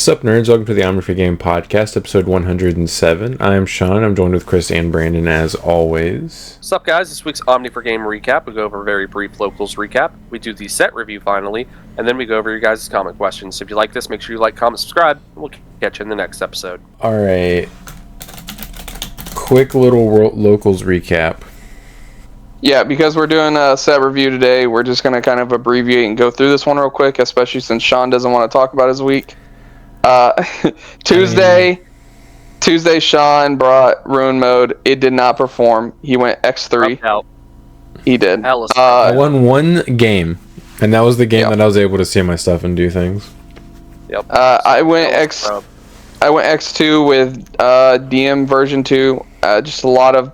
What's up, nerds? Welcome to the Omni4Game podcast, episode 107. I am Sean. I'm joined with Chris and Brandon, as always. What's up, guys? This week's Omni4Game recap. We go over a very brief locals recap. We do the set review finally, and then we go over your guys' comment questions. So if you like this, make sure you like, comment, subscribe, and we'll catch you in the next episode. Alright. Quick little locals recap. Yeah, because we're doing a set review today, we're just going to kind of abbreviate and go through this one real quick, especially since Sean doesn't want to talk about his week. Tuesday, Sean brought Ruin Mode. It did not perform. He went X3. He did. I won one game, and that was the game that I was able to see my stuff and do things. Yep. I went X2 with DM version 2. Just a lot of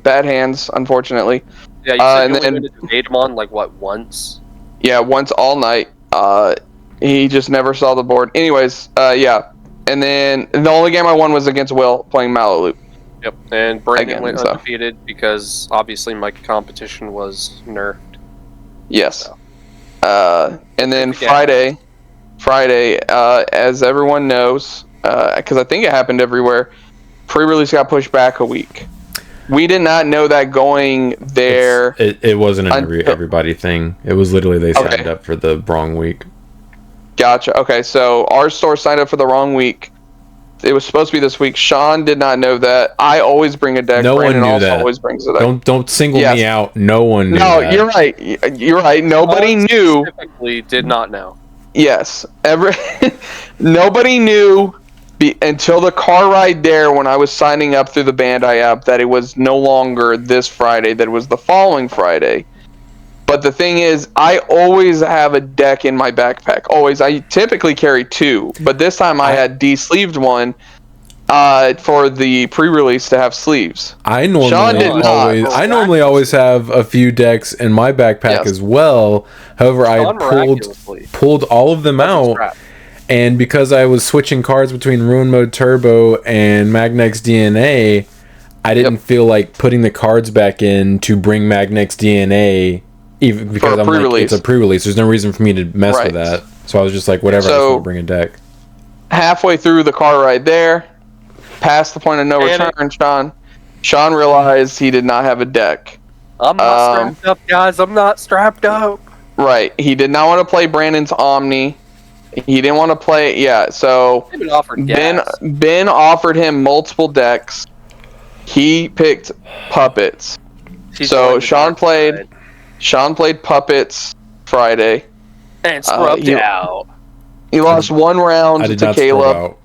bad hands, unfortunately. Yeah, you said you only went to Digimon, like, what, once? Yeah, once all night. He just never saw the board. Anyways, yeah. And then the only game I won was against Will, playing Malaloop. Yep, and Brandon went undefeated because, obviously, my competition was nerfed. Yes. So. And then Friday, as everyone knows, because I think it happened everywhere, pre-release got pushed back a week. We did not know that going there. It wasn't an everybody thing. It was literally they signed up for the wrong week. Gotcha. Okay, so our store signed up for the wrong week. It was supposed to be this week. Sean did not know that. I always bring a deck. No Brandon one knew also that. Always brings a deck. Don't single me out. No one knew that. You're right. You're right. Nobody knew. Specifically did not know. Yes. Nobody knew until the car ride there when I was signing up through the Bandai app that it was no longer this Friday, that it was the following Friday. But the thing is, I always have a deck in my backpack. Always. I typically carry two, but this time I had de-sleeved one for the pre-release to have sleeves. I normally always have a few decks in my backpack as well. However, I pulled all of them out, and because I was switching cards between Ruin Mode Turbo and Magnex DNA, I didn't feel like putting the cards back in to bring Magnex DNA. Even because I'm like, it's a pre-release. There's no reason for me to mess with that. So I was just like, whatever, I just want to bring a deck. Halfway through the car ride there, past the point of no return, Sean realized he did not have a deck. I'm not strapped up, guys. I'm not strapped up. Right. He did not want to play Brandon's Omni. He didn't want to play... Yeah, so... Ben offered him multiple decks. He picked Puppets. So Sean played Puppets Friday. And scrubbed out. He lost one round to Caleb.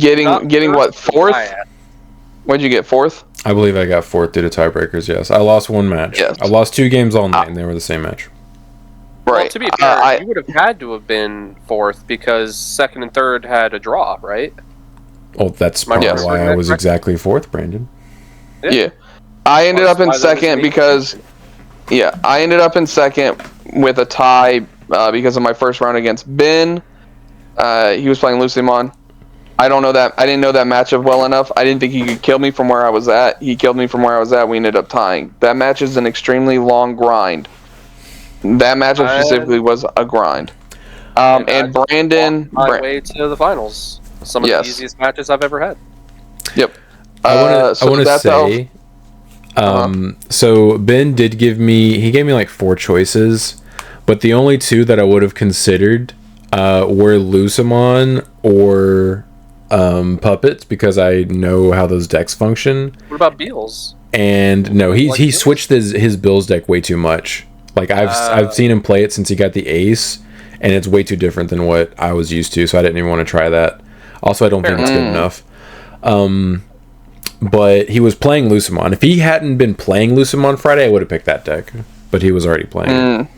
Getting what, fourth? What'd you get, fourth? I believe I got fourth due to tiebreakers, yes. I lost one match. Yes. I lost two games all night, and they were the same match. Right. Well, to be fair, you would have had to have been fourth because second and third had a draw, right? Oh, that's probably why I was exactly fourth, Brandon. Yeah. I ended up in second because... Yeah, I ended up in second with a tie because of my first round against Ben. He was playing Lucimon. I didn't know that matchup well enough. I didn't think he could kill me from where I was at. He killed me from where I was at. We ended up tying. That match is an extremely long grind. That matchup specifically was a grind. And Brandon... my way to the finals. Some of the easiest matches I've ever had. Yep. I want to say... So Ben did give me like 4 choices, but the only 2 that I would have considered were Lucimon or Puppets, because I know how those decks function. What about Beals? And no, he switched his Bills deck way too much. Like I've seen him play it since he got the ace, and it's way too different than what I was used to, so I didn't even want to try that. Also, I don't think it's good enough. But he was playing Lucimon. If he hadn't been playing Lucimon Friday, I would have picked that deck. But he was already playing.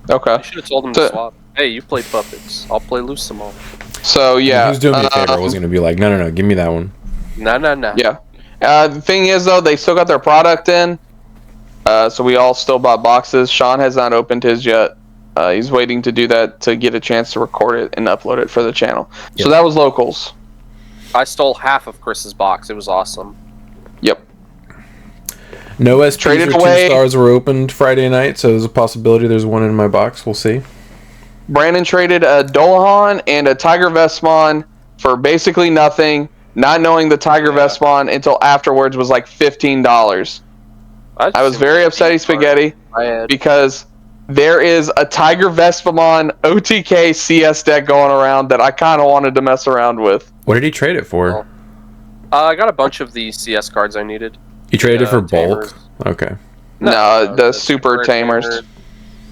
Okay. You should have told him to swap. Hey, you play Puppets. I'll play Lucimon. So, yeah. He was doing me a favor. I was going to be like, no, give me that one. No. Yeah. The thing is, though, they still got their product in. So we all still bought boxes. Sean has not opened his yet. He's waiting to do that to get a chance to record it and upload it for the channel. Yep. So that was locals. I stole half of Chris's box. It was awesome. Yep. No SPs or 2 stars were opened Friday night, so there's a possibility there's one in my box. We'll see. Brandon traded a Dolahan and a Tiger Vestmon for basically nothing, not knowing the Tiger Vestmon until afterwards was like $15. I was very upset, Spaghetti, because there is a Tiger Vestmon OTK CS deck going around that I kind of wanted to mess around with. What did he trade it for? Well, I got a bunch of the CS cards I needed. You traded it for bulk? Tamers. Okay. No, the super tamers.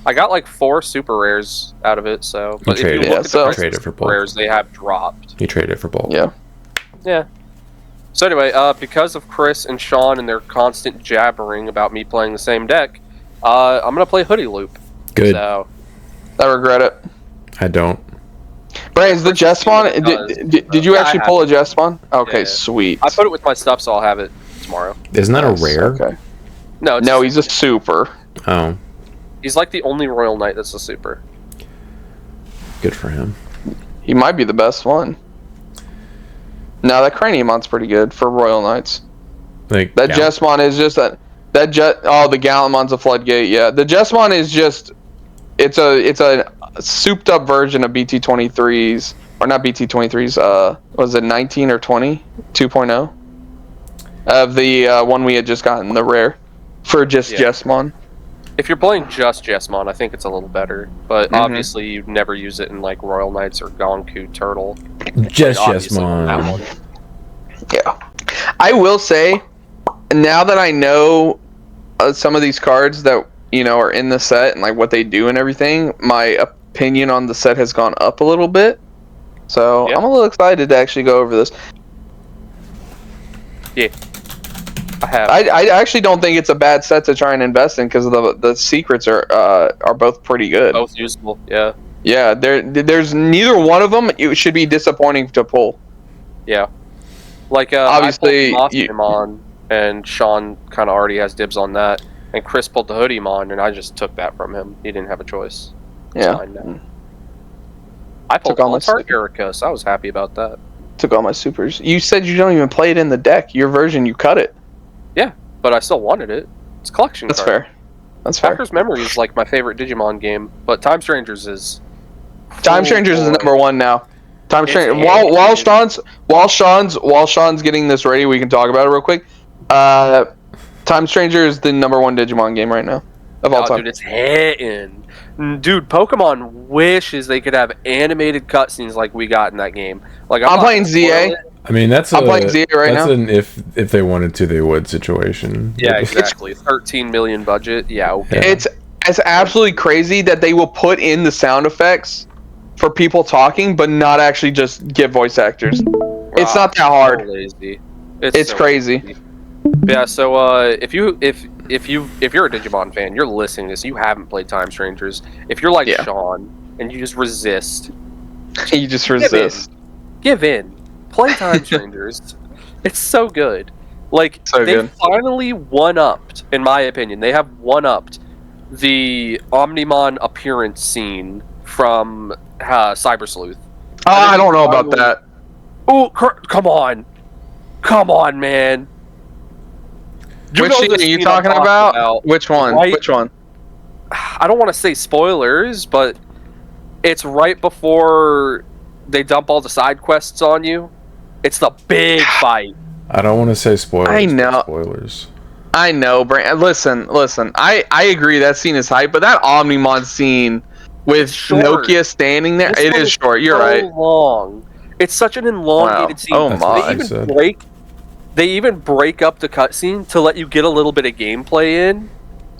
I got like 4 super rares out of it, so. But if you look at the prices of super rares, they have dropped. You traded it for bulk. Yeah. Yeah. So anyway, because of Chris and Sean and their constant jabbering about me playing the same deck, I'm gonna play Hoodie Loop. Good. So, I regret it. I don't. Brains, the Jessmon, did you actually pull a Jessmon? Okay, sweet. I put it with my stuff, so I'll have it tomorrow. Isn't that a rare? Okay. No, he's a super. Oh. He's like the only Royal Knight that's a super. Good for him. He might be the best one. No, that Craniomon's pretty good for Royal Knights. Like that Jessmon is just the Gallantmon's a floodgate. Yeah, the Jessmon is just it's a souped up version of BT23s, or not BT23s. Was it 19 or 20 2.0 of the one we had just gotten, the rare for just Jessmon. If you're playing just Jessmon, I think it's a little better, but obviously you'd never use it in like Royal Knights or Gonku Turtle. Just Jessmon. Yeah, I will say, now that I know some of these cards that are in the set and like what they do and everything, my opinion on the set has gone up a little bit. So I'm a little excited to actually go over this. Yeah. I actually don't think it's a bad set to try and invest in because the secrets are both pretty good. Both useful, yeah. Yeah, there's neither one of them. It should be disappointing to pull. Yeah, like obviously, I pulled Digimon, and Sean kind of already has dibs on that, and Chris pulled the Hoodiemon, and I just took that from him. He didn't have a choice. Yeah. I pulled all Tart Erica, so I was happy about that. Took all my supers. You said you don't even play it in the deck. Your version, you cut it. Yeah, but I still wanted it. It's a collection card. Fair. That's fair. Hacker's Memory is like my favorite Digimon game, but Time Strangers is... Time Strangers is number 1 now. Time Strangers. While Sean's getting this ready, we can talk about it real quick. Time Stranger is the number 1 Digimon game right now of all time. Dude, it's hitting. Dude, Pokemon wishes they could have animated cutscenes like we got in that game. Like I'm playing ZA. I mean, I'm playing ZA right now. That's an if they wanted to, they would situation. Yeah, exactly. 13 million budget. Yeah, okay. It's absolutely crazy that they will put in the sound effects for people talking, but not actually just get voice actors. It's not that hard. So lazy. It's so crazy. Lazy. Yeah. So if you're a Digimon fan, you're listening to this. You haven't played Time Strangers. If you're like Sean and you just resist, give in. Play Time Strangers. It's so good. Like, they finally one-upped, in my opinion, they have one-upped the Omnimon appearance scene from Cyber Sleuth. Oh, I don't know about that. Oh, come on. Come on, man. Which scene are you talking about? Which one? Right? Which one? I don't want to say spoilers, but it's right before they dump all the side quests on you. It's the big fight. I don't want to say spoilers. I know. Spoilers. I know, Brand. Listen. I agree that scene is hype, but that Omnimon scene with Nokia standing there, it is short. You're right. Long. It's such an elongated scene. Oh my! They even break up the cutscene to let you get a little bit of gameplay in,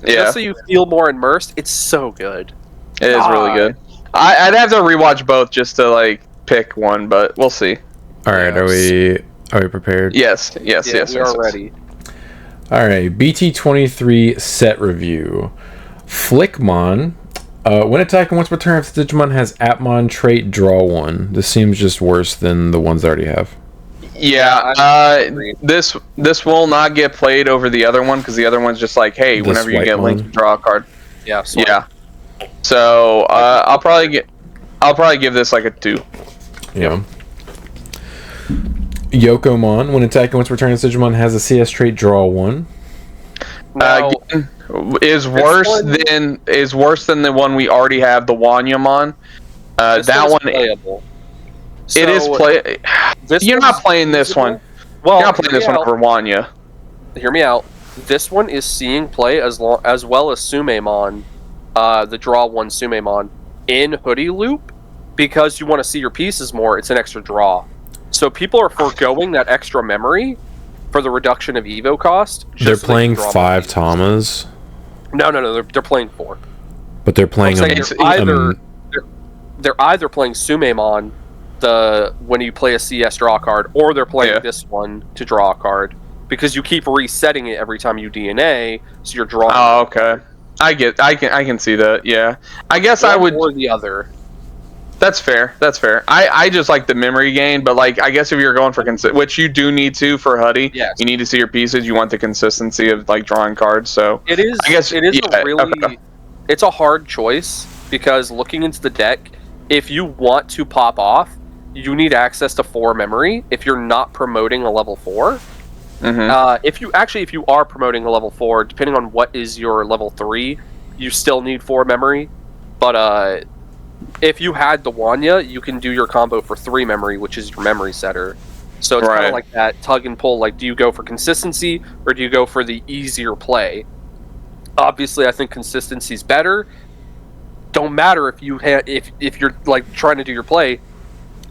just so you feel more immersed. It's so good. It is really good. I'd have to rewatch both just to like pick one, but we'll see. All right, are we prepared? Yes. We are ready. All right, BT23 set review. Flickmon. When attacking once per turn, if the Digimon has Appmon trait, draw 1. This seems just worse than the ones I already have. Yeah, this will not get played over the other one because the other one's just like, hey, whenever you get linked, draw a card. Yeah. Yeah. So I'll probably give this like a 2. Yeah. Yokomon, when attacking once per turn, this Digimon has a CS trait, draw 1. Is worse than the one we already have, the Wanyamon, That one playable. It is play. You're not playing this one. Well, you're not playing this one over Wanya. Hear me out. This one is seeing play as well as Sumemon, the draw one Sumemon in Hoodie Loop, because you want to see your pieces more. It's an extra draw, so people are foregoing that extra memory for the reduction of Evo cost. They're playing 5 Tamas. No. They're playing 4. But they're playing they're either playing Sumemon, when you play a CS draw card, or they're playing this one to draw a card, because you keep resetting it every time you DNA, so you're drawing. Oh, okay. I can see that. Yeah, I guess I would. Or the other. That's fair. I just like the memory gain, but like I guess if you're going for which you do need to for Huddy, you need to see your pieces. You want the consistency of like drawing cards. So it is. I guess it is a really. It's a hard choice, because looking into the deck, if you want to pop off, you need access to 4 memory. If you're not promoting a level 4, if you are promoting a level 4, depending on what is your level 3, you still need 4 memory. But if you had the Wanya, you can do your combo for 3 memory, which is your memory setter. So it's kind of like that tug and pull. Like, do you go for consistency, or do you go for the easier play? Obviously, I think consistency is better. Don't matter if if you're like trying to do your play.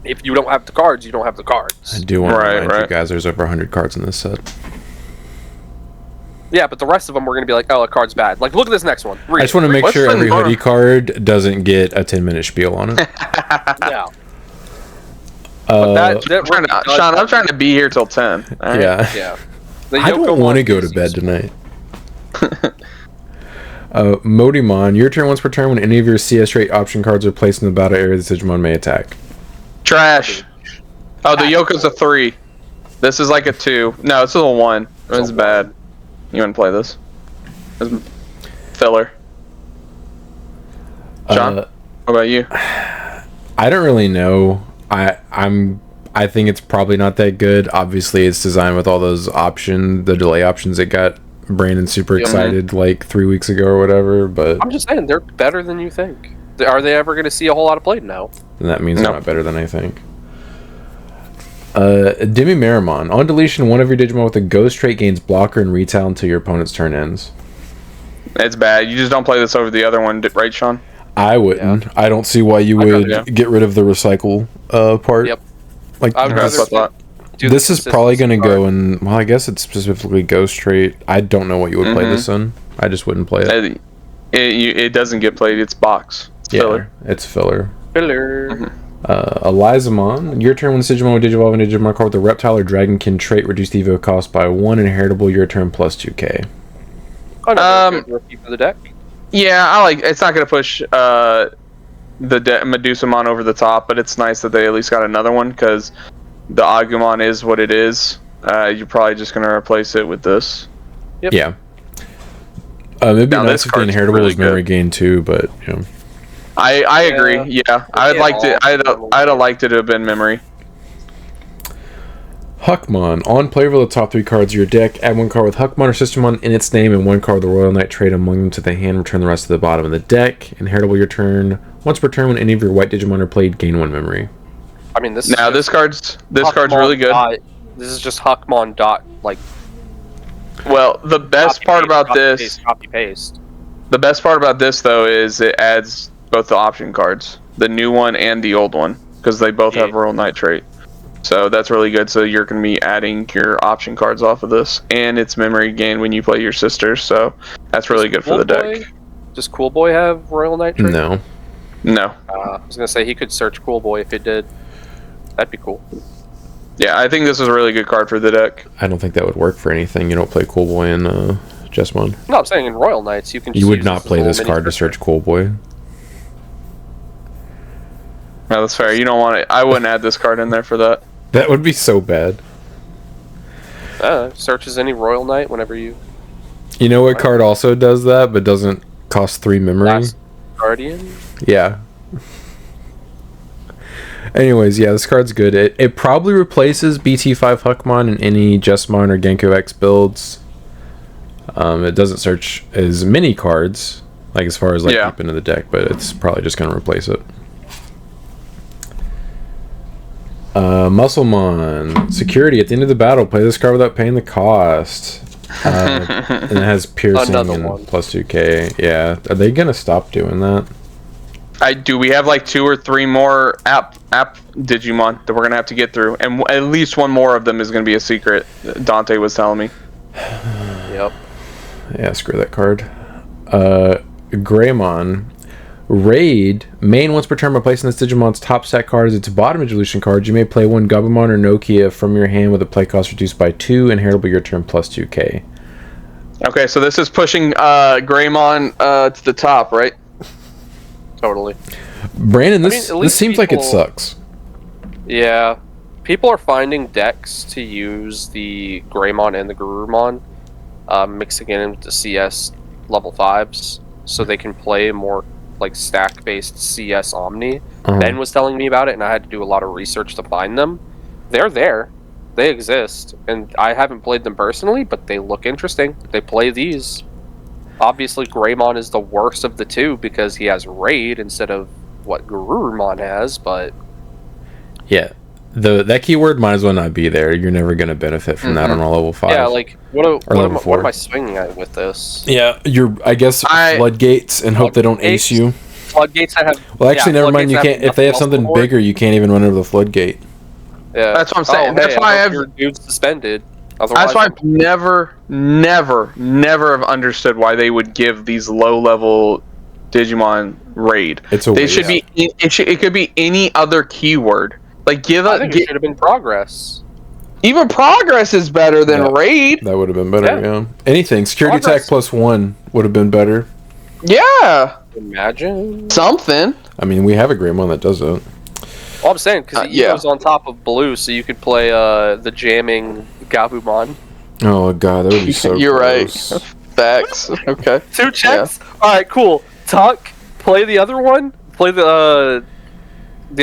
If you don't have the cards, you don't have the cards. I do want to remind you guys, there's over 100 cards in this set. Yeah, but the rest of them we're going to be like, oh, a card's bad. Like, look at this next one. I just want to make sure every Hoodie card doesn't get a 10-minute spiel on it. Yeah. I'm trying to be here till 10. Right? Yeah. I don't want to go to bed tonight. Modimon, your turn once per turn when any of your CS rate option cards are placed in the battle area, the Digimon may attack. Trash. Oh, the Yoko's a 3. This is like a 2. No, it's a 1. It's bad. You want to play this? It's filler. John, what about you? I don't really know. I think it's probably not that good. Obviously, it's designed with all those the delay options that got Brandon super excited like 3 weeks ago or whatever. But I'm just saying, they're better than you think. Are they ever going to see a whole lot of play? No. And that means they're not better than I think. Demi Marimon. On deletion, one of your Digimon with a ghost trait gains blocker and retail until your opponent's turn ends. It's bad. You just don't play this over the other one, right, Sean? I wouldn't. I don't see why you would get rid of the recycle part. Yep. Like, this is probably going to go in... Well, I guess it's specifically ghost trait. I don't know what you would play this in. I just wouldn't play it. It doesn't get played. It's box. It's filler. It's filler. Filler. Elizamon, your turn when Digimon with Digivolve and Digimon card with the Reptile or Dragonkin trait reduced Evo cost by 1, inheritable your turn plus 2k. Rookie for the deck. Yeah, I like. It's not going to push the Medusumon over the top, but it's nice that they at least got another one, because the Agumon is what it is. You're probably just going to replace it with this. Yep. Yeah. It'd be nice if the inheritable was memory gain too, but you know. I agree. Yeah, I'd have liked it to have been memory. Huckmon. On play over the top 3 cards of your deck, add 1 card with Huckmon or Systemon in its name and 1 card with the Royal Knight trait among them to the hand. Return the rest to the bottom of the deck. Inheritable your turn. Once per turn when any of your white Digimon are played, gain 1 memory. I mean, this card's really good. This is just Huckmon dot like. Well, the best part about this, copy paste. The best part about this though is it adds both the option cards, the new one and the old one, because they both have Royal Knight trait. So that's really good. So you're going to be adding your option cards off of this, and it's memory gain when you play your sisters. So that's really good for the deck. Does Cool Boy have Royal Knight trait? No. I was going to say he could search Cool Boy if it did. That'd be cool. Yeah, I think this is a really good card for the deck. I don't think that would work for anything. You don't play Cool Boy in Jesmon. No, I'm saying in Royal Knights you can. You would not play this card to search Cool Boy. No, that's fair. You don't want it. I wouldn't add this card in there for that. That would be so bad. Searches any Royal Knight whenever you. You know what card also does that, but doesn't cost 3 memory? Last Guardian? Yeah. Anyways, yeah, this card's good. It probably replaces BT5 Huckmon in any Jesmon or Genko X builds. It doesn't search as many cards, like as far as like deep into the deck, but it's probably just going to replace it. Musclemon. Security. At the end of the battle, play this card without paying the cost. And it has piercing and plus 2k. Yeah. Are they going to stop doing that? Do we have like 2 or 3 more app Digimon that we're going to have to get through? And at least one more of them is going to be a secret, Dante was telling me. Yep. Yeah, screw that card. Greymon. Raid. Main once per turn by placing this Digimon's top stack card as its bottom evolution card. You may play one Gabumon or Nokia from your hand with a play cost reduced by 2, inheritable your turn plus 2k. Okay, so this is pushing Greymon to the top, right? Totally. Brandon, this seems like it sucks. Yeah. People are finding decks to use the Greymon and the Garurumon, mixing it into CS level 5s, so they can play more like stack-based CS Omni. Ben was telling me about it, and I had to do a lot of research to find them. They're there. They exist. And I haven't played them personally, but they look interesting. They play these. Obviously, Greymon is the worst of the two because he has Raid instead of what Garurumon has, but... Yeah. That keyword might as well not be there. You're never going to benefit from that on a level 5. Yeah, like, what am I swinging at with this? Yeah, I guess floodgates and hope they don't ace you. Floodgates that have... Well, actually, never mind. You can't. If they have something bigger, you can't even run over the floodgate. Yeah, that's what I'm saying. That's why I have your dude suspended. That's why I've never have understood why they would give these low-level Digimon Raid. It could be any other keyword. Like I think it should have been Progress. Even Progress is better than Raid. That would have been better. Yeah. Anything security attack plus 1 would have been better. Yeah. Imagine something. I mean, we have a Greymon that does it. Well, I'm saying because he was on top of blue, so you could play the jamming Gabumon. Oh god, that would be so. You're gross. right. Facts. Okay. 2 checks. Yeah. All right, cool. Tuck. Play the other one. Play the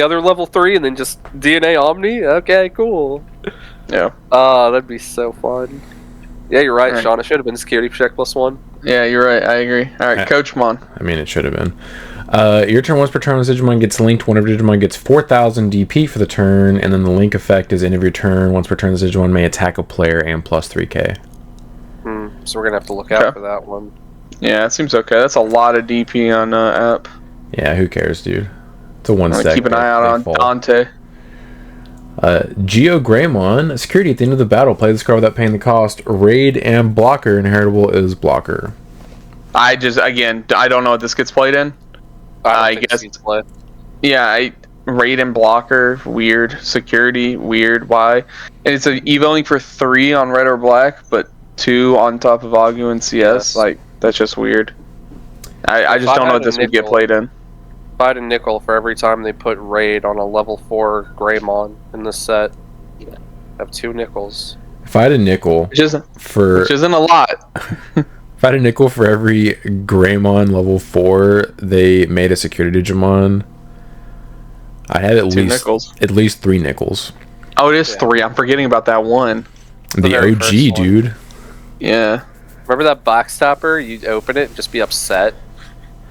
other level 3, and then just DNA Omni. Okay, cool. Yeah. That'd be so fun. Yeah, you're right, Sean. It should have been security check plus 1. Yeah, you're right. I agree. All right, Coach Mon. I mean, it should have been. Your turn once per turn, this Digimon gets linked whenever Digimon gets 4,000 DP for the turn, and then the link effect is end of your turn. Once per turn, this Digimon may attack a player and plus 3k. So we're gonna have to look out for that one. Yeah, it seems okay. That's a lot of DP on app. Yeah, who cares, dude? It's a one stack. Keep an eye out on Dante. Geo Greymon, security at the end of the battle. Play this card without paying the cost. Raid and blocker. Inheritable is blocker. I don't know what this gets played in. I guess. Yeah, raid and blocker, weird. Security, weird. Why? And it's an evoing for 3 on red or black, but 2 on top of Agu and CS. Yes. Like, that's just weird. I just don't know what this would get played in. If I had a nickel for every time they put raid on a level 4 Greymon in this set, I have 2 nickels. If I had a nickel, which isn't a lot. If I had a nickel for every Greymon level 4 they made a security Digimon, I'd have at least 3 nickels. Oh, it is 3. I'm forgetting about that one. The OG, dude. Yeah. Remember that box topper? You'd open it and just be upset.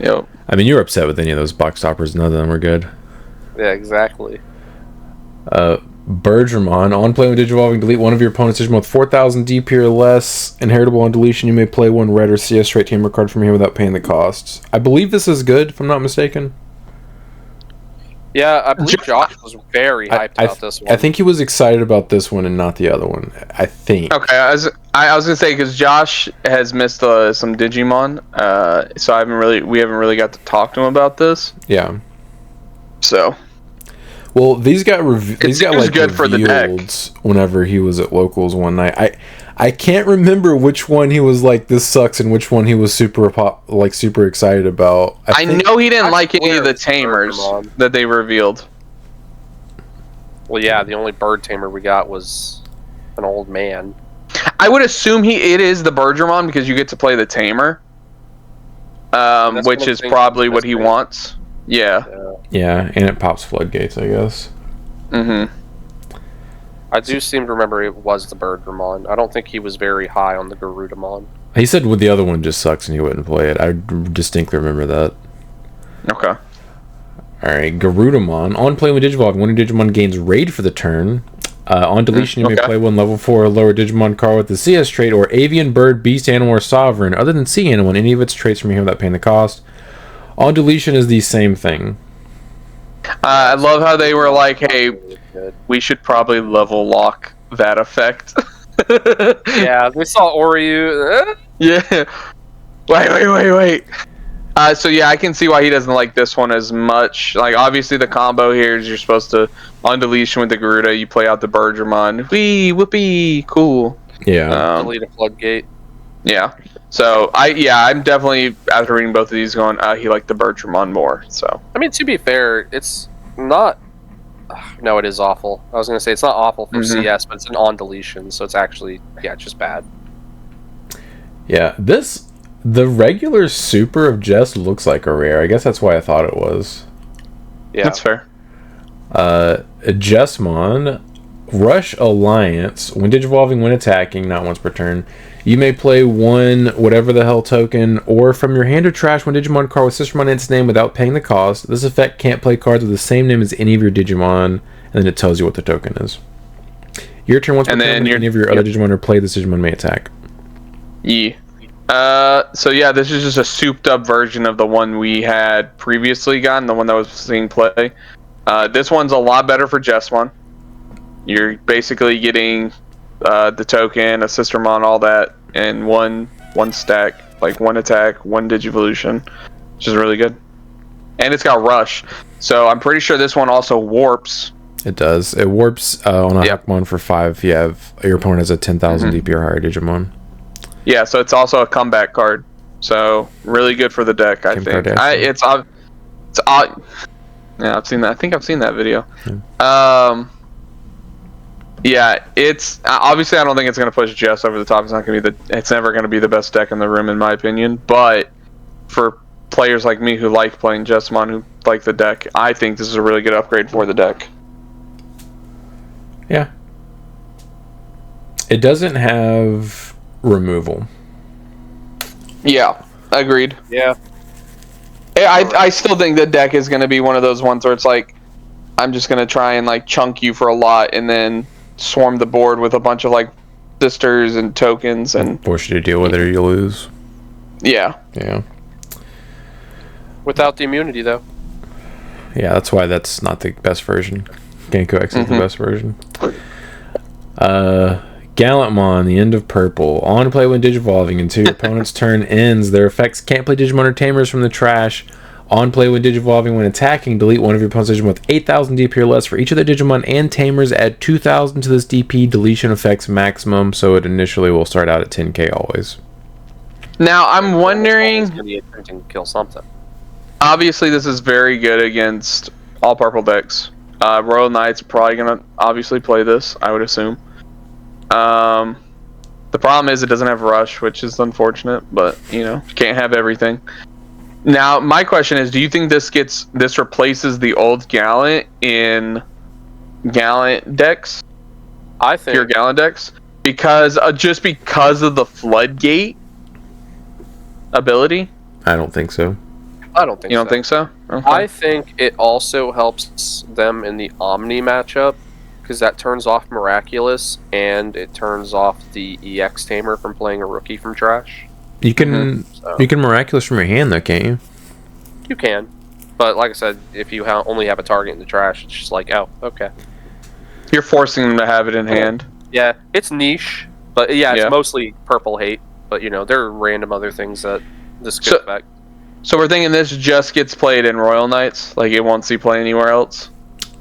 Yep. I mean, you were upset with any of those box toppers. None of them were good. Yeah, exactly. Bergermon. On play with Digivolving, delete one of your opponent's Digimon with 4,000 DP or less. Inheritable on deletion, you may play one red or CS straight tamer card from here without paying the costs. I believe this is good, if I'm not mistaken. Yeah, I believe Josh was very hyped about this one. I think he was excited about this one and not the other one. I think. Okay, I was gonna say because Josh has missed some Digimon, so we haven't really got to talk to him about this. Yeah. So. Well, these got like good for the deck whenever he was at locals one night. I can't remember which one he was like this sucks and which one he was super excited about. I know he didn't like any of the tamers that they revealed. Well, yeah, the only bird tamer we got was an old man. I would assume it is the Bergermon because you get to play the tamer, which is probably what he wants. Yeah. Yeah, and it pops floodgates, I guess. Mm-hmm. I do seem to remember it was the Bergermon. I don't think he was very high on the Garudamon. He said with the other one just sucks and he wouldn't play it. I distinctly remember that. Okay. Alright, Garudamon. On play when Digivolving, one Digimon gains Raid for the turn. On deletion, you may play one level 4 or lower Digimon card with the CS trait or Avian, Bird, Beast, Animal, or Sovereign, other than Sea Animal, and any of its traits from here without paying the cost. On deletion is the same thing. I love how they were like, hey, we should probably level lock that effect. Yeah, they saw Oryu. Yeah. Wait. So yeah, I can see why he doesn't like this one as much. Like, obviously the combo here is you're supposed to, on deletion with the Garuda, you play out the Bergermon. Whoopee, cool. Yeah. Delete a floodgate. Yeah. So I'm definitely, after reading both of these, going, he liked the Bergermon more. So I mean, to be fair, it's not. No, it is awful. I was gonna say it's not awful for CS, but it's an on deletion, so it's actually it's just bad. Yeah, the regular super of Jess looks like a rare. I guess that's why I thought it was. Yeah, that's fair. Jessmon, Rush Alliance. When Digivolving, when attacking, not once per turn, you may play one whatever the hell token, or from your hand or trash one Digimon card with Sistermon in its name without paying the cost. This effect can't play cards with the same name as any of your Digimon, and then it tells you what the token is. Your turn once per turn, when any of your other Digimon or play this Digimon may attack. Yeah. So yeah, this is just a souped up version of the one we had previously gotten, the one that was seeing play. This one's a lot better for Jessmon. You're basically getting the token, a Sistermon, all that, in one stack, like one attack, one Digivolution, which is really good. And it's got Rush, so I'm pretty sure this one also warps. It does. It warps on a Hakmon for 5 if you have your opponent has a 10,000 DP or higher Digimon. Yeah, so it's also a comeback card, so really good for the deck. I think it's odd. Yeah, I've seen that. I think I've seen that video. Yeah, it's obviously I don't think it's gonna push Jess over the top. It's not gonna be it's never gonna be the best deck in the room in my opinion. But for players like me who like playing Jessmon, who like the deck, I think this is a really good upgrade for the deck. Yeah. It doesn't have removal. Yeah, agreed. Yeah. I still think the deck is going to be one of those ones where it's like, I'm just going to try and like chunk you for a lot and then swarm the board with a bunch of like sisters and tokens and force you to deal with it or you lose. Yeah. Yeah. Without the immunity though. Yeah, that's why that's not the best version. Genko X is the best version. Gallantmon, the end of purple. On play when Digivolving until your opponent's turn ends. Their effects can't play Digimon or Tamers from the trash. On play when Digivolving, when attacking, delete one of your opponent's Digimon with 8,000 DP or less for each of their Digimon and Tamers. Add 2,000 to this DP. Deletion effects maximum, so it initially will start out at 10k always. Now I'm wondering. It's gonna be attempting to kill something. Obviously, this is very good against all purple decks. Royal Knight's probably gonna obviously play this, I would assume. The problem is it doesn't have Rush, which is unfortunate, but you know, can't have everything. Now, my question is, do you think this replaces the old Gallant in Gallant decks? I think pure Gallant decks, because just because of the Floodgate ability. I don't think so. I don't think. You don't think so? Okay. I think it also helps them in the Omni matchup, because that turns off Miraculous and it turns off the EX Tamer from playing a rookie from trash. You can you can Miraculous from your hand though, can't you? You can, but like I said, if you only have a target in the trash, it's just like, oh, okay. You're forcing them to have it in hand. Yeah, it's niche, but yeah, it's mostly purple hate. But you know, there are random other things that this could affect. So we're thinking this just gets played in Royal Knights, like it won't see play anywhere else.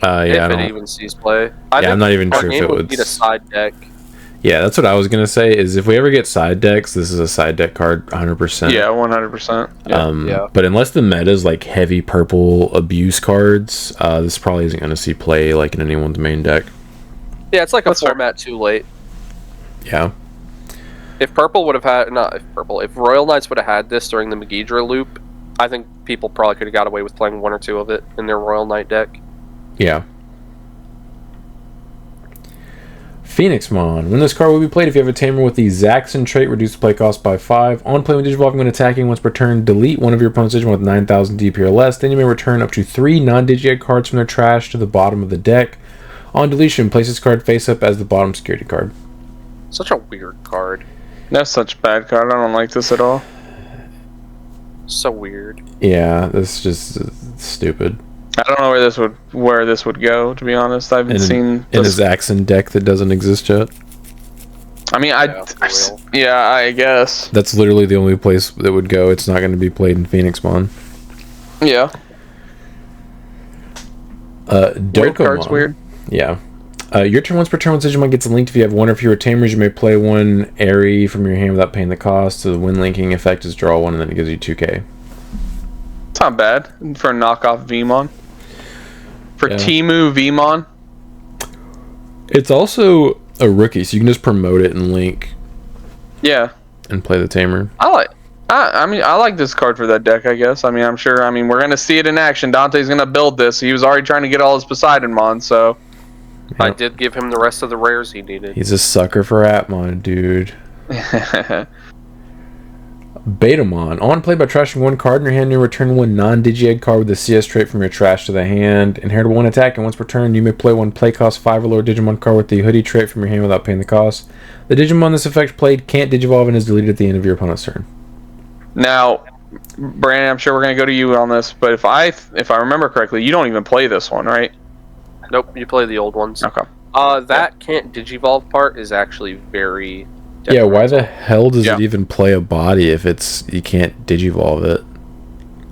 Yeah, if it even sees play. I'm not even sure if it would need a side deck. Yeah, that's what I was gonna say. Is if we ever get side decks, this is a side deck card, 100%. Yeah, 100%. But unless the meta is like heavy purple abuse cards, this probably isn't gonna see play like in anyone's main deck. Yeah, it's like a format too late. Yeah. If purple would have had if Royal Knights would have had this during the Megidra loop, I think people probably could have got away with playing one or two of it in their Royal Knight deck. Yeah. Phoenixmon. When this card will be played, if you have a tamer with the Zaxxon trait, reduce the play cost by 5. On play when Digivolving, when attacking, once per turn, delete one of your opponent's Digimon with 9,000 DP or less. Then you may return up to 3 non-Digi-Egg cards from their trash to the bottom of the deck. On deletion, place this card face up as the bottom security card. Such a weird card. That's such a bad card. I don't like this at all. So weird. Yeah, this is just stupid. I don't know where this would go, to be honest. I haven't seen in a Zaxxon deck that doesn't exist yet. I mean, I guess that's literally the only place that would go. It's not going to be played in Phoenixmon. Yeah. Dokomon. Card's weird. Yeah. Your turn once per turn when Digimon gets linked. If you have one or fewer tamers, you may play one Airy from your hand without paying the cost. So the when linking effect is draw one, and then it gives you 2k. It's not bad for a knockoff Vmon. For Timu Vmon. It's also a rookie, so you can just promote it and link. Yeah. And play the tamer. I like this card for that deck, I guess. I mean, I'm sure. I mean, we're going to see it in action. Dante's going to build this. He was already trying to get all his Poseidonmon, so. Yep. I did give him the rest of the rares he needed. He's a sucker for Atmon, dude. Betamon. On play by trashing one card in your hand, you return one non-Digi-Egg card with the CS trait from your trash to the hand. Inheritable one attack, and once per turn, you may play one play cost 5 or lower Digimon card with the hoodie trait from your hand without paying the cost. The Digimon this effect played can't Digivolve and is deleted at the end of your opponent's turn. Now, Brandon, I'm sure we're going to go to you on this, but if I remember correctly, you don't even play this one, right? Nope, you play the old ones. Okay. That can't Digivolve part is actually very... Yeah, why the hell does it even play a body if you can't Digivolve it?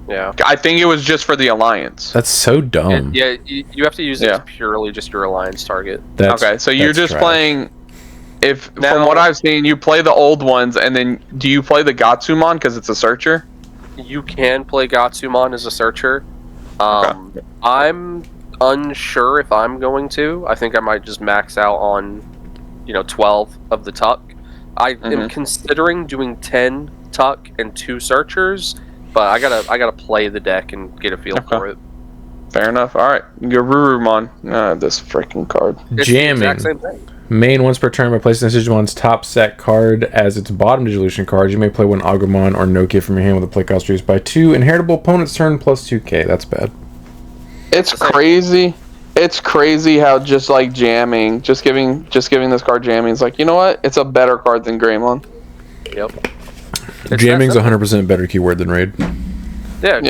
Yeah. I think it was just for the Alliance. That's so dumb. Yeah, you have to use it as purely just your Alliance target. Okay, so you're just playing... From what I've seen, you play the old ones, and then do you play the Gatsumon because it's a searcher? You can play Gatsumon as a searcher. I'm unsure if I'm going to. I think I might just max out on, 12 of the Tuck. I am considering doing 10 Tuck and 2 searchers, but I gotta play the deck and get a feel for it. Fair enough. All right, Garurumon. This freaking card. It's Jamming. the exact same thing. Main once per turn by placing this Digimon's top set card as its bottom Digivolution card. You may play one Agumon or Nokia from your hand with a play cost reduced by 2. Inheritable opponent's turn plus 2k. That's bad. It's crazy. It's crazy how just like jamming, just giving this card jamming is like, you know what? It's a better card than Greymon. Yep. Jamming's 100% better keyword than Raid. Yeah,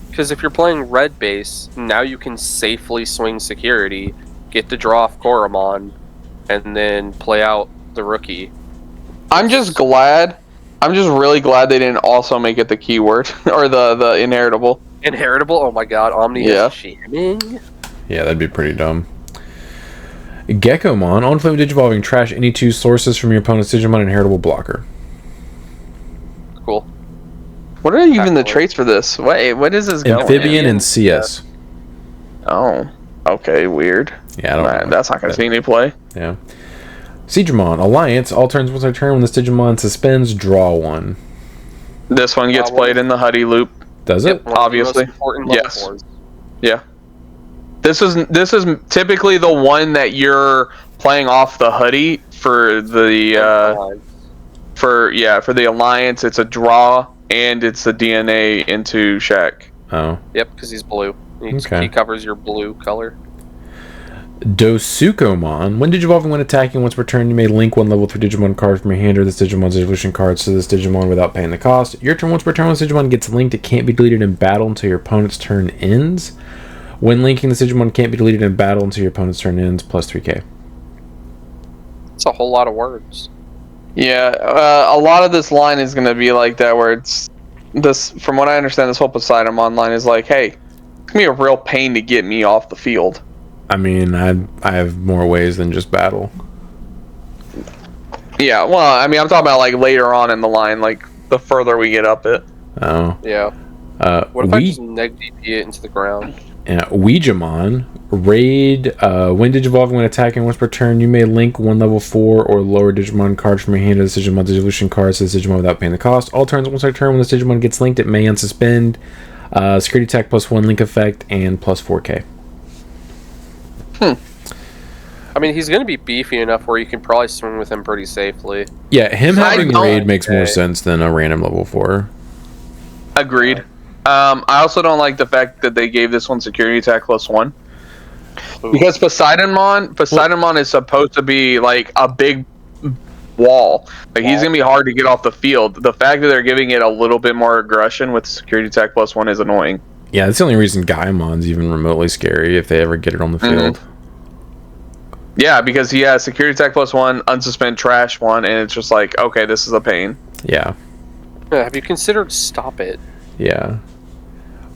because if you're playing red base, now you can safely swing security, get to draw off Koromon, and then play out the rookie. I'm just really glad they didn't also make it the keyword or the inheritable. Inheritable? Oh my god, Omni is jamming. Yeah, that'd be pretty dumb. Geckomon. On flame Digivolving, trash any 2 sources from your opponent's Digimon inheritable blocker. Cool. What are even the traits for this? Wait, what is this going? Amphibian and CS. Oh, okay, weird. Yeah, I don't know. That's not going to see any play. Yeah. Siegramon. Alliance. All turns once I turn when this Digimon suspends, draw 1. This one gets played in the Huddy loop. Does it? Obviously. Yes. Yeah. This is typically the one that you're playing off the Huddy for the for the Alliance. It's a draw and it's a DNA into Shaq. Oh. Yep, because he's blue. He covers your blue color. Dosukomon. When Digivolving, when attacking, once per turn, you may link one level 3 Digimon card from your hand or this Digimon's evolution cards to this Digimon without paying the cost. Your turn once per turn, when this Digimon gets linked, it can't be deleted in battle until your opponent's turn ends. When linking, this Digimon can't be deleted in battle until your opponent's turn ends, plus 3k. It's a whole lot of words. Yeah, a lot of this line is going to be like that, where it's this. From what I understand, this whole Poseidon line is like, hey, it's gonna be a real pain to get me off the field. I mean, I have more ways than just battle. Yeah, well, I mean, I'm talking about like later on in the line, like the further we get up it. Oh. Yeah. What if I just neg DP it into the ground? Yeah, Ouijamon. Raid. When Digivolving, when attacking once per turn, you may link one level 4 or lower Digimon card from your hand to this Digimon's evolution card to this Digimon without paying the cost. All turns once per turn, when this Digimon gets linked, it may unsuspend. Security attack plus 1 link effect and plus 4k. I mean, he's going to be beefy enough where you can probably swing with him pretty safely. Yeah, him having raid makes more sense than a random level 4. Agreed. I also don't like the fact that they gave this one security attack +1. Ooh. Because Poseidonmon is supposed to be like a big wall. Like he's gonna be hard to get off the field. The fact that they're giving it a little bit more aggression with security attack +1 is annoying. Yeah, that's the only reason Gaimon's even remotely scary if they ever get it on the field. Yeah, because he has security attack +1, unsuspend trash 1, and it's just like, okay, this is a pain. Yeah. Have you considered stop it? Yeah.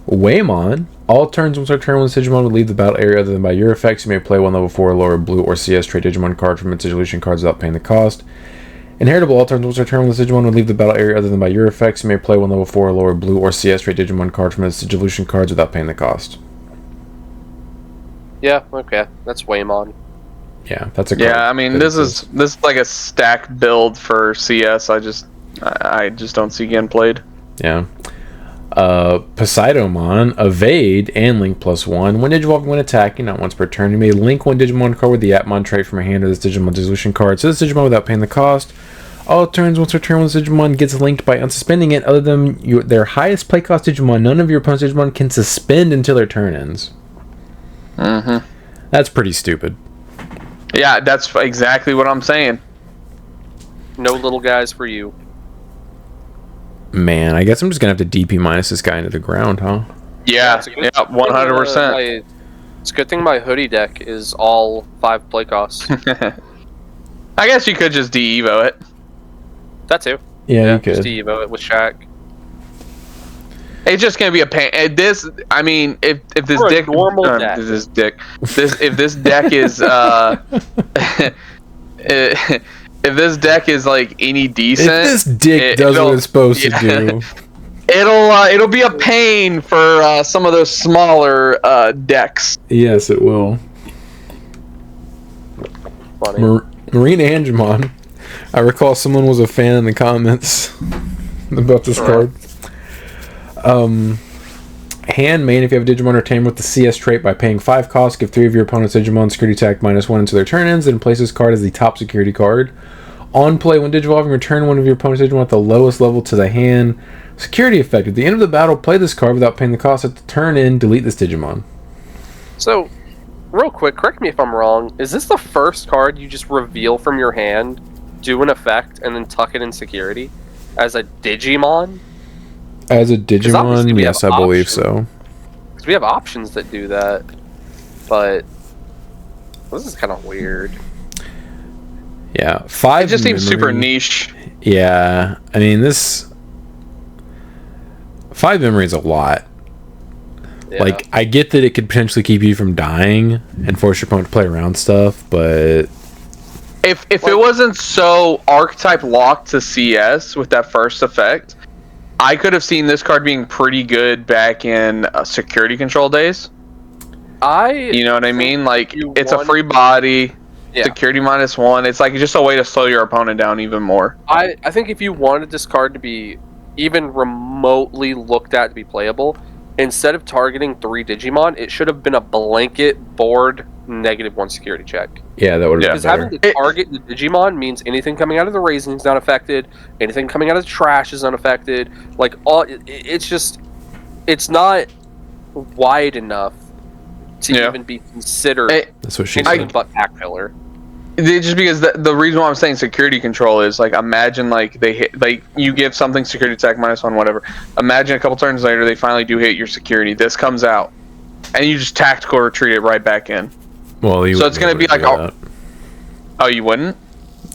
Waymon. All turns once our turn when the Digimon would leave the battle area other than by your effects. You may play one level 4 or lower blue or CS trade Digimon card from its evolution cards without paying the cost. Inheritable. All turns once our turn when the Digimon would leave the battle area other than by your effects. You may play one level 4 or lower blue or CS trade Digimon card from its evolution cards without paying the cost. Yeah, okay. That's Waymon. Yeah, that's a I mean, this is like a stack build for CS. I just don't see getting played. Yeah. Poseidonmon, evade, and link +1. When Digivolving, when attacking, not once per turn, you may link one Digimon card with the Atmon trait from a hand to this Digimon dissolution card. So this Digimon without paying the cost. All turns once per turn when this Digimon gets linked by unsuspending it, other than their highest play cost Digimon, none of your opponent's Digimon can suspend until their turn ends. That's pretty stupid. Yeah, that's exactly what I'm saying. No little guys for you. Man, I guess I'm just gonna have to DP minus this guy into the ground, huh? Yeah, 100%. It's a good thing my hoodie deck is all 5 play costs. I guess you could just de-evo it. That too. Yeah, you could. Just de-evo it with Shaq. It's just gonna be a pain. If this deck is if this deck is like any decent, if this dick does what it's supposed to do, it'll be a pain for some of those smaller decks. Yes, it will. Funny. Marina Angemon. I recall someone was a fan in the comments about this card. Hand main, if you have a Digimon or Tamer with the CS trait, by paying 5 costs, give 3 of your opponent's Digimon security attack -1 until their turn ends, then place this card as the top security card. On play, when Digivolving, return one of your opponent's Digimon at the lowest level to the hand. Security effect. At the end of the battle, play this card without paying the cost. At the turn end, delete this Digimon. So, real quick, correct me if I'm wrong, is this the first card you just reveal from your hand, do an effect, and then tuck it in security? As a Digimon? As a Digimon, yes, I believe so. Because we have options that do that, but this is kind of weird. Yeah, 5. It just seems super niche. Yeah, I mean this 5 memory is a lot. Yeah. Like, I get that it could potentially keep you from dying and force your opponent to play around stuff, but if it wasn't so archetype locked to CS with that first effect, I could have seen this card being pretty good back in security control days. You know what I mean? Like, it's a free body, security -1. It's like just a way to slow your opponent down even more. I think if you wanted this card to be even remotely looked at to be playable, instead of targeting 3 Digimon, it should have been a blanket board -1 security check. Yeah, that would have been better. Because having to target the Digimon means anything coming out of the Raising is not affected, anything coming out of the trash is unaffected. Like, it's not wide enough to even be considered. That's what she said. But back filler. Just because the reason why I'm saying security control is, like, imagine like they hit, like, you give something security attack -1, whatever. Imagine a couple turns later they finally do hit your security. This comes out, and you just tactical retreat it right back in. Well, so it's gonna be like, oh, you wouldn't?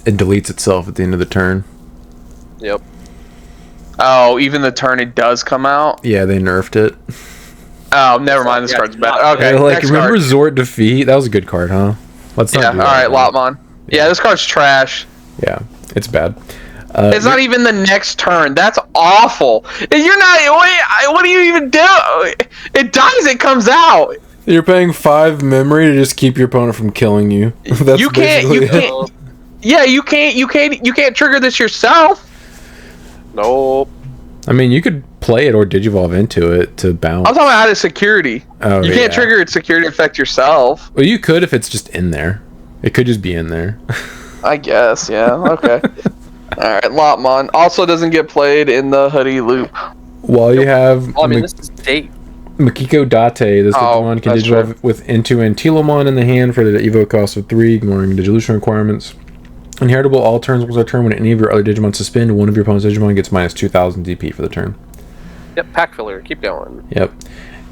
It deletes itself at the end of the turn. Yep. Oh, even the turn it does come out? Yeah, they nerfed it. Oh, never mind. This card's bad. Okay. Like, remember Zort Defeat? That was a good card, huh? Let's not do that. Alright, Lotmon. Yeah, this card's trash. Yeah, it's bad. It's not even the next turn. That's awful. You're not. What do you even do? It dies. It comes out. You're paying 5 memory to just keep your opponent from killing you. That's you can't. Yeah, you can't trigger this yourself. Nope. I mean, you could play it or Digivolve into it to bounce. I'm talking about out of security. You can't trigger its security effect yourself. Well, you could if it's just in there. It could just be in there. I guess, yeah. Okay. Alright, Lotmon. Also doesn't get played in the hoodie loop. While you have... Well, I mean, this is date. Makiko Date. This Digimon can digivolve with Into and Tilomon in the hand for the Evo cost of 3, ignoring digivolution requirements. Inheritable all turns once a turn. When any of your other Digimon suspend, one of your opponent's Digimon gets minus 2,000 DP for the turn. Yep, pack filler. Keep going. Yep.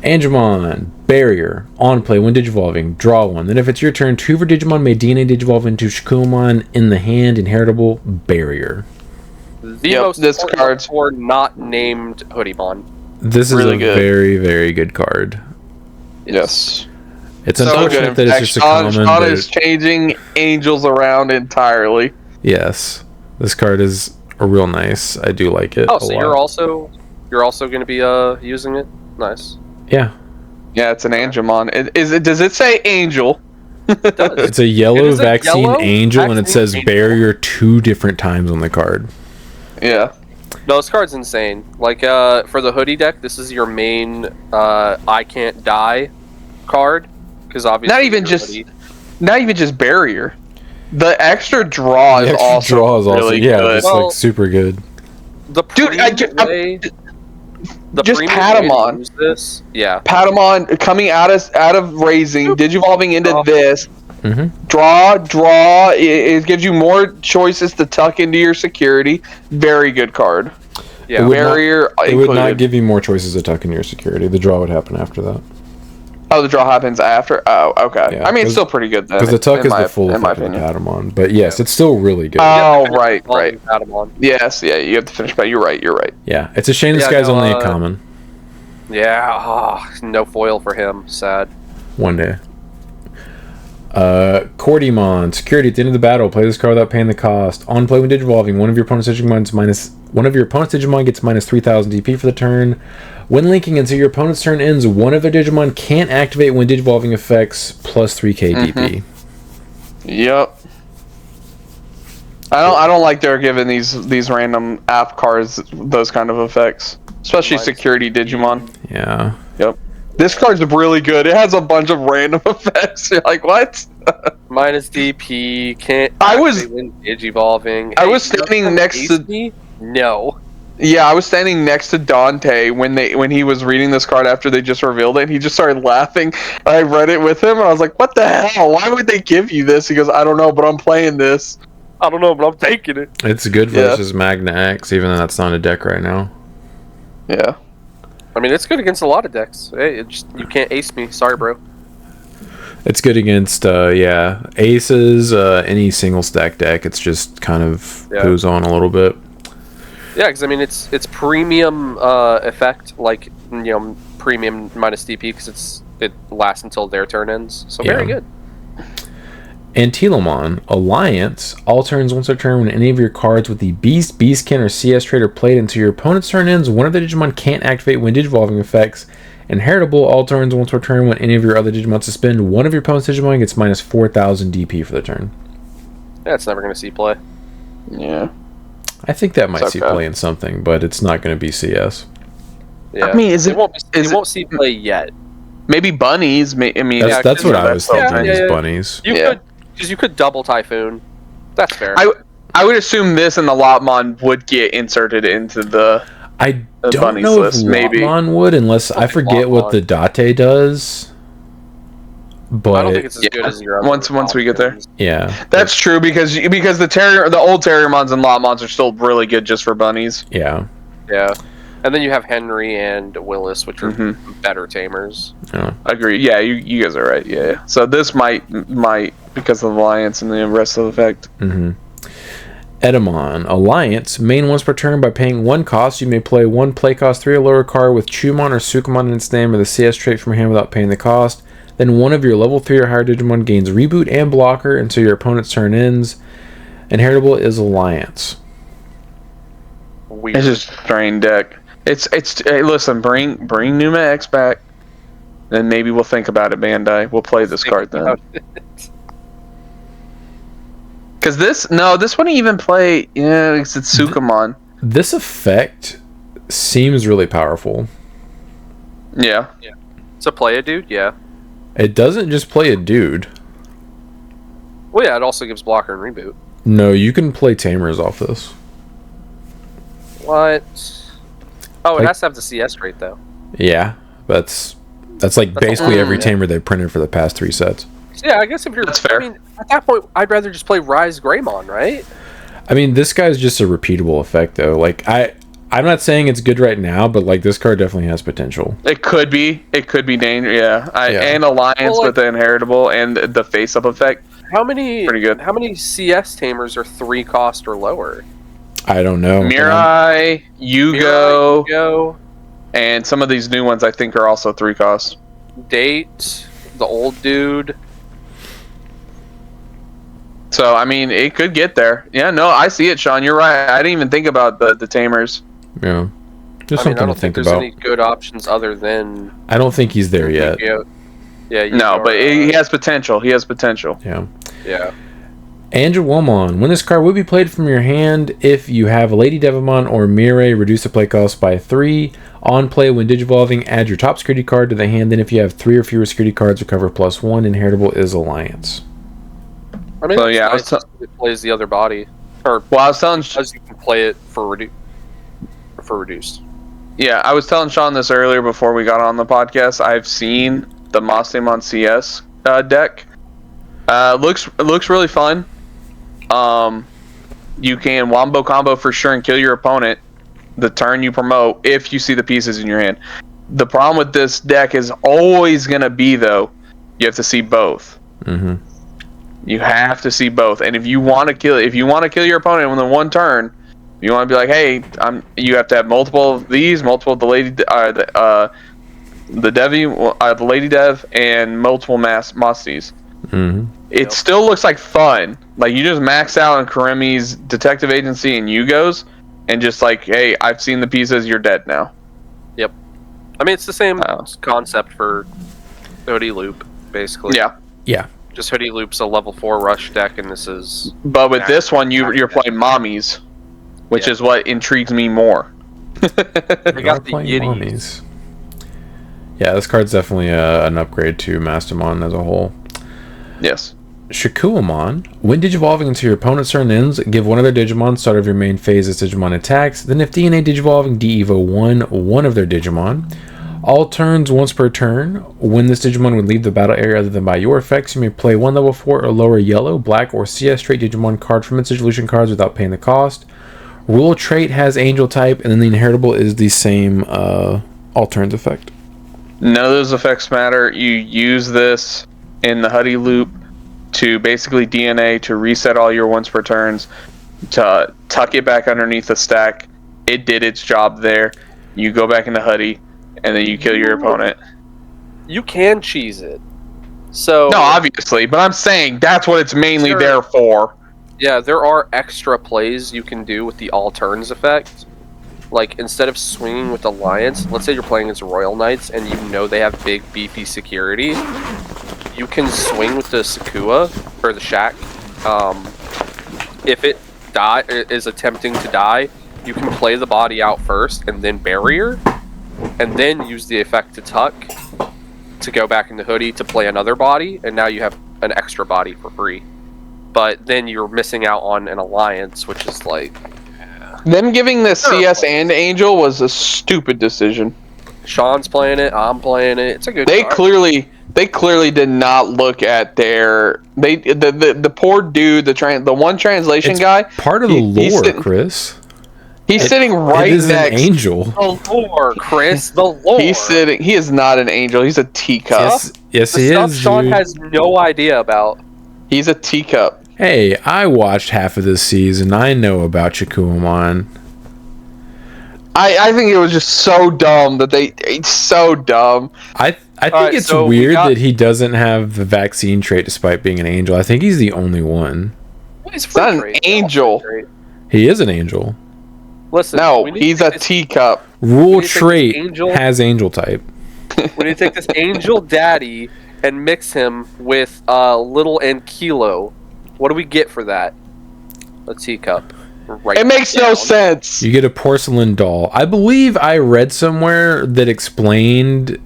Angemon, Barrier, on play when digivolving, draw one. Then if it's your turn, 2 of your Digimon may DNA digivolve into Shikumon in the hand, inheritable, Barrier. The most this card's for not named Hoodiemon. This is really a very, very good card. Yes. It's unfortunate that it's just a common. Sean is changing angels around entirely. Yes. This card is real nice. I do like it. Oh, so you're also going to be using it? Nice. Yeah. Yeah, it's an Angemon. Does it say angel? It's a yellow vaccine angel, and it says barrier 2 different times on the card. Yeah. No, this card's insane. Like, for the hoodie deck, this is your main I can't die card. Because obviously not even just barrier. The extra draw is also really good. It's like super good. The just Patamon. This, yeah. Patamon coming out of raising, digivolving into this. Mm-hmm. Draw. It gives you more choices to tuck into your security. Very good card. Yeah. Barrier. It would not give you more choices to tuck into your security. The draw would happen after that. Oh, the draw happens after? Oh, okay. Yeah, I mean, it's still pretty good then. Because the tuck is the full effect of Patamon. But yes, it's still really good. Oh, right. Patamon. Yes, yeah, you have to finish, but you're right. Yeah, it's a shame this guy's only a common. Yeah, no foil for him. Sad. One day. Cordymon, security at the end of the battle. Play this card without paying the cost. On play when digivolving, one of your opponent's Digimon gets minus 3,000 DP for the turn. When linking until your opponent's turn ends, one of their Digimon can't activate when digivolving effects plus 3k DP. Yep. I don't like they're giving these random app cards those kind of effects, especially security Digimon. Yeah. Yep. This card's really good. It has a bunch of random effects. You're like, what? Minus DP, can't activate when digivolving. I was standing next to me? No. Yeah, I was standing next to Dante when he was reading this card after they just revealed it, and he just started laughing. I read it with him, and I was like, what the hell? Why would they give you this? He goes, I don't know, but I'm playing this. I don't know, but I'm taking it. It's good versus Magna X, even though that's not a deck right now. Yeah. I mean, it's good against a lot of decks. Hey, you can't ace me. Sorry, bro. It's good against, aces, any single stack deck. It's just kind of goes on a little bit. Yeah, because I mean, it's premium effect, like, premium minus DP, because it lasts until their turn ends. So very good. Antilomon, Alliance, all turns once a turn when any of your cards with the Beast, Beastkin, or CS trait are played until your opponent's turn ends. One of the Digimon can't activate when digivolving effects. Inheritable, all turns once per turn when any of your other Digimon suspend. One of your opponent's Digimon gets minus 4,000 DP for the turn. Yeah, it's never going to see play. Yeah. I think that might see play in something, but it's not going to be CS. Yeah. I mean, it won't see play yet. Maybe bunnies. I mean, that's what I was thinking. Is bunnies. You could double Typhoon. That's fair. I would assume this and the Lotmon would get inserted into the. I don't know if Lotmon would, unless I forget what the Date does. But I don't think it's as good as your other once we get there. Yeah, that's true because the old Terriermons and Lotmons are still really good just for bunnies. Yeah. And then you have Henry and Willis, which are better tamers. Yeah. Agree. Yeah, you guys are right. Yeah. So this might because of the Alliance and the rest of the effect. Edamon, Alliance, main once per turn by paying 1 cost. You may play 1 play cost 3 or lower card with Chumon or Sukumon in its name or the CS trait from your hand without paying the cost. Then one of your level 3 or higher Digimon gains reboot and blocker until your opponent's turn ends. Inheritable is Alliance. Weird. It's just strain deck. Hey, listen, bring Numa X back, then maybe we'll think about it, Bandai. We'll play this card then. Because this wouldn't even play. Yeah, it's Sukumon. This effect seems really powerful. Yeah. To play a dude, yeah. It doesn't just play a dude. Well, yeah, it also gives blocker and reboot. No, you can play Tamers off this. What? Oh, it has to have the CS rate, though. Yeah, that's like basically every Tamer they printed for the past 3 sets. Yeah, I guess if you're... That's fair. I mean, at that point, I'd rather just play Rise Greymon, right? I mean, this guy's just a repeatable effect, though. Like, I'm not saying it's good right now, but, like, this card definitely has potential. It could be dangerous, yeah. And Alliance with the Inheritable and the face-up effect. Pretty good. How many CS Tamers are 3 cost or lower? I don't know. Mirai, Yugo, and some of these new ones I think are also 3 cost. Date, the old dude. So, I mean, it could get there. Yeah, no, I see it, Sean. You're right. I didn't even think about the Tamers. Yeah. Just something to think about. I don't think there's any good options other than... I don't think he's there yet. Yeah. No, but he has potential. He has potential. Yeah. Yeah. Angelwomon. When this card will be played from your hand, if you have a Lady Devimon or Mirai, reduce the play cost by 3. On play, when Digivolving, add your top security card to the hand. Then if you have 3 or fewer security cards, recover +1. Inheritable is Alliance. I mean, it plays the other body. Or, well, I was telling... Because you can play it for reduced. Yeah, I was telling Sean this earlier before we got on the podcast. I've seen the Mastemon CS deck. Looks really fun. You can wombo combo for sure and kill your opponent the turn you promote if you see the pieces in your hand. The problem with this deck is always going to be, though, you have to see both. Mm-hmm. You have to see both, and if you want to kill your opponent within 1 turn, you want to be like, hey, you have to have multiple of these, multiple of the Lady Dev, and multiple Masties. Mm-hmm. It still looks like fun. Like, you just max out on Karemi's Detective Agency and Yugo's, and just like, hey, I've seen the pieces, you're dead now. Yep. I mean, it's the same concept for Hoodie Loop, basically. Yeah. Just Hoodie Loop's a level 4 rush deck, and this is... But with this one, you're playing Mommies, which is what intrigues me more. They got the Yiddies. Yeah, this card's definitely an upgrade to Mastemon as a whole. Yes. Shikuamon. When Digivolving into your opponent's turn ends, give one of their Digimon start of your main phase as Digimon attacks. Then if DNA Digivolving, de-evo one of their Digimon. All turns once per turn. When this Digimon would leave the battle area other than by your effects, you may play 1 level 4 or lower yellow, black, or CS trait Digimon card from its evolution cards without paying the cost. Rule trait has Angel type, and then the Inheritable is the same all turns effect. None of those effects matter. You use this in the Hoodie Loop to basically DNA to reset all your once per turns, to tuck it back underneath the stack. It did its job there. You go back into Hoodie, and then you kill your opponent. You can cheese it. So no, obviously, but I'm saying that's what it's mainly there for. Yeah, there are extra plays you can do with the all turns effect. Like, instead of swinging with Alliance, let's say you're playing as Royal Knights and you know they have big, beefy security. You can swing with the Sakua, or the Shack. If it is attempting to die, you can play the body out first and then Barrier, and then use the effect to tuck to go back into Hoodie to play another body, and now you have an extra body for free. But then you're missing out on an Alliance, which is like... Them giving the CS and Angel was a stupid decision. Sean's playing it, I'm playing it. It's a good card. They clearly did not look at their... The poor dude, the one translation guy... part of the lore, Chris. He's sitting right next. An angel. The lore, Chris. The lore. He is not an angel. He's a teacup. Yes, he is. Sean has no idea about. He's a teacup. Hey, I watched half of this season. I know about Shikuamon. I think it was just so dumb that it's so dumb. I think it's weird that he doesn't have the vaccine trait despite being an angel. I think he's the only one. He's not an angel. He is an angel. Listen, no, he's a teacup. Rule trait has angel type. We need to take this angel daddy and mix him with little and kilo. What do we get for that? A teacup. It makes no sense. You get a porcelain doll. I believe I read somewhere that explained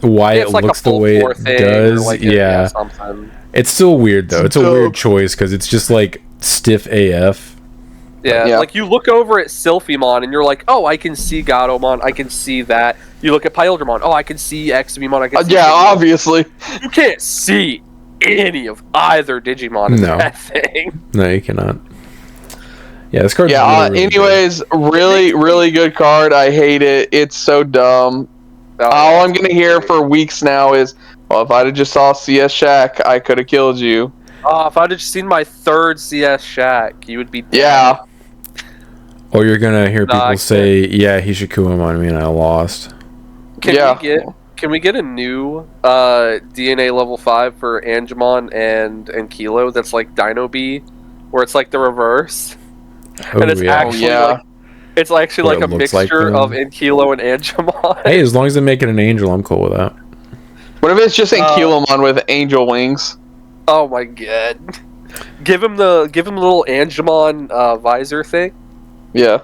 why it looks the way it does. Like yeah. It's still weird though. It's a weird choice because it's just like stiff AF. Yeah, like you look over at Sylphimon and you're like, oh, I can see Gatomon, I can see that. You look at Pyldramon, oh, I can see Eximon, I can see obviously. You can't see any of either Digimon in that thing. No, you cannot. Yeah, this card. Yeah. Anyways, really good card. I hate it. It's so dumb. All I'm gonna hear for weeks now is, well, if I'd have just saw CS Shack, I could have killed you. Oh, if I'd have just seen my third CS Shack, you would be dead. Yeah. Or you're gonna hear people say, "Yeah, Hishikuamon me and I lost." Can we get a new DNA level 5 for Angemon and Kilo that's like Dino B, where it's like the reverse, and it's actually like, it's actually like a mixture of Ankilo and Angemon. Hey, as long as they make it an angel, I'm cool with that. What if it's just Ankilomon with angel wings? Oh my god! Give him the little Angemon visor thing. Yeah.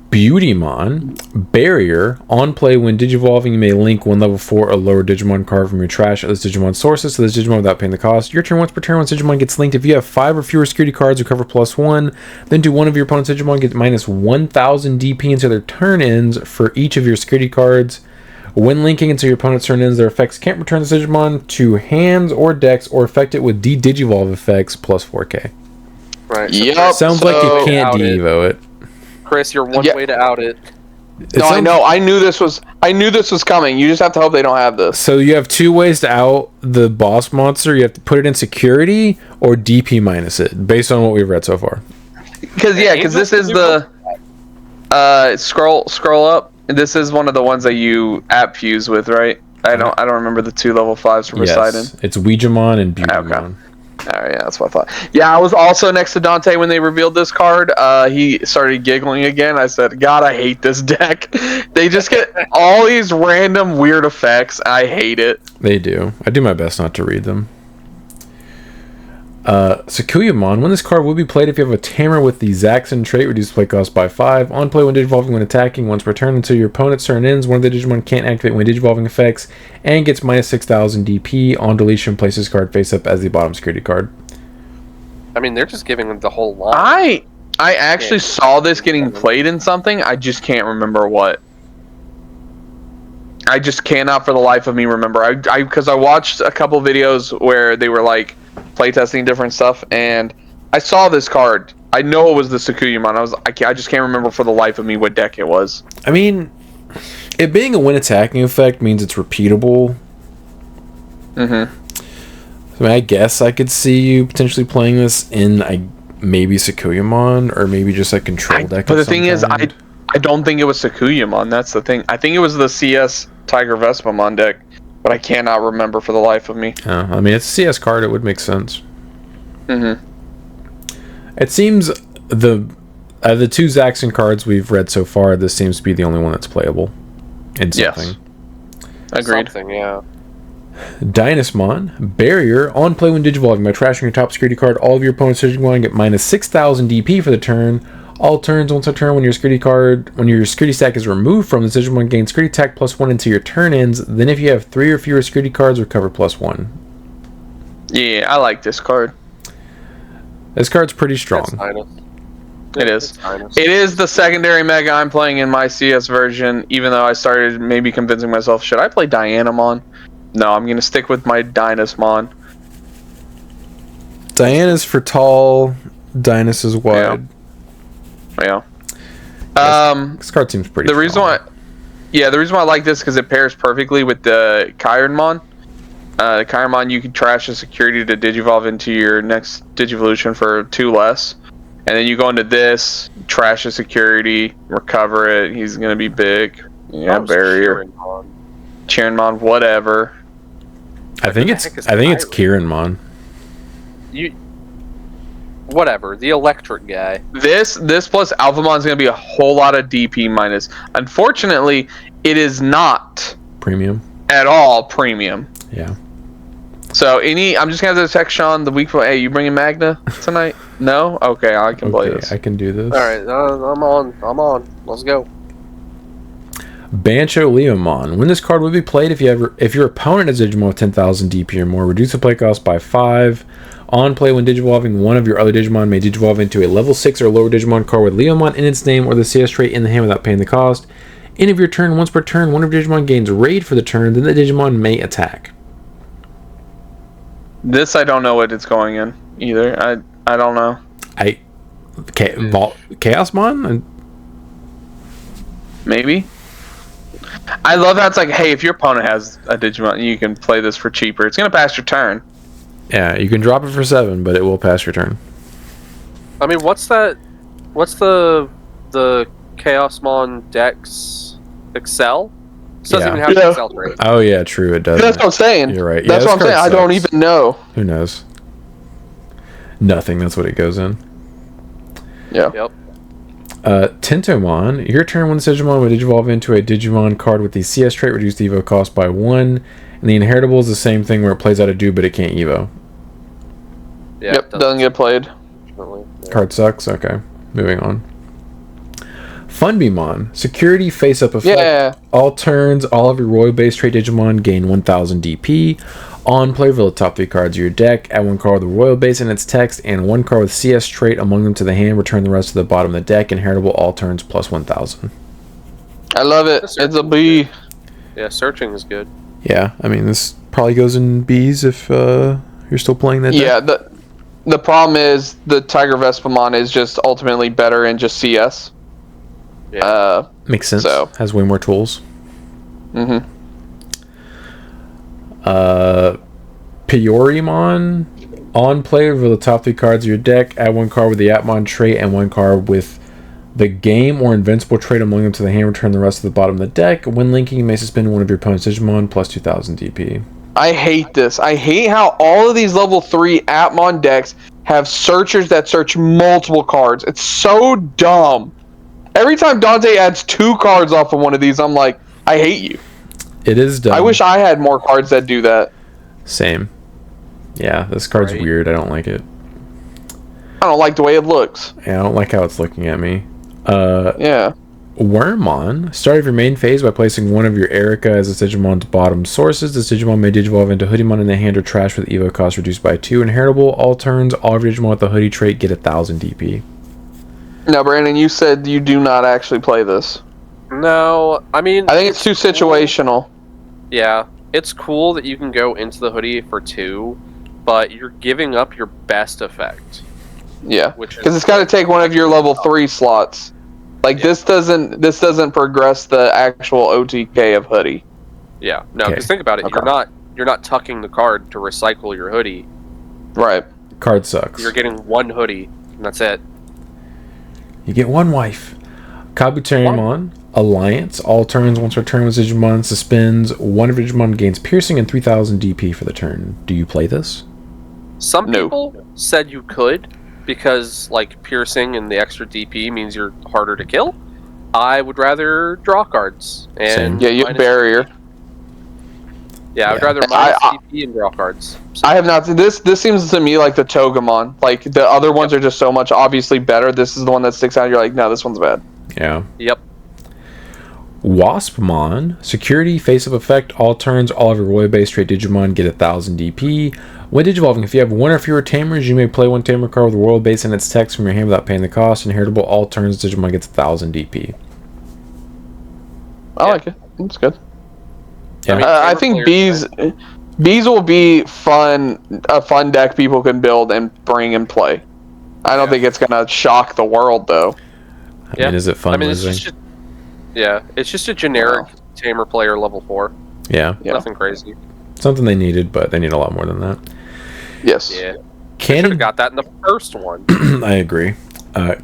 Beautymon, Barrier, on play when Digivolving, you may link one level 4 or lower Digimon card from your trash at this Digimon sources to this Digimon without paying the cost. Your turn once per turn once Digimon gets linked. If you have 5 or fewer security cards, recover +1. Then do one of your opponent's Digimon get minus 1000 DP until their turn ends for each of your security cards. When linking until your opponent's turn ends, their effects can't return the Digimon to hands or decks or affect it with de-Digivolve effects +4K. Right. Yep. Sounds like you can't de-Evo it. Chris, you're one way to out it. No, I know. I knew this was coming. You just have to hope they don't have this. So you have 2 ways to out the boss monster. You have to put it in security or DP minus it, based on what we've read so far. Because this is the scroll up. This is one of the ones that you app fuse with, right? I don't remember the 2 level 5s for Poseidon. Yes, it's Ouijamon and Beautymon. Okay. Alright, yeah, that's what I thought. Yeah, I was also next to Dante when they revealed this card. He started giggling again. I said, God, I hate this deck. They just get all these random weird effects. I hate it. They do. I do my best not to read them. Sakuyamon, when this card will be played if you have a Tamer with the Zaxxon trait, reduce play cost by 5. On play when Digivolving when attacking, once per turn until your opponent's turn ends. One of the Digimon can't activate when Digivolving effects, and gets minus 6000 DP. On deletion, place this card face up as the bottom security card. I mean, they're just giving them the whole line. I actually saw this getting played in something. I just can't remember what. I just cannot for the life of me remember. Because I watched a couple videos where they were like playtesting different stuff, and I saw this card. I know it was the Sakuyamon. I just can't remember for the life of me what deck it was. I mean, it being a when attacking effect means it's repeatable. Mm-hmm. I mean, I guess I could see you potentially playing this in maybe Sakuyamon or maybe just a control deck. But the thing is, I don't think it was Sakuyamon. That's the thing. I think it was the CS Tiger Vespamon deck, but I cannot remember for the life of me. I mean, it's a CS card. It would make sense. Mm-hmm. It seems the 2 Zaxxon cards we've read so far, this seems to be the only one that's playable in something. Yes. Agreed. Something, yeah. Dynasmon, Barrier, on play when Digivolving. By trashing your top security card, all of your opponent's Digimon get minus 6000 DP for the turn. All turns once a turn when your security stack is removed from the Digimon, gain security attack +1 until your turn ends. Then if you have 3 or fewer security cards, recover +1. Yeah, I like this card. This card's pretty strong. It is. It is the secondary mega I'm playing in my CS version, even though I started maybe convincing myself, should I play Dianamon? No, I'm going to stick with my Dynasmon. Diana's for tall, Dynus is wide. Yeah. This card seems pretty the reason why I like this is because it pairs perfectly with the Kyronmon. The Kyronmon, you can trash the security to Digivolve into your next Digivolution for 2 less. And then you go into this, trash the security, recover it. He's going to be big. Yeah, Barrier. Chironmon, whatever. I think it's Kiranmon. Whatever, the electric guy. This plus Alphamon's gonna be a whole lot of DP minus. Unfortunately, it is not premium at all. Premium. Yeah. So I'm just gonna have to text Sean the week before. Hey, you bringing Magna tonight? No. Okay, I can play this. I can do this. All right, I'm on. Let's go. Bancho Leomon. When this card will be played, if your opponent has a Digimon with 10,000 DP or more, reduce the play cost by 5. On play, when Digivolving, one of your other Digimon may Digivolve into a level 6 or lower Digimon card with Leomon in its name or the CS trait in the hand without paying the cost. End of your turn, once per turn, one of your Digimon gains Raid for the turn, then the Digimon may attack. This I don't know what it's going in either. I don't know. Chaosmon? Maybe. I love how it's like, hey, if your opponent has a Digimon, you can play this for cheaper. It's gonna pass your turn. Yeah, you can drop it for 7, but it will pass your turn. I mean, what's the Chaosmon Dex Excel? It doesn't even have the Excel trait. Oh yeah, true, it does. That's what I'm saying. You're right. That's what I'm saying. I don't even know. Who knows? Nothing. That's what it goes in. Yeah. Yep. Tentomon. Your turn when this Digimon will Digivolve into a Digimon card with the CS trait, reduce the Evo cost by 1. And the Inheritable is the same thing where it plays out a do, but it can't Evo. Yeah, yep, doesn't get played. Yeah. Card sucks. Okay, moving on. Funbimon. Security face-up effect. Yeah. All turns, all of your Royal-based trait Digimon gain 1,000 DP. On play, reveal the top 3 cards of your deck. Add 1 card with the Royal base in its text, and 1 card with CS trait among them to the hand. Return the rest to the bottom of the deck. Inheritable all turns plus 1,000. I love it. It's a B. Yeah, searching is good. Yeah, I mean, this probably goes in Bs if you're still playing that deck. Yeah, the problem is the Tiger Vespamon is just ultimately better in just CS. Yeah. Makes sense. So. Has way more tools. Mm-hmm. Pyorimon. On play, reveal the top 3 cards of your deck. Add 1 card with the Atmon trait and 1 card with the game or invincible trait among them to the hand. Return the rest to the bottom of the deck. When linking, you may suspend one of your opponent's Digimon plus 2,000 DP. I hate this. I hate how all of these level 3 Atmon decks have searchers that search multiple cards. It's so dumb. Every time Dante adds 2 cards off of one of these, I'm like, I hate you. It is dumb. I wish I had more cards that do that. Same. Yeah, this card's weird. I don't like it. I don't like the way it looks. Yeah, I don't like how it's looking at me. Yeah. Wormmon. Start of your main phase by placing 1 of your Erica as a Digimon's bottom sources. This Digimon may Digivolve into Hoodiemon in the hand or trash with Evo cost reduced by 2. Inheritable. All turns, all of your Digimon with the Hoodie trait get 1,000 DP. Now, Brandon, you said you do not actually play this. No, I mean... I think it's too situational. Yeah, it's cool that you can go into the hoodie for 2, but you're giving up your best effect. Yeah, because it's got to take one of your level 3 slots. Like this doesn't progress the actual OTK of hoodie. Yeah, no, because think about it, you're not tucking the card to recycle your hoodie. Right. Card sucks. You're getting 1 hoodie, and that's it. You get 1 wife. Kabuterimon. Alliance. All turns, once per turn with Digimon, suspends 1 of your Digimon, gains piercing and 3,000 DP for the turn. Do you play this? Some people said you could, because like piercing and the extra DP means you're harder to kill. I would rather draw cards. And you have barrier. Yeah, I would rather minus DP and draw cards. So. I have not. This seems to me like the Togemon. Like the other ones are just so much obviously better. This is the one that sticks out. You're like, no, this one's bad. Yeah. Yep. Waspmon. Security, face-up effect, all turns, all of your Royal-based trait Digimon get 1,000 DP. When Digivolving, if you have 1 or fewer Tamers, you may play 1 Tamer card with the Royal base in its text from your hand without paying the cost. Inheritable, all turns, Digimon gets 1,000 DP. I like it. It's good. Yeah. I think bees will be fun. A fun deck people can build and bring and play. I don't think it's gonna shock the world though. I mean, is it fun? I mean, it's just a generic Tamer player level 4. Yeah. Nothing crazy. Something they needed, but they need a lot more than that. Yes. Yeah. Should have got that in the first one. I agree.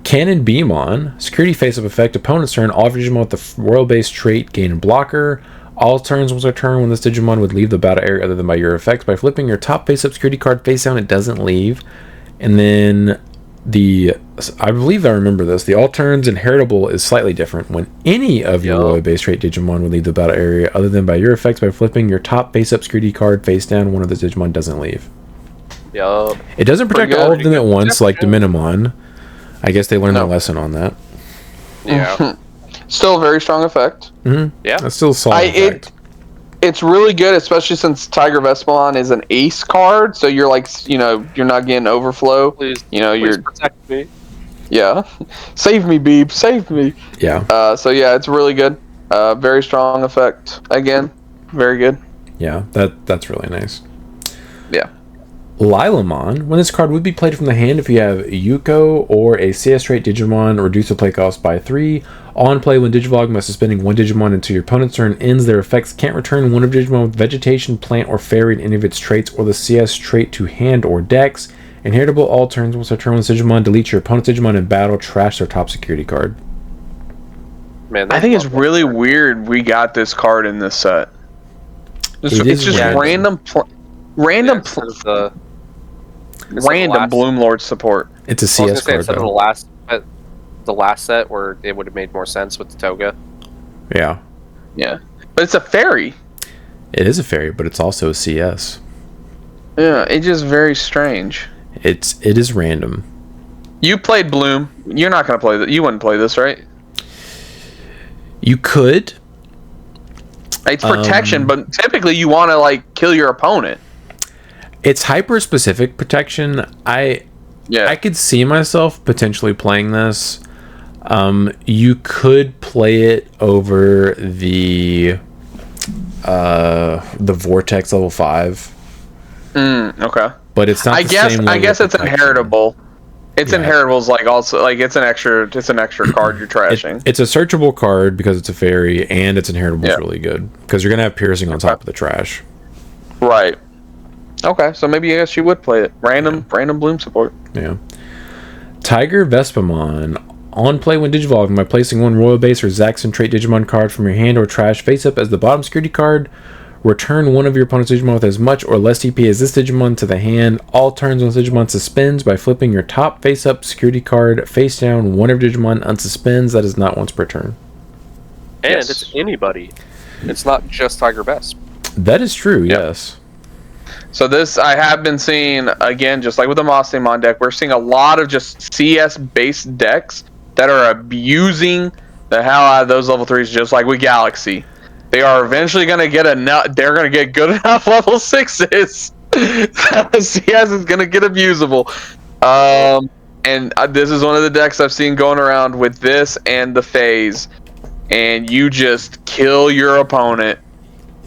Cannon Beamon. Security face-up effect. Opponent's turn. All of your Digimon with the Royal-based trait gain a blocker. All turns once a turn when this Digimon would leave the battle area other than by your effects. By flipping your top face-up security card face down, it doesn't leave. And then I believe I remember this. The all turns inheritable is slightly different. When any of your Royal-based trait Digimon would leave the battle area other than by your effects, by flipping your top face-up security card face down, one of the Digimon doesn't leave. Yup. It doesn't protect all of them at once, like the Minimon. I guess they learned their lesson on that. Yeah. Still a very strong effect. Mm-hmm. Yeah, that's still a solid effect. It's really good, especially since Tiger Vespamon is an ace card, so you're like, you're not getting overflow. Please you're protect me. Yeah, save me, Beeb, save me. Yeah. So yeah, it's really good. Very strong effect. Again, very good. Yeah, that's really nice. Yeah. Lilamon. When this card would be played from the hand if you have Yuko or a CS trait Digimon, reduce the play cost by 3. On play, when Digivolving by suspending one Digimon until your opponent's turn ends, their effects can't return one of Digimon with Vegetation, Plant, or Fairy in any of its traits, or the CS trait to hand or dex. Inheritable all turns. Once a turn with Digimon, delete your opponent's Digimon in battle, trash their top security card. Man, I think it's really weird we got this card in this set. It's just random Bloom Lord support. It's a CS card. Instead of the last set where it would have made more sense with the Toga. Yeah. Yeah, but it's a fairy. It is a fairy, but it's also a CS. Yeah, it's just very strange. It is random. You played Bloom. You're not gonna play that. You wouldn't play this, right? You could. It's protection, but typically you want to like kill your opponent. It's hyper specific protection. I could see myself potentially playing this. You could play it over the Vortex level 5. Okay. But it's not. I guess it's inheritable. It's inheritables, like also like it's an extra card you're trashing. It's a searchable card because it's a fairy, and its inheritable is really good because you're gonna have piercing on top of the trash. Right. Okay, so maybe I guess you would play it. Random Bloom support. Yeah. Tiger Vespamon. On play when Digivolving by placing one Royal Base or Zaxxon trait Digimon card from your hand or trash face up as the bottom security card. Return one of your opponent's Digimon with as much or less TP as this Digimon to the hand. All turns when this Digimon suspends by flipping your top face-up security card face down. One of your Digimon unsuspends. That is not once per turn. And it's anybody. It's not just Tiger Vesp. That is true, yes. So this, I have been seeing, again, just like with the Mossymon deck, we're seeing a lot of just CS-based decks that are abusing the hell out of those level 3s, just like with Galaxy. They are eventually going to get they're going to get good enough level 6s. The CS is going to get abusable. And this is one of the decks I've seen going around with this and the phase. And you just kill your opponent.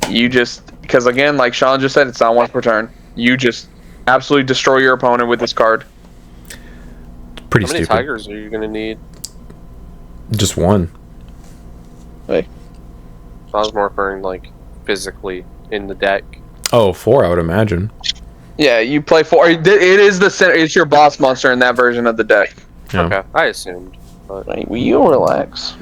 Because again, like Sean just said, it's not once per turn. You just absolutely destroy your opponent with this card. Pretty stupid. How many Tigers are you going to need? Just one. Hey. I was more referring like physically in the deck. Oh, 4, I would imagine. Yeah, you play 4. It is the center. It's your boss monster in that version of the deck. Yeah. Okay, I assumed. But... Will you relax?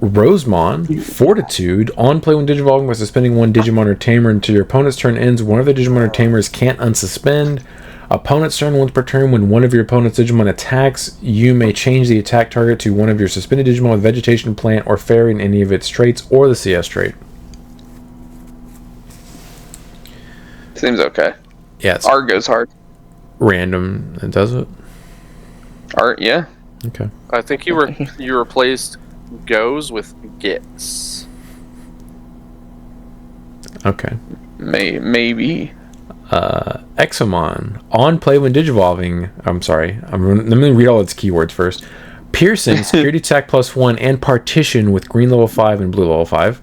Rosemon, Fortitude. On play when Digivolving by suspending one Digimon or Tamer until your opponent's turn ends. One of the Digimon or Tamers can't unsuspend. Opponent's turn once per turn. When one of your opponent's Digimon attacks, you may change the attack target to one of your suspended Digimon with Vegetation, Plant, or Fairy in any of its traits or the CS trait. Seems okay. Yeah, art goes hard. Random, does it? Art, yeah. Okay. I think you replaced goes with gets. Okay. Maybe. Exomon. On play when Digivolving. I'm sorry. Let me read all its keywords first. Piercing, security attack +1, and partition with green level 5 and blue level 5.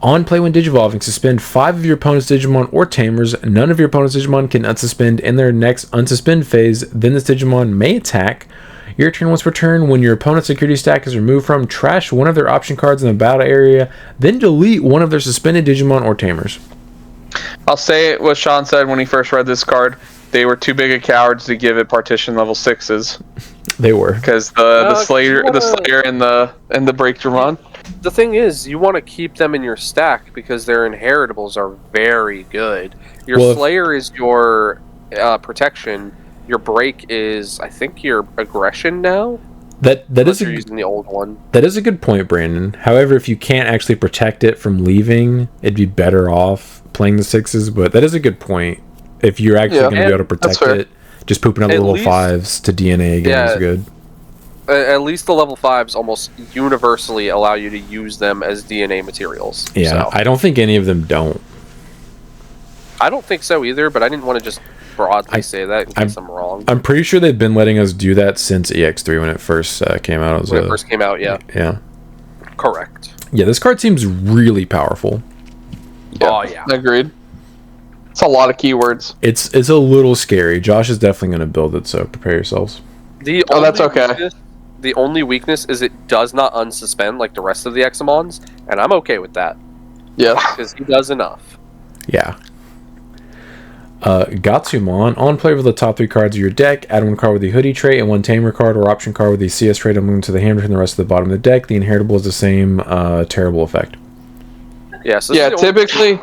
On play when Digivolving, suspend 5 of your opponent's Digimon or Tamers. None of your opponent's Digimon can unsuspend in their next unsuspend phase. Then this Digimon may attack. Your turn once per turn. When your opponent's security stack is removed from, trash one of their option cards in the battle area. Then delete one of their suspended Digimon or Tamers. I'll say what Sean said when he first read this card. They were too big of cowards to give it partition level 6s. They were. Because the Slayer and the Breakdramon. The thing is, you want to keep them in your stack because their inheritables are very good. Your Slayer is your protection. Your break is, I think, your aggression now. That is you're using the old one. That is a good point, Brandon. However, if you can't actually protect it from leaving, it'd be better off playing the 6s. But that is a good point. If you're actually going to be able to protect it, just pooping out the little 5s to DNA again is good. at least the level 5s almost universally allow you to use them as DNA materials. Yeah, so. I don't think any of them don't. I don't think so either, but I didn't want to just broadly say that in case I'm wrong. I'm pretty sure they've been letting us do that since EX3 when it first came out. When it first came out, yeah. Yeah. Correct. Yeah, this card seems really powerful. Yeah, oh, yeah. Agreed. It's a lot of keywords. It's a little scary. Josh is definitely going to build it, so prepare yourselves. That's okay. The only weakness is it does not unsuspend like the rest of the Examons, and I'm okay with that. Yeah. Because he does enough. Yeah. Gatsumon, on play with the top 3 cards of your deck, add 1 card with the hoodie trait and 1 tamer card or option card with the CS trait and move to the hand from the rest of the bottom of the deck. The inheritable is the same terrible effect. Yeah, so typically...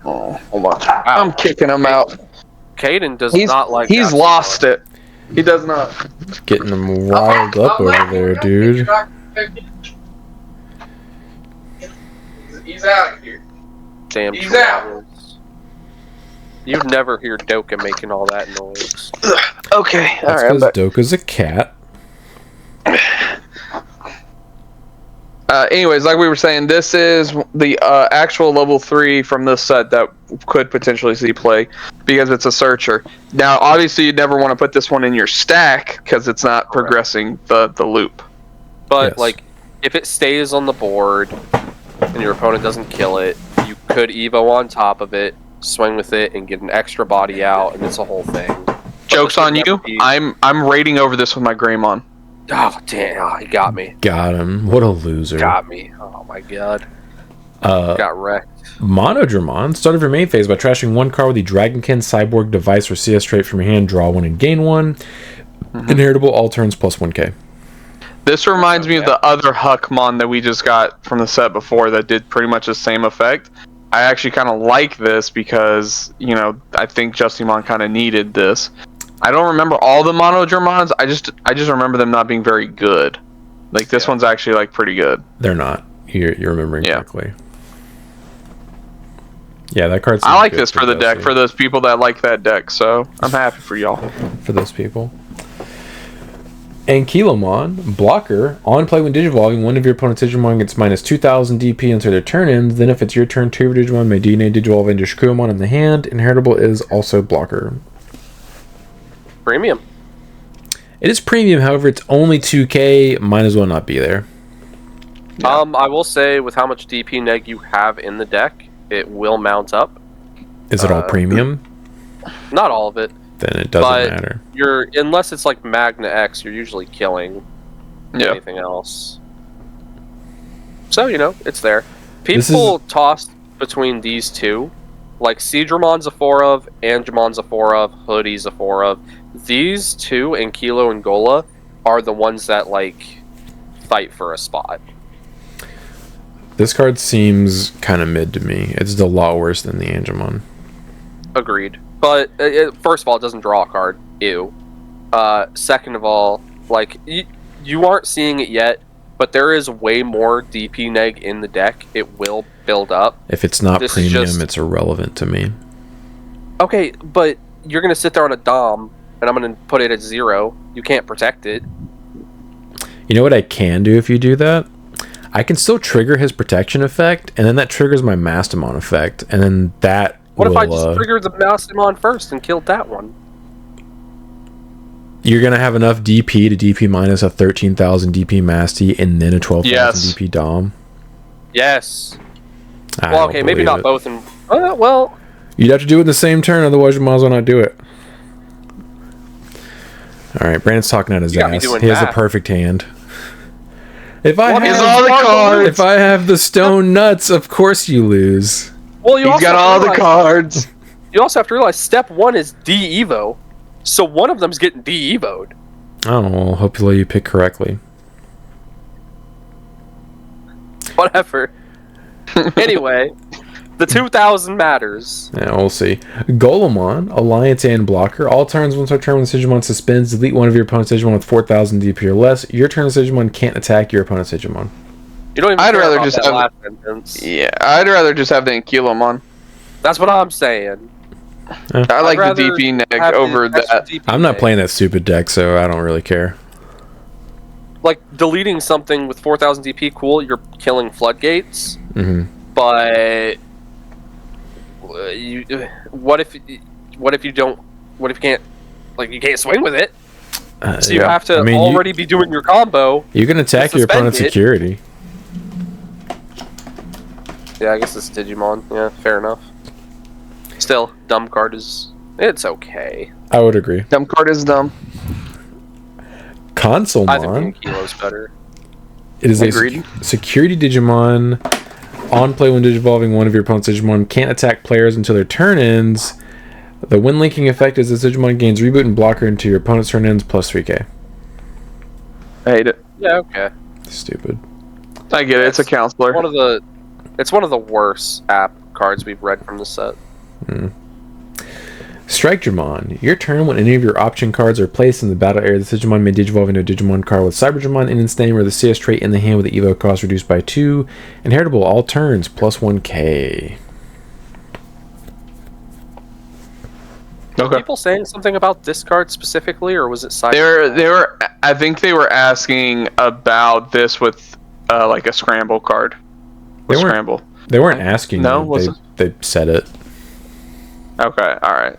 Oh, hold on. Wow. I'm kicking him out. Caden does not like He's lost it. He does not. Getting him riled up over there, dude. He's out of here. Damn. He's out. You'd never hear Doka making all that noise. Okay, that's because Doka's a cat. Anyways, like we were saying, this is the actual level 3 from this set that could potentially see play because it's a searcher. Now, obviously, you'd never want to put this one in your stack because it's not progressing the loop. But, like, if it stays on the board and your opponent doesn't kill it, you could Evo on top of it, swing with it, and get an extra body out, and it's a whole thing. Joke's on you. I'm raiding over this with my Greymon. Oh, damn. Oh, he got me. Got him. What a loser. Got me. Oh, my God. Got wrecked. Monodramon, start of your main phase by trashing 1 card with the Dragonkin Cyborg device or CS trait from your hand, draw 1 and gain 1. Inheritable all turns plus 1k. This reminds me of the other Huckmon that we just got from the set before that did pretty much the same effect. I actually kind of like this because, you know, I think Justimon kind of needed this. I don't remember all the Monodramons. I just remember them not being very good. Like this one's actually like pretty good. They're not. You're remembering correctly. Yeah, that card's. I like this for the deck for those people that like that deck. So I'm happy for y'all. For those people. Ankylomon, blocker, on play when digivolving, 1 of your opponent's Digimon gets minus 2,000 DP until their turn ends. Then if it's your turn, 2 of your Digimon may DNA digivolve into Shikuamon in the hand. Inheritable is also blocker. Premium. It is premium, however, it's only 2k, might as well not be there. Yeah. I will say, with how much DP neg you have in the deck, it will mount up. Is it all premium? Not all of it. Then it doesn't matter. Unless it's like Magna X, you're usually killing anything else. So, you know, it's there. People toss between these two. Like, Seadramon's a 4 of, Angemon's a 4 of, Hoodie's a 4 of. These two, and Kilo and Gola, are the ones that, like, fight for a spot. This card seems kind of mid to me. It's a lot worse than the Angemon. Agreed. But, first of all, it doesn't draw a card. Ew. Second of all, like, you aren't seeing it yet, but there is way more DP neg in the deck. It will build up. If it's not premium, it's irrelevant to me. Okay, but you're going to sit there on a Dom, and I'm going to put it at 0. You can't protect it. You know what I can do if you do that? I can still trigger his protection effect, and then that triggers my Mastamon effect, and then that What if I just triggered the Mastamon first and killed that one? You're going to have enough DP to DP minus a 13,000 DP Masty and then a 12,000 DP Dom? Yes. Well, okay, maybe not both. Well... You'd have to do it in the same turn, otherwise you might as well not do it. Alright, Brandon's talking out his ass. He has a perfect hand. If I have the stone nuts, of course you lose. Well, he's got all the cards. You also have to realize step 1 is de-evo. So one of them's getting de-evoed. I don't know. Hopefully you pick correctly. Whatever. Anyway, the 2,000 matters. Yeah, we'll see. Golemon, Alliance and Blocker. All turns once our turn when the Digimon suspends, delete one of your opponent's Digimon with 4,000 DP or less. Your turn's Digimon can't attack your opponent's Digimon. You don't even I'd rather just have last sentence. Yeah, I'd rather just have the Ankylomon. That's what I'm saying. I like the DP neg over that. I'm not playing that stupid deck, so I don't really care. like deleting something with 4,000 DP, cool. You're killing floodgates, but what if you can't, like, you can't swing with it? So you have to already be doing your combo. You can attack your opponent's security. Yeah, I guess it's Digimon. Yeah, fair enough. Still, dumb card it's okay. I would agree. Dumb card is dumb. Consolemon. I think Kilo's better. It is a security Digimon. On play when digivolving, one of your opponent's Digimon can't attack players until their turn ends. The when linking effect is this Digimon gains reboot and blocker into your opponent's turn ends plus 3k. I hate it. Yeah, okay. Stupid. I get it. It's a counselor. It's one of the worst app cards we've read from the set. Strike Digimon. Your turn, when any of your option cards are placed in the battle area, the Digimon may digivolve into a Digimon card with Cyber Digimon in its name or the CS trait in the hand with the evo cost reduced by 2. Inheritable all turns plus 1k. Okay. Were people saying something about this card specifically, or was it Cyber? They were. I think they were asking about this with like a scramble card. They weren't asking. No, they said it. Okay, all right.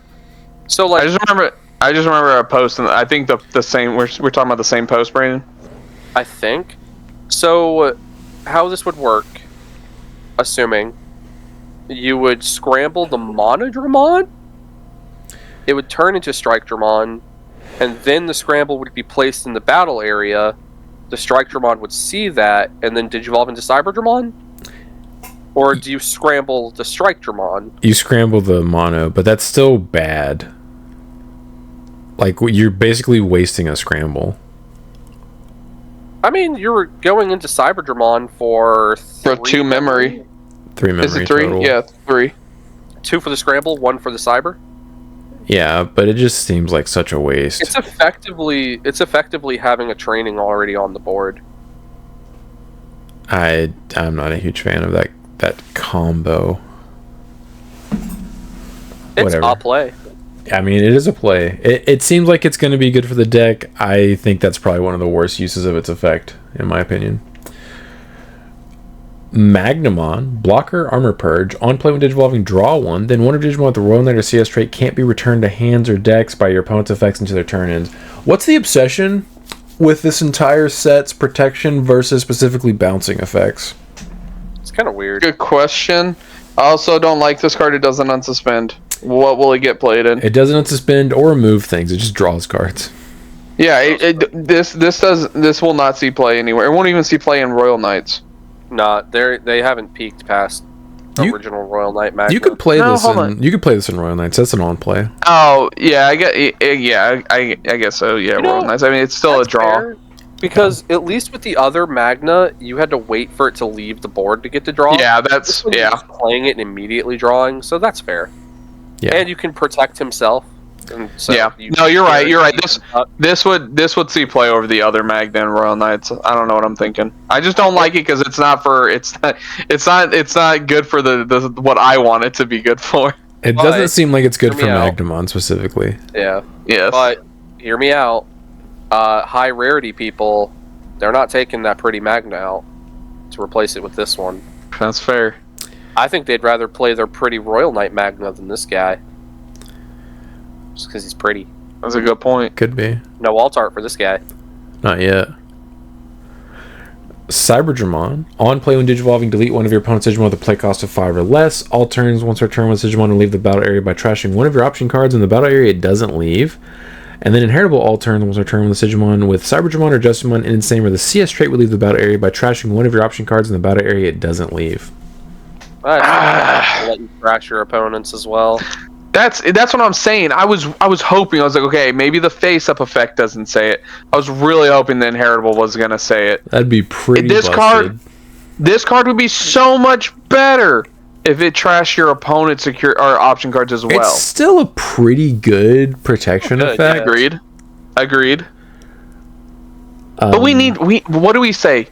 So like, I just remember a post, and I think the same. We're talking about the same post, Brandon. I think. So, how this would work, assuming you would scramble the Monodramon, it would turn into Strike Dramon, and then the scramble would be placed in the battle area. The Strike Dramon would see that, and then digivolve into Cyber Dramon. Or do you scramble the Strike Dramon? You scramble the mono, but that's still bad. Like, you're basically wasting a scramble. I mean, you're going into Cyber Dramon for 2 memory. 3 memory. Is it 3? Total. Yeah, 3. 2 for the scramble, 1 for the cyber. Yeah, but it just seems like such a waste. It's effectively having a training already on the board. I'm not a huge fan of that combo. It's a play. I mean, it is a play. It seems like it's going to be good for the deck. I think that's probably one of the worst uses of its effect, in my opinion. Magnamon, blocker, armor purge. On play when digivolving, draw 1. Then one of Digimon with the Royal Knight or CS trait can't be returned to hands or decks by your opponent's effects until their turn ends. What's the obsession with this entire set's protection versus specifically bouncing effects? It's kind of weird. Good question. I also don't like this card. It doesn't unsuspend. What will it get played in? It doesn't unsuspend or remove things. It just draws cards. Yeah, this will not see play anywhere. It won't even see play in Royal Knights. Nah, they haven't peaked past original Royal Knight Magna. You could play this in Royal Knights. That's an on play. Oh yeah, I guess so. Yeah, Royal Knights. I mean, it's still a draw. Fair, because at least with the other Magna, you had to wait for it to leave the board to get to draw. Yeah, that's You're just playing it and immediately drawing, so that's fair. Yeah, and you can protect himself. And so you're right. You're right. This would see play over the other Magna and Royal Knights. I don't know what I'm thinking. I just don't like it because it's not good for the what I want it to be good for. It doesn't seem like it's good for Magnamon specifically. Yeah. Yes. But hear me out. High rarity people, they're not taking that pretty Magna out to replace it with this one. That's fair. I think they'd rather play their pretty Royal Knight Magna than this guy. Just because he's pretty. That's a good point. Could be. No alt art for this guy. Not yet. Cyberdramon. On play when digivolving, delete one of your opponent's Digimon with a play cost of 5 or less. All turns, once per turn, with Digimon will leave the battle area by trashing one of your option cards in the battle area it doesn't leave. And then inheritable all turns, once per turn, with Digimon with Cyberdramon or Justimon in its name or the CS trait will leave the battle area by trashing one of your option cards in the battle area it doesn't leave. Let you trash your opponents as well. That's what I'm saying. I was hoping. I was like, okay, maybe the face-up effect doesn't say it. I was really hoping the inheritable was gonna say it. That'd be pretty. This card would be so much better if it trashed your opponent's option cards as well. It's still a pretty good protection effect. Yeah. Agreed. But what do we say?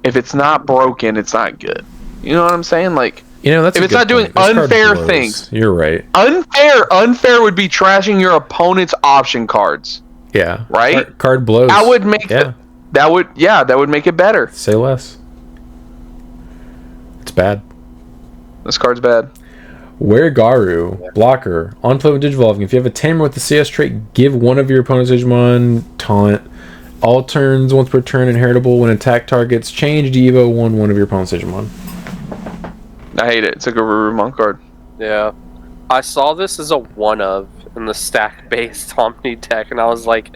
If it's not broken, it's not good. You know what I'm saying? Like, that's if it's not doing unfair things. You're right. Unfair would be trashing your opponent's option cards. Yeah. Right? Card blows. That would make That would make it better. Say less. It's bad. This card's bad. Garu, blocker. On play when Digivolving, if you have a tamer with the CS trait, give one of your opponent's Digimon taunt. All turns, once per turn, inheritable. When attack targets change, Evo one of your opponent's Digimon. I hate it. It's a Garurumon card. Yeah. I saw this as a one of in the stack-based Omni deck, and I was like,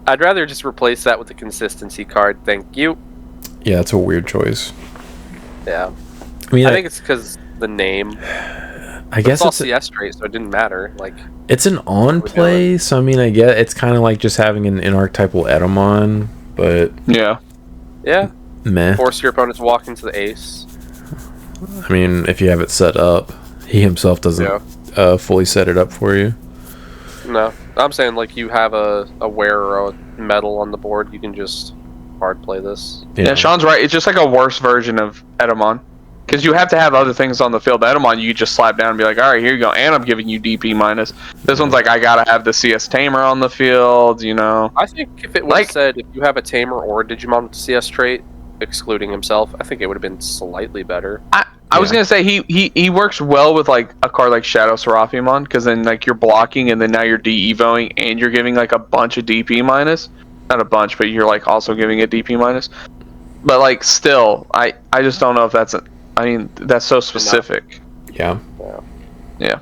I'd rather just replace that with a consistency card. Thank you. Yeah, that's a weird choice. Yeah. I mean, I think it's because the name. I guess it's all CS straight, so it didn't matter. Like, it's an on play, so I mean, I get it's kind of like just having an inarchetypal Edamon, but yeah, meh. Force your opponent to walk into the ace. I mean, if you have it set up, he himself doesn't fully set it up for you. No, I'm saying like you have a wear or a metal on the board, you can just hard play this. Yeah, Sean's right. It's just like a worse version of Edamon. Because you have to have other things on the field. Edamon, you just slap down and be like, all right, here you go. And I'm giving you DP minus. This one's like, I got to have the CS Tamer on the field, you know. I think if it would have said, if you have a Tamer or a Digimon with CS trait, excluding himself, I think it would have been slightly better. I was going to say, he works well with like a card like Shadow Seraphimon. Because then like you're blocking and then now you're de-evoing and you're giving like a bunch of DP minus. Not a bunch, but you're like also giving a DP minus. But like still, I just don't know if that's I mean, that's so specific. Yeah. Yeah.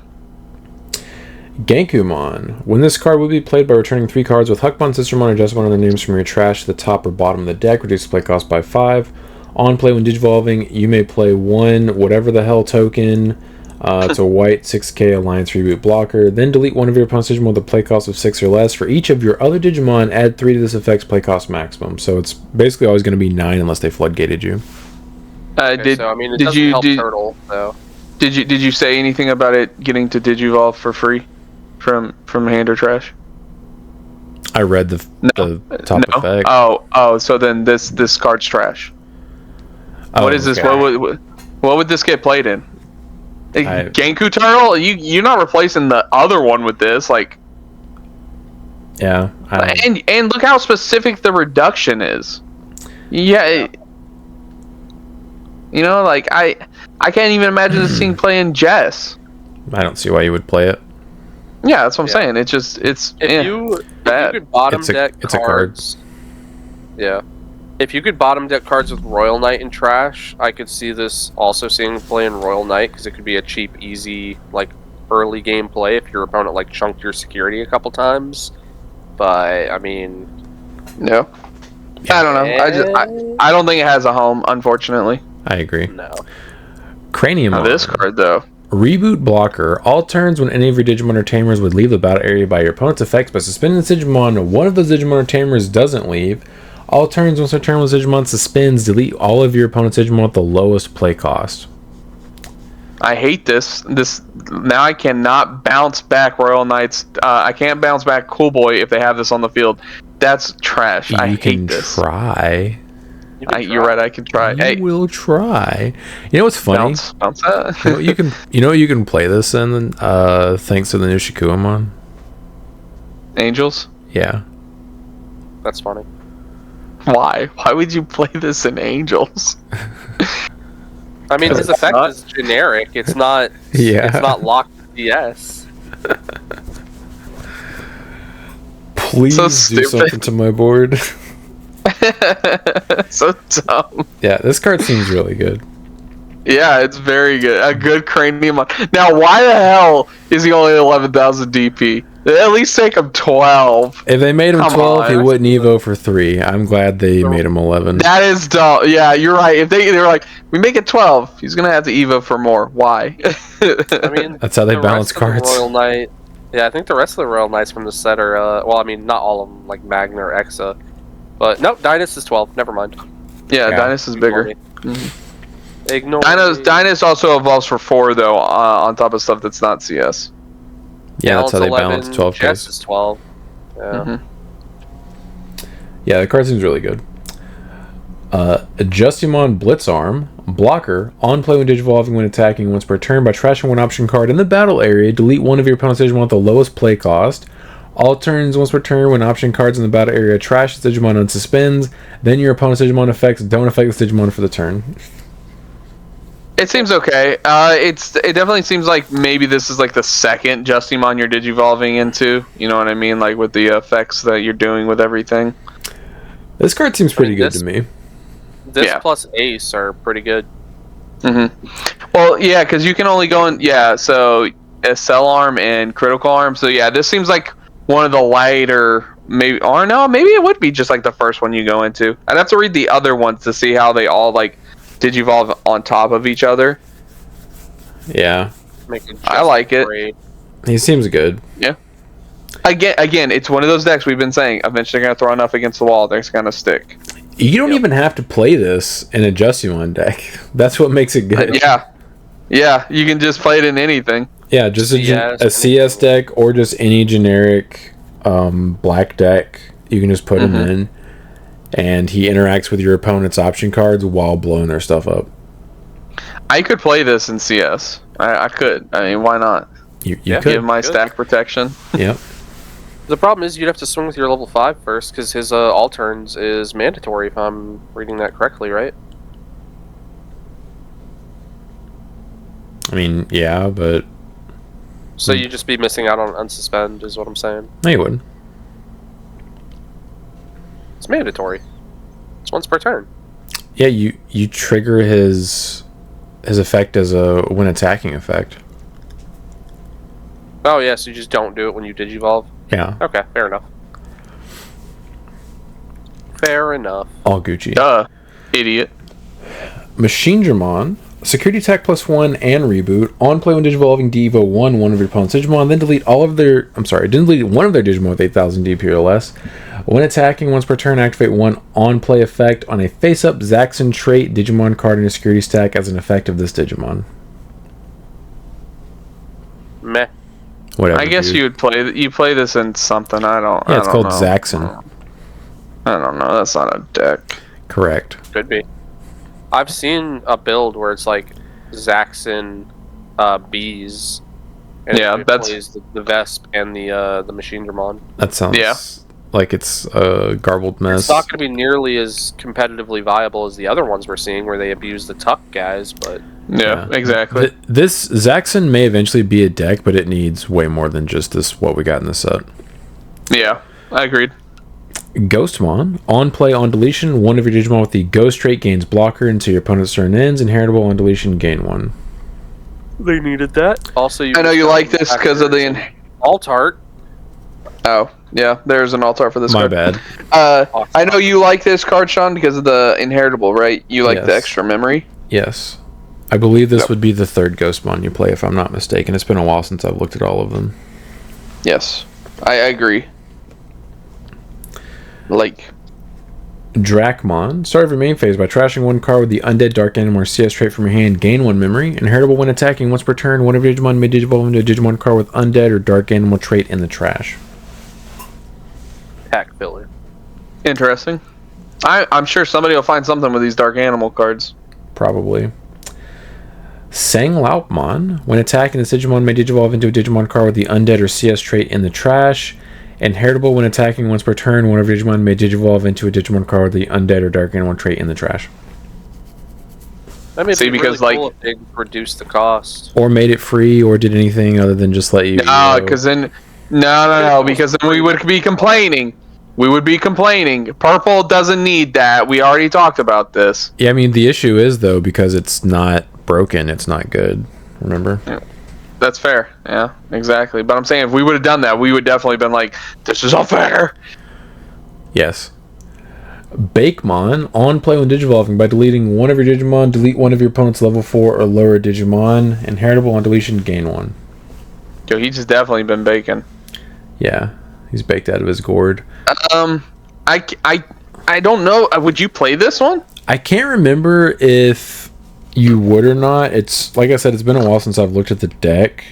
Genkumon. When this card will be played by returning 3 cards with Huckmon, Sistermon, or Jessamon on their names from your trash to the top or bottom of the deck, reduce play cost by 5. On play when Digivolving, you may play 1 whatever the hell token. It's a white 6k Alliance Reboot blocker. Then delete one of your opponent's Digimon with a play cost of 6 or less. For each of your other Digimon, add 3 to this effect's play cost maximum. So it's basically always going to be 9 unless they floodgated you. So I mean, it doesn't help Turtle, so. Did you say anything about it getting to Digivolve for free from Hand or Trash? I read the top effect. Oh, so then this card's trash. What is this? What would this get played in? Genku Turtle? You're not replacing the other one with this, like. Yeah. And look how specific the reduction is. Yeah. You know, like I can't even imagine this thing playing Jess. I don't see why you would play it. Yeah, that's what I'm saying. If you could bottom deck cards. Yeah. If you could bottom deck cards with Royal Knight and Trash, I could see this also seeing play in Royal Knight because it could be a cheap, easy, like early game play if your opponent like chunked your security a couple times. But I mean, no. I don't know. I don't think it has a home, unfortunately. I agree. No. Cranium. This card though. Reboot blocker. All turns when any of your Digimon or Tamers would leave the battle area by your opponent's effects by suspending the Digimon, one of those Digimon or Tamers doesn't leave. All turns once a turn with Digimon suspends, delete all of your opponent's Digimon with the lowest play cost. I hate this. Now I cannot bounce back Royal Knights. I can't bounce back Cool Boy if they have this on the field. That's trash. I hate this. Try. You're right. I can try. You will try. You know what's funny? Bounce that. you know you can play this in thanks to the new Shikuamon. Angels. Yeah. That's funny. Why? Why would you play this in Angels? I mean, his effect is generic. It's not. Yeah. It's not locked to DS. Please do something to my board. So dumb. Yeah, this card seems really good. Yeah, it's very good. A good cranium. Now, why the hell is he only 11,000 DP? At least take him 12. If they made him 12, he wouldn't Evo for 3. I'm glad they made him 11. That is dumb. Yeah, you're right. If they were like, we make it 12, he's gonna have to Evo for more. Why? I mean, that's how they balance cards. Royal Knight. Yeah, I think the rest of the Royal Knights from the set are. Well, I mean, not all of them, like Magna or Exa. But nope, Dynus is 12. Never mind. Yeah, Dynus is bigger. Ignore. Dynus also evolves for 4 though, on top of stuff that's not CS. Yeah, that's how they balance 12 Jess cards. is 12. Yeah. Yeah, the card seems really good. Justimon Blitzarm, blocker, on play when Digivolving when attacking once per turn by trashing one option card in the battle area. Delete one of your opponent's Digimon with the lowest play cost. All turns once per turn when option cards in the battle area trash this Digimon unsuspends. Then your opponent's Digimon effects don't affect this Digimon for the turn. It seems okay. It definitely seems like maybe this is like the second Justimon you're digivolving into. You know what I mean? Like with the effects that you're doing with everything. This card seems pretty good to me. This plus Ace are pretty good. Well, yeah, because you can only go in. Yeah, so a Cell Arm and Critical Arm. So yeah, this seems like one of the lighter, maybe, or no, maybe it would be just like the first one you go into. I'd have to read the other ones to see how they all like digivolve on top of each other. Yeah, I like it. He seems good. Yeah. Again, it's one of those decks we've been saying. Eventually, they're gonna throw enough against the wall, they're gonna stick. You don't even have to play this in a Justimon deck. That's what makes it good. Yeah, you can just play it in anything. Yeah, just a CS deck or just any generic black deck. You can just put him in, and he interacts with your opponent's option cards while blowing their stuff up. I could play this in CS. I could. I mean, why not? You could. Give my stack protection. Yep. The problem is you'd have to swing with your level 5 first, because his all turns is mandatory, if I'm reading that correctly, right? I mean, yeah, but... So you'd just be missing out on unsuspend, is what I'm saying. No, you wouldn't. It's mandatory. It's once per turn. Yeah, you trigger his effect as a when attacking effect. Oh, yeah, so you just don't do it when you digivolve? Yeah. Okay, fair enough. Fair enough. All Gucci. Duh. Idiot. Machinedramon. Security attack +1 and reboot. On play when digivolving Devo one of your opponent's Digimon, then delete all of their... didn't delete one of their Digimon with 8,000 DP or less. When attacking once per turn, activate one on play effect on a face-up Zaxxon trait Digimon card in a security stack as an effect of this Digimon. Meh. Whatever. I guess you play this in something. Yeah, it's called Zaxxon. I don't know. That's not a deck. Correct. Could be. I've seen a build where it's like Zaxxon bees. And it plays the Vesp and the Machinedramon. That sounds like it's a garbled mess. It's not going to be nearly as competitively viable as the other ones we're seeing, where they abuse the Tuck guys, but... Yeah, exactly. This Zaxxon may eventually be a deck, but it needs way more than just what we got in this set. Yeah, I agreed. Ghostmon. On play, on deletion, one of your Digimon with the Ghost trait gains blocker until your opponent's turn ends. Inheritable on deletion, gain 1. They needed that. Also, I know you like this because of the... Alt-art. Oh, yeah, there's an alt-art for this My card. bad. I know you like this card, Sean, because of the Inheritable, right? You like the extra memory? Yes. I believe this would be the third Ghostmon you play, if I'm not mistaken. It's been a while since I've looked at all of them. Yes, I agree. Like... Dracmon. Start of your main phase by trashing one card with the Undead Dark Animal or CS trait from your hand. Gain 1 memory. Inheritable when attacking once per turn. One of your Digimon may digivolve into a Digimon card with Undead or Dark Animal trait in the trash. Pack filler. Interesting. I'm sure somebody will find something with these Dark Animal cards. Probably. Sanglaupmon. When attacking, this Digimon may digivolve into a Digimon card with the Undead or CS trait in the trash. Inheritable when attacking once per turn, one of your Digimon may digivolve into a Digimon card with the Undead or Dark Animal trait in the trash. That may be because really cool if they reduced the cost. Or made it free, or did anything other than just let you... No, because then... No, because then we would be complaining. We would be complaining. Purple doesn't need that. We already talked about this. Yeah, I mean, the issue is, though, because it's not broken, it's not good. Remember? Yeah. That's fair. Yeah, exactly. But I'm saying if we would have done that, we would definitely been like, this is unfair. Yes. Bakemon. On play when digivolving by deleting one of your Digimon, delete one of your opponent's level 4 or lower Digimon. Inheritable on deletion, gain 1. Yo, he's just definitely been baking. Yeah, he's baked out of his gourd. I don't know. Would you play this one? I can't remember if you would or not. It's like I said, it's been a while since I've looked at the deck.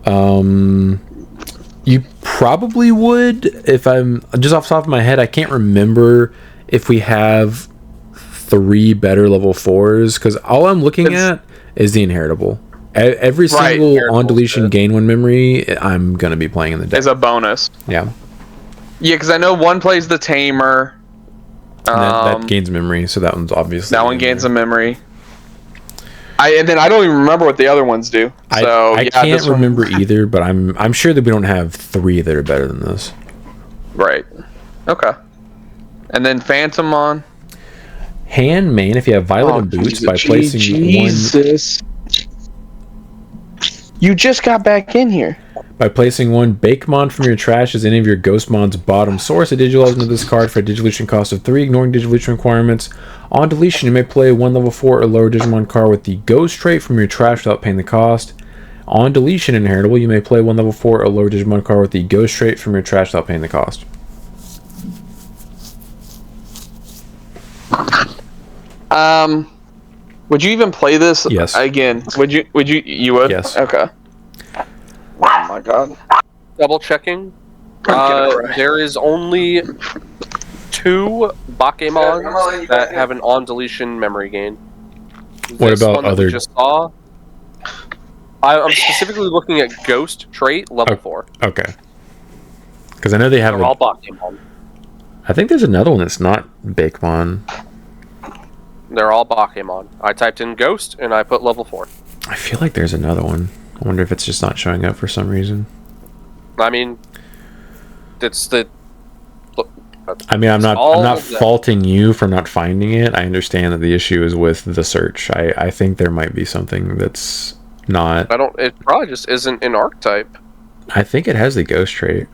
You probably would. If I'm just off the top of my head, I can't remember if we have 3 better level 4s, because all I'm looking at is the Inheritable. Every single on deletion gain 1 memory, I'm gonna be playing in the deck. Is a bonus. Yeah. Yeah, because I know one plays the Tamer. And that gains memory, so that one's obviously. That one gains a memory. And then I don't even remember what the other ones do. So I can't remember either, but I'm sure that we don't have 3 that are better than this. Right. Okay. And then Phantomon. Hand main if you have Violet and Boots by placing Jesus. You just got back in here. By placing 1 Bakemon from your trash as any of your Ghostmon's bottom source, a Digivolve into this card for a Digivolution cost of 3, ignoring Digivolution requirements. On deletion, you may play 1 level 4 or lower Digimon card with the Ghost trait from your trash without paying the cost. On deletion, inheritable, you may play 1 level 4 or lower Digimon card with the Ghost trait from your trash without paying the cost. Would you even play this? Yes. Again, would you? You would? Yes. Okay. Oh my god. Double checking. There is only 2 Bakemons that have an on deletion memory gain. What about other? Just saw. I'm specifically looking at Ghost trait level 4. Okay. Because I know they have. They're all Bakemon. I think there's another one that's not Bakemon. They're all Bakemon. I typed in Ghost and I put level 4. I feel like there's another one. I wonder if it's just not showing up for some reason. I mean, it's the. I mean, I'm not faulting you for not finding it. I understand that the issue is with the search. I think there might be something that's not. It probably just isn't an archetype. I think it has the Ghost trait.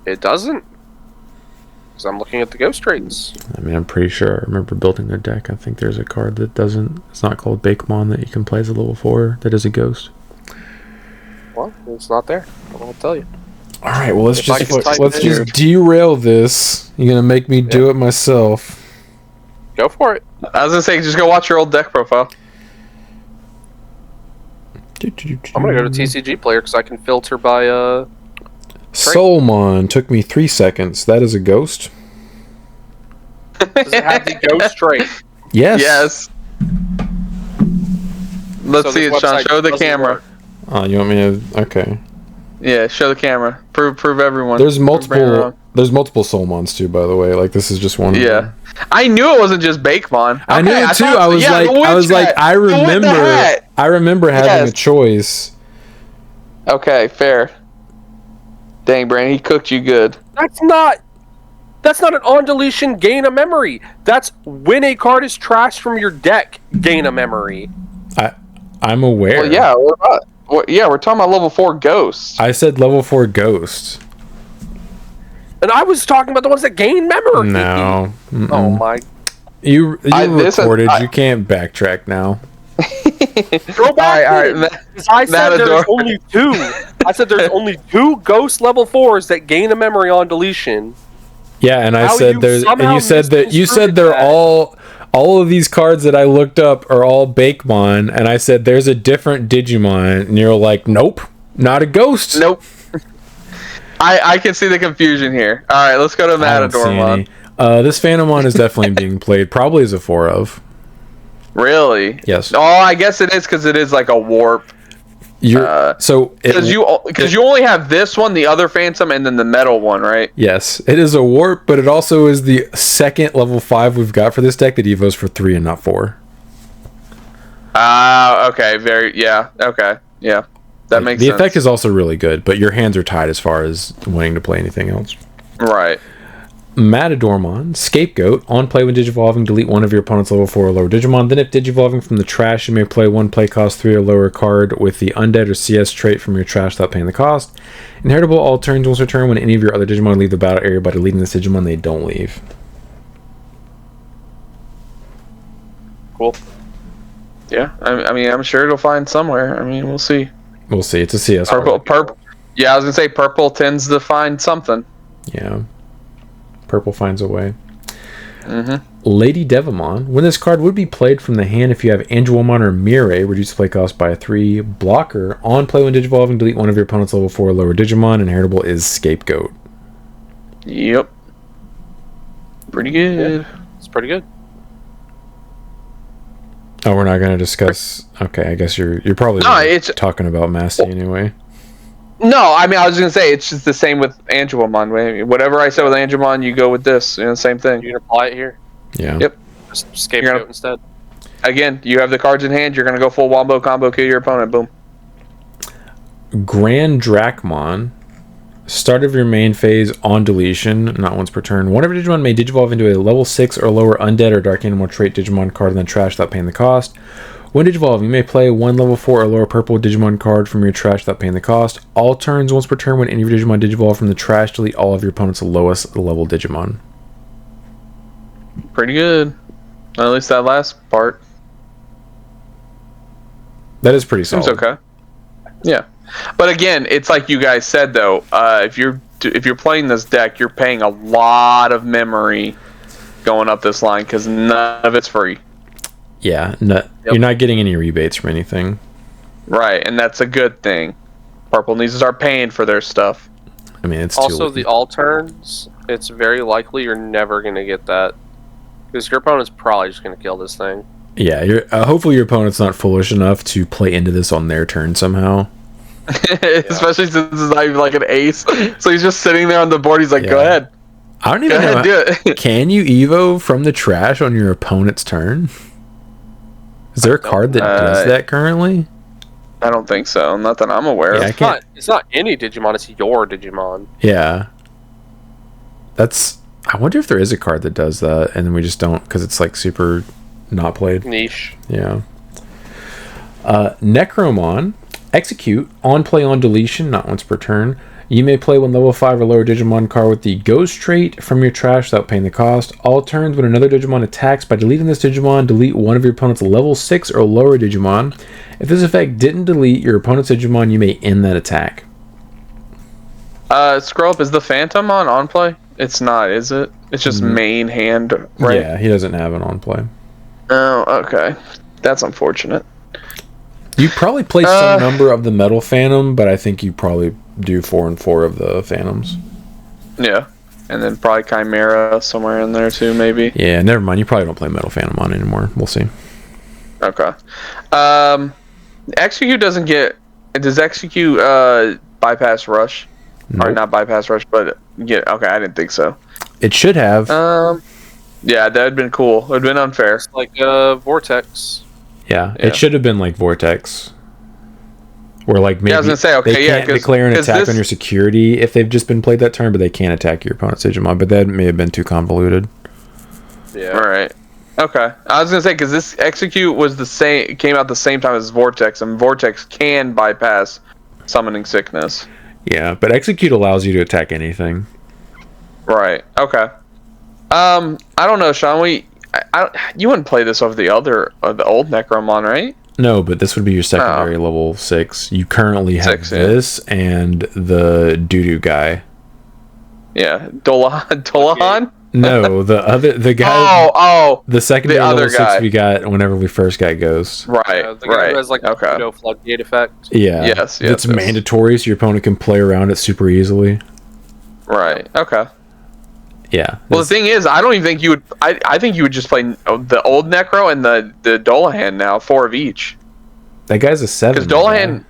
It doesn't. Because I'm looking at the Ghost traits. I mean, I'm pretty sure. I remember building the deck. I think there's a card that doesn't. It's not called Bakemon that you can play as a level 4 that is a Ghost. Well, it's not there. I won't tell you. All right. Well, let's just derail this. You're gonna make me do it myself. Go for it. I was gonna say, just go watch your old deck profile. I'm gonna go to TCG player because I can filter by Soulmon took me 3 seconds. That is a Ghost. Does it have the Ghost trait? Yes. Yes. Let's see it, Sean. Show the camera. Oh, you want me to? Okay. Yeah, show the camera. Prove everyone. There's multiple. There's multiple Soulmons too, by the way. Like this is just one. Yeah. Of them. I knew it wasn't just Bakemon. Okay, I knew it too. I remember having a choice. Okay, fair. Dang, Brandon, he cooked you good. That's not an on deletion gain a memory. That's when a card is trashed from your deck, gain a memory. I'm aware. Well, yeah, we're talking about level 4 Ghosts. I said level 4 Ghosts. And I was talking about the ones that gain memory. No. Oh my. You recorded. You can't backtrack now. Go back. All right. I said there's only 2. I said there's only 2 Ghost level 4s that gain a memory on deletion. Yeah, and I said there's, and you said they're all of these cards that I looked up are all Bakemon, and I said there's a different Digimon, and you're like, nope, not a Ghost. Nope. I can see the confusion here. All right, let's go to Matadormon. This Phantomon is definitely being played, probably as a 4 of. Really? Yes. Oh, I guess it is because it is like a warp. Because you only have this one, the other Phantom, and then the metal one, right? Yes, it is a warp, but it also is the second level 5 we've got for this deck that evos for 3 and not 4. Okay, okay, yeah, that makes sense. The effect is also really good, but your hands are tied as far as wanting to play anything else. Right. Matadormon, Scapegoat. On play when Digivolving, delete one of your opponent's level 4 or lower Digimon. Then if Digivolving from the trash, you may play one play cost 3 or lower card with the Undead or CS trait from your trash without paying the cost. Inheritable, all turns once return when any of your other Digimon leave the battle area by deleting this Digimon they don't leave. Cool. Yeah, I mean, I'm sure it'll find somewhere. I mean, we'll see. We'll see. It's a CS. Purple. Yeah, I was gonna say purple tends to find something. Yeah. Purple finds a way. Lady Devamon. When this card would be played from the hand if you have Angelomon or Mirai, reduce play cost by a 3 blocker. On play when Digivolving, delete one of your opponent's level 4 or lower Digimon. Inheritable is Scapegoat. Yep. Pretty good. Yeah, it's pretty good. Oh, we're not going to discuss. Okay, I guess you're probably talking about Masty anyway. No, I mean I was gonna say it's just the same with Angemon. Whatever I said with Angemon, you go with this. Same thing. You're gonna apply it here. Yeah. Yep. Just scapegoat instead. Again, you have the cards in hand. You're gonna go full wombo combo, kill your opponent. Boom. Grand Dracmon. Start of your main phase on deletion, not once per turn. One of your Digimon may digivolve into a level 6 or lower undead or dark animal trait Digimon card and then trash without paying the cost. When digivolving, you may play one level 4 or lower purple Digimon card from your trash without paying the cost. All turns once per turn when any of your Digimon digivolve from the trash, delete all of your opponent's lowest level Digimon. Pretty good. At least that last part. That is pretty solid. Seems okay. Yeah. But again, it's like you guys said though, if you're playing this deck, you're paying a lot of memory going up this line because none of it's free. Yeah, you're not getting any rebates from anything. Right, and that's a good thing. Purple needs to start paying for their stuff. I mean, it's also the all turns. It's very likely you're never gonna get that because your opponent's probably just gonna kill this thing. Yeah, hopefully your opponent's not foolish enough to play into this on their turn somehow. Especially since it's not even like an ace, so he's just sitting there on the board. He's like, "Go ahead." I don't even know. Do it. Can you Evo from the trash on your opponent's turn? Is there a card that does that currently? I don't think so. Not that I'm aware of. It's not any Digimon, it's your Digimon. Yeah. I wonder if there is a card that does that, and then we just don't, because it's like super not played. Niche. Yeah. Necromon. Execute. On play on deletion, not once per turn. You may play one level 5 or lower Digimon card with the Ghost trait from your trash without paying the cost. All turns when another Digimon attacks by deleting this Digimon, delete one of your opponent's level 6 or lower Digimon. If this effect didn't delete your opponent's Digimon, you may end that attack. Scroll up, is the Phantom on play? It's not, is it? It's just main hand, right? Yeah, he doesn't have an on play. Oh, okay. That's unfortunate. You probably play some number of the Metal Phantom, but I think you probably do 4 and 4 of the Phantoms. Yeah. And then probably Chimera somewhere in there too, maybe. Yeah, never mind. You probably don't play Metal Phantom on anymore. We'll see. Okay. Execute doesn't get... Does Execute bypass Rush? Nope. Or not bypass Rush, but... Okay, I didn't think so. It should have. Yeah, that would have been cool. It would have been unfair. It's like Vortex. Yeah, it should have been like Vortex. Or like maybe I was gonna say, okay, they can't declare an attack on your security if they've just been played that turn, but they can't attack your opponent's Digimon. But that may have been too convoluted. Yeah. All right. Okay. I was gonna say because this Execute was the same, came out the same time as Vortex, and Vortex can bypass Summoning Sickness. Yeah, but Execute allows you to attack anything. Right. Okay. I don't know, Sean. You wouldn't play this over the old Necromon, right? No, but this would be your secondary level 6. You currently have this and the doo-doo guy. Yeah, Dolahan? No, the guy. The secondary level 6 we got whenever we first got Ghost. Right, the guy who has like a floodgate effect. Yeah. Yes. It's mandatory, so your opponent can play around it super easily. Right. Okay. Yeah. Well, the thing is, I don't even think you would. I think you would just play the old Necro and the Dolahan now, 4 of each. That guy's a 7. Because Dolahan,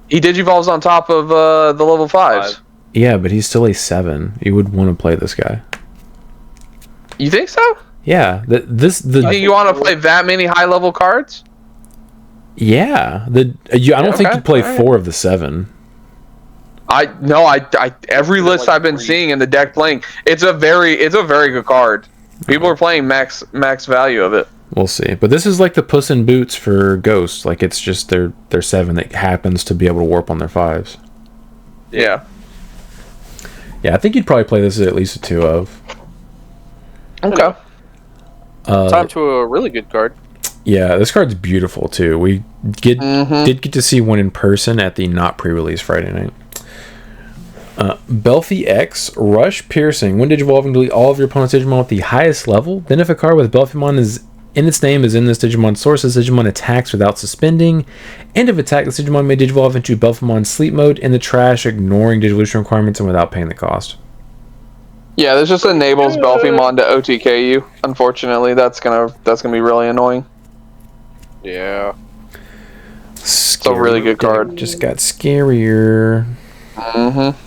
he digivolves on top of the level 5s. Yeah, but he's still a 7. You would want to play this guy. You think so? Yeah. You think you want to play that many high level cards? Yeah. I don't think you play 4 of the 7. Every list I've been seeing in the deck playing, it's a very good card. People are playing max value of it. We'll see. But this is like the Puss in Boots for Ghosts. Like it's just their 7 that happens to be able to warp on their 5s. Yeah. Yeah, I think you'd probably play this at least a 2 of. Okay. Time to a really good card. Yeah, this card's beautiful too. We did get to see one in person at the not pre-release Friday night. Belfie X, Rush Piercing. When digivolving, delete all of your opponent's Digimon at the highest level. Then if a card with Belphimon is in its name is in this Digimon source, this Digimon attacks without suspending. End of attack, this Digimon may digivolve into Belphimon sleep mode in the trash, ignoring Digivolution requirements and without paying the cost. Yeah, this just enables Belphimon to OTK you. Unfortunately, that's gonna be really annoying. Yeah. It's a really good card. Just got scarier. Mm-hmm.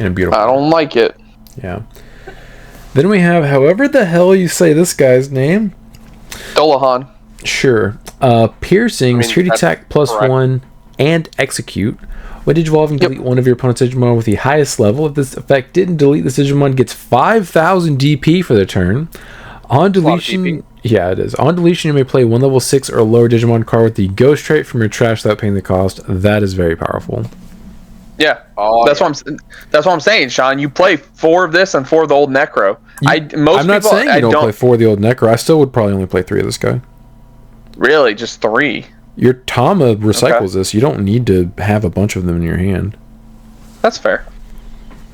And beautiful. I don't like it. Yeah. Then we have, however the hell you say this guy's name. Dolahan. Sure. Piercing, security attack +1, and execute. When Digivolve and delete one of your opponent's Digimon with the highest level. If this effect didn't delete, this Digimon gets 5,000 DP for the turn. On deletion, yeah, it is. On deletion, you may play one level 6 or lower Digimon card with the Ghost trait from your trash without paying the cost. That is very powerful. Yeah, that's what I'm saying, Sean. You play 4 of this and 4 of the old Necro. I'm not saying you don't play 4 of the old Necro. I still would probably only play 3 of this guy. Really, just 3? Your Tama recycles this. You don't need to have a bunch of them in your hand. That's fair.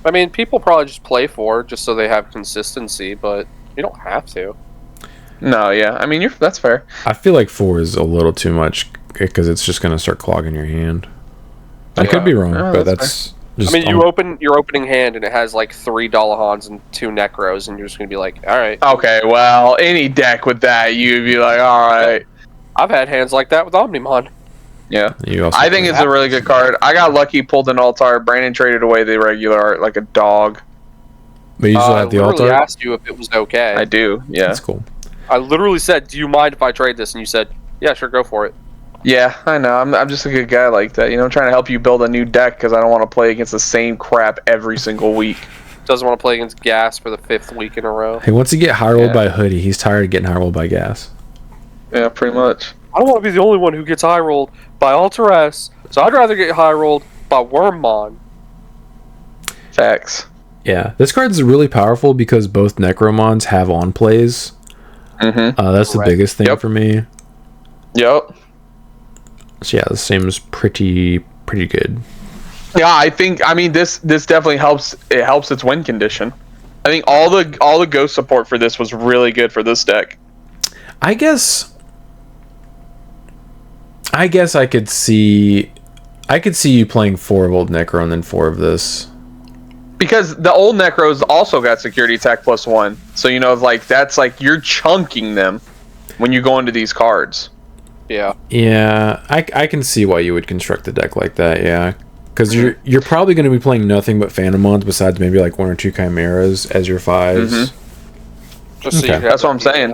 I mean, people probably just play 4 just so they have consistency, but you don't have to. No, yeah. I mean, that's fair. I feel like 4 is a little too much because it's just going to start clogging your hand. I could be wrong, but that's just... I mean, you open your opening hand and it has like 3 Dolahans and 2 Necros, and you're just going to be like, alright. Okay, well, any deck with that, you'd be like, alright. I've had hands like that with Omnimon. Yeah. I think it's a really good card. I got lucky, pulled an Altar. Brandon traded away the regular art like a dog. But you still have the Altar? I asked you if it was okay. I do, yeah. That's cool. I literally said, do you mind if I trade this? And you said, yeah, sure, go for it. Yeah, I know. I'm just a good guy like that. You know, I'm trying to help you build a new deck because I don't want to play against the same crap every single week. Doesn't want to play against Gas for the 5th week in a row. Hey, once you get high rolled by Hoodie, he's tired of getting high rolled by Gas. Yeah, pretty much. I don't want to be the only one who gets high rolled by Alter S, so I'd rather get high rolled by Wormmon. Facts. Yeah, this card is really powerful because both Necromons have on plays. Mm-hmm. That's the biggest thing for me. Yep. So yeah, this seems pretty good. Yeah, I mean this definitely helps. It helps its win condition. I think all the ghost support for this was really good for this deck. I guess I could see you playing 4 of old Necro and then 4 of this. Because the old Necros also got security attack +1. So you know, like that's like you're chunking them when you go into these cards. Yeah. Yeah, I can see why you would construct a deck like that, yeah. Because you're probably going to be playing nothing but Phantomons besides maybe like 1 or 2 Chimeras as your 5s. Mm-hmm. Just so that's what I'm saying.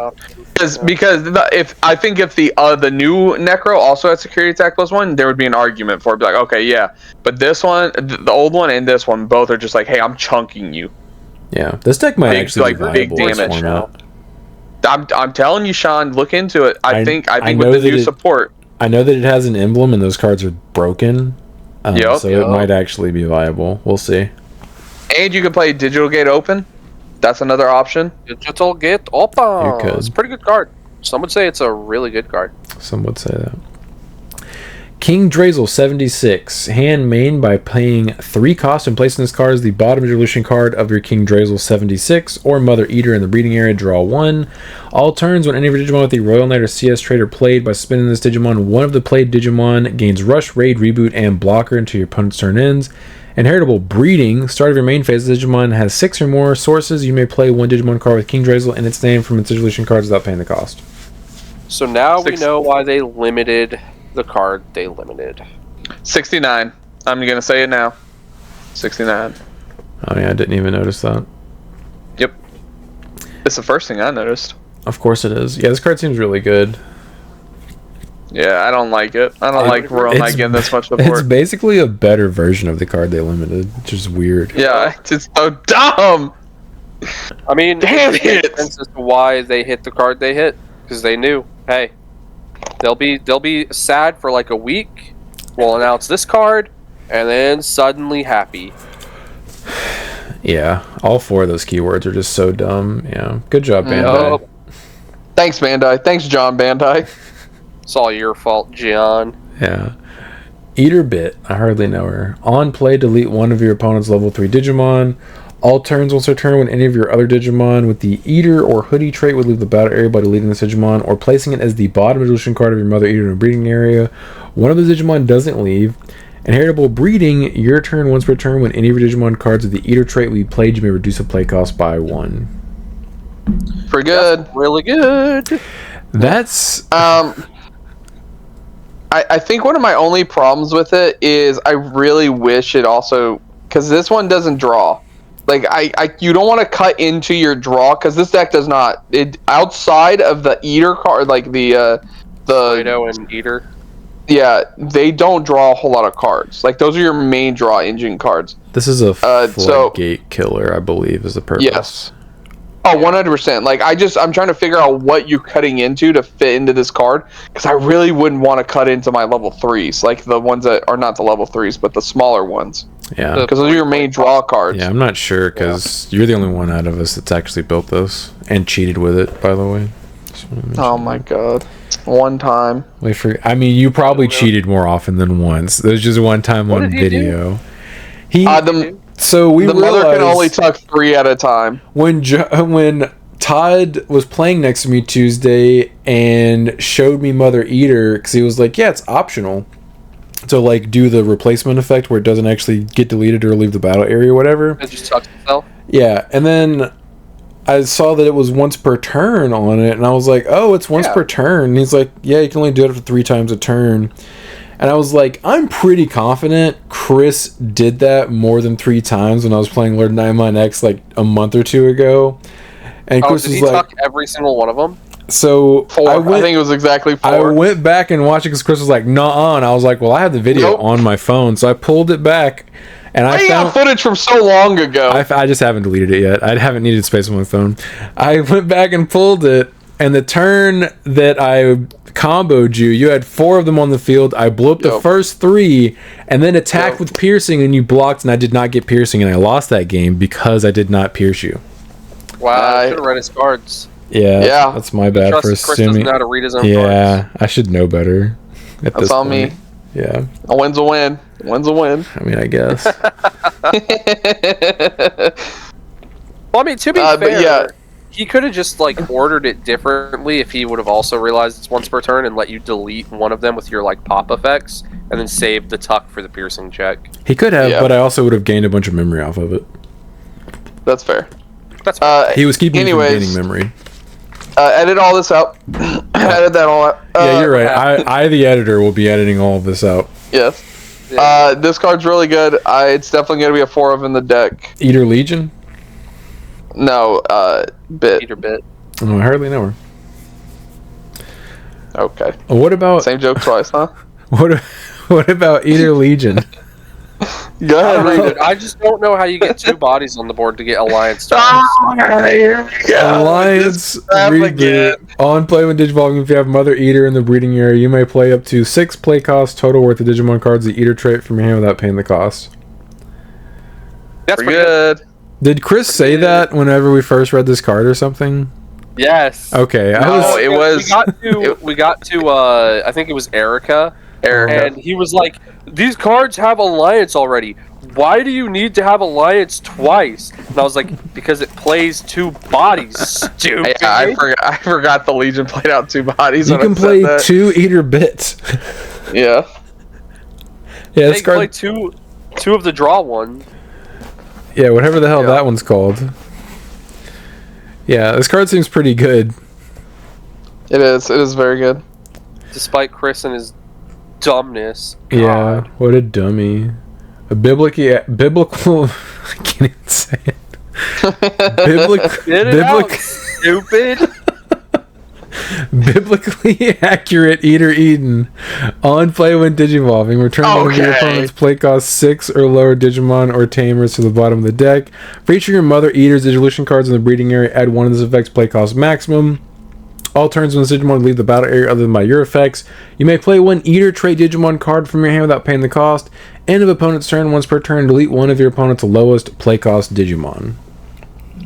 Because if the new Necro also had security attack +1, there would be an argument for it. Be like, okay, yeah, but this one, the old one and this one, both are just like, hey, I'm chunking you. Yeah, this deck might actually be viable big damage now. I'm telling you, Sean, look into it. I think with the new support, I know that it has an emblem and those cards are broken. So it might actually be viable. We'll see. And you can play Digital Gate Open. That's another option. Digital Gate Open. You could. It's a pretty good card. Some would say it's a really good card. Some would say that. King Drazel 76. Hand main by paying 3 cost and placing this card as the bottom evolution card of your King Drazel 76 or Mother Eater in the breeding area. Draw 1. All turns when any of your Digimon with the Royal Knight or CS trait are played by spinning this Digimon, one of the played Digimon gains Rush, Raid, Reboot, and Blocker until your opponent's turn ends. Inheritable Breeding. Start of your main phase, the Digimon has 6 or more sources. You may play 1 Digimon card with King Drazel in its name from its evolution cards without paying the cost. So now we know why they limited the card they limited. 69. I'm going to say it now. 69. Oh yeah, I didn't even notice that. Yep. It's the first thing I noticed. Of course it is. Yeah, this card seems really good. Yeah, I don't like it. I don't like Royal Knight getting this much support. It's basically a better version of the card they limited, which is weird. Yeah, it's just so dumb. I mean, damn it! Makes sense as to why they hit the card they hit, because they knew, hey, they'll be sad for like a week. We'll announce this card, and then suddenly happy. Yeah, all 4 of those keywords are just so dumb. Yeah, good job, Bandai. Thanks, Bandai. Thanks, John Bandai. It's all your fault, Gian. Yeah. Eater Bit. I hardly know her. On play, delete 1 of your opponent's level 3 Digimon. All turns once per turn when any of your other Digimon with the Eater or Hoodie trait would leave the battle area by deleting this Digimon or placing it as the bottom evolution card of your Mother Eater in a breeding area. One of the Digimon doesn't leave. Inheritable Breeding. Your turn once per turn when any of your Digimon cards with the Eater trait will be played, you may reduce a play cost by 1. Pretty good. That's really good. That's I think one of my only problems with it is I really wish it also, because this one doesn't draw. Like you don't want to cut into your draw, because this deck does not. It outside of the Eater card, like the Rhino and Eater. Yeah, they don't draw a whole lot of cards. Like those are your main draw engine cards. This is a floodgate killer, I believe, is the purpose. Yes. Oh, 100%. Like I'm trying to figure out what you're cutting into to fit into this card, because I really wouldn't want to cut into my level 3s, like the ones that are not the level 3s, but the smaller ones. Yeah. Because those are your main draw cards. Yeah, I'm not sure, because you're the only one out of us that's actually built those and cheated with it, by the way. Oh my god. One time. I mean, you probably cheated more often than once. There's just one time on video. So we the realized mother can only tuck 3 at a time. When Todd was playing next to me Tuesday and showed me Mother Eater, because he was like, yeah, it's optional to like do the replacement effect where it doesn't actually get deleted or leave the battle area or whatever. It just tucks itself. Yeah, and then I saw that it was once per turn on it, and I was like, oh, it's once per turn. And he's like, yeah, you can only do it up to 3 times a turn. And I was like, I'm pretty confident Chris did that more than 3 times when I was playing Lord Nightmon X like a month or 2 ago. And Chris did was he like, tuck every single one of them? So 4. I think it was exactly 4. I went back and watched it because Chris was like, "Nuh-uh," and I was like, "Well, I have the video on my phone," so I pulled it back, and I found got footage from so long ago. I just haven't deleted it yet. I haven't needed space on my phone. I went back and pulled it, and the turn that I comboed you had 4 of them on the field. I blew up the first 3, and then attacked with piercing, and you blocked, and I did not get piercing, and I lost that game because I did not pierce you. Wow, I should have read his cards. Yeah, that's my bad for assuming. Chris doesn't know how to read his own cards. Yeah, I should know better. That's on me. Yeah. A win's a win. A win's a win. I mean, I guess. Well, I mean, to be fair, he could have just like ordered it differently if he would have also realized it's once per turn and let you delete one of them with your like pop effects and then save the tuck for the piercing check. He could have, but I also would have gained a bunch of memory off of it. That's fair. That's fair. He was keeping me from gaining memory. Edit all this out. Edit that all out. Yeah, you're right. I, the editor, will be editing all of this out. Yes. This card's really good. It's definitely going to be a 4 of in the deck. Eater Legion? No, Bit. Eater Bit. Oh, I hardly know her. Okay. What about... Same joke twice, huh? What about Eater Legion? Go ahead, read it. I just don't know how you get 2 bodies on the board to get Alliance turns. Alliance reboot. On play when Digivolving, if you have Mother Eater in the breeding area, you may play up to 6 play costs total worth of Digimon cards, the Eater trait from your hand without paying the cost. That's pretty good. Did Chris say that whenever we first read this card or something? Yes. Okay. We got to I think it was Erica. And he was like, these cards have Alliance already. Why do you need to have Alliance twice? And I was like, because it plays 2 bodies, stupid. Yeah, I forgot the Legion played out 2 bodies. You can play 2 Eater Bits. Yeah. Yeah, this card... play two of the draw one. Yeah, whatever the hell that one's called. Yeah, this card seems pretty good. It is. It is very good. Despite Chris and his dumbness. God. Yeah, what a dummy. A biblical I can't even say it. Stupid. Biblically accurate Eater Eden. On play when Digivolving. Return one of your opponent's play cost 6 or lower Digimon or Tamers to the bottom of the deck. Feature your Mother Eater's Digivolution cards in the breeding area. Add one of this effect's play cost maximum. All turns when the Digimon leave the battle area other than by your effects. You may play 1 Eater trait Digimon card from your hand without paying the cost. End of opponent's turn, once per turn, delete one of your opponent's lowest play cost Digimon.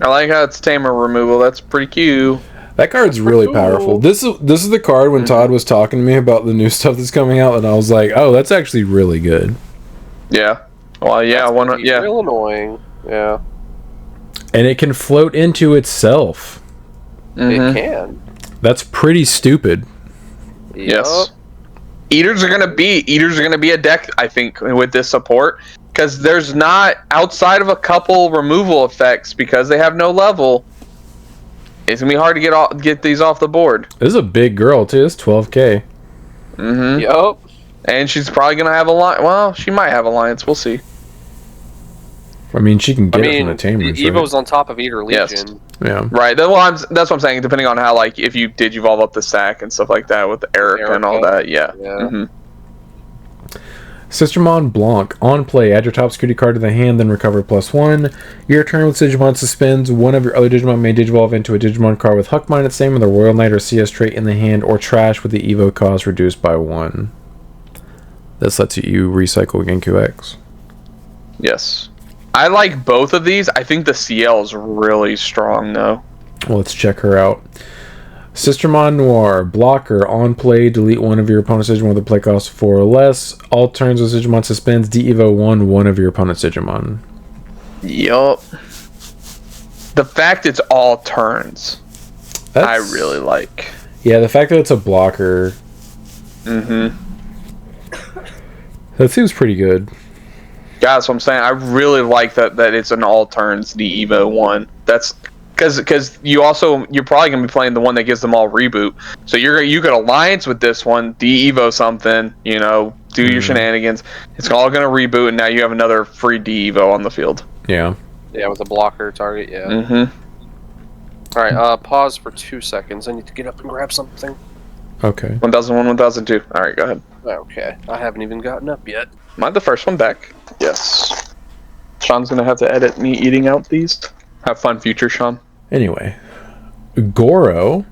I like how it's Tamer removal. That's pretty cute. That card's really powerful. This is the card when Todd was talking to me about the new stuff that's coming out, and I was like, oh, that's actually really good. Yeah. Well, yeah. Real annoying. Yeah. And it can float into itself. It can. That's pretty stupid. Yes. Eaters are gonna be a deck, I think, with this support, because there's not, outside of a couple removal effects, because they have no level, It's gonna be hard to get these off the board. This is a big girl too. It's 12K. Mm-hmm. Yup. And she's probably gonna have Alliance. Well, she might have Alliance. We'll see. I mean, she can get it from the Tamers. Evo's on top of Eater Legion. Yes. Yeah. Right. Well, that's what I'm saying. Depending on how, like, if you digivolve up the stack and stuff like that with Erica and all that. Yeah. Mm-hmm. Sistermon Blanc. On play, add your top security card to the hand, then recover +1. Your turn with Digimon suspends. One of your other Digimon may digivolve into a Digimon card with Huck Mine its name with a Royal Knight or CS trait in the hand, or trash with the Evo cost reduced by 1. This lets you recycle Genku X. Yes. I like both of these. I think the CL is really strong, though. Well, let's check her out. Sistermon Noir. Blocker. On play, delete one of your opponent's Digimon with a play cost 4 or less. All turns with Digimon suspends. De-Evo one of your opponent's Digimon. Yup. The fact it's all turns, I really like. Yeah, the fact that it's a blocker. Mm-hmm. That seems pretty good. Yeah, that's what I'm saying. I really like that it's an all turns De-Evo one. That's because you're probably gonna be playing the one that gives them all reboot. So you could alliance with this one, De-Evo something, do your shenanigans. It's all gonna reboot, and now you have another free De-Evo on the field. Yeah. Yeah, with a blocker target. Yeah. Mm-hmm. All right. Pause for 2 seconds. I need to get up and grab something. Okay. 1001, 1002. All right, go ahead. Okay. I haven't even gotten up yet. Am I the first one back? Yes. Sean's gonna have to edit me eating out these. Have fun, future Sean. Anyway, Goro.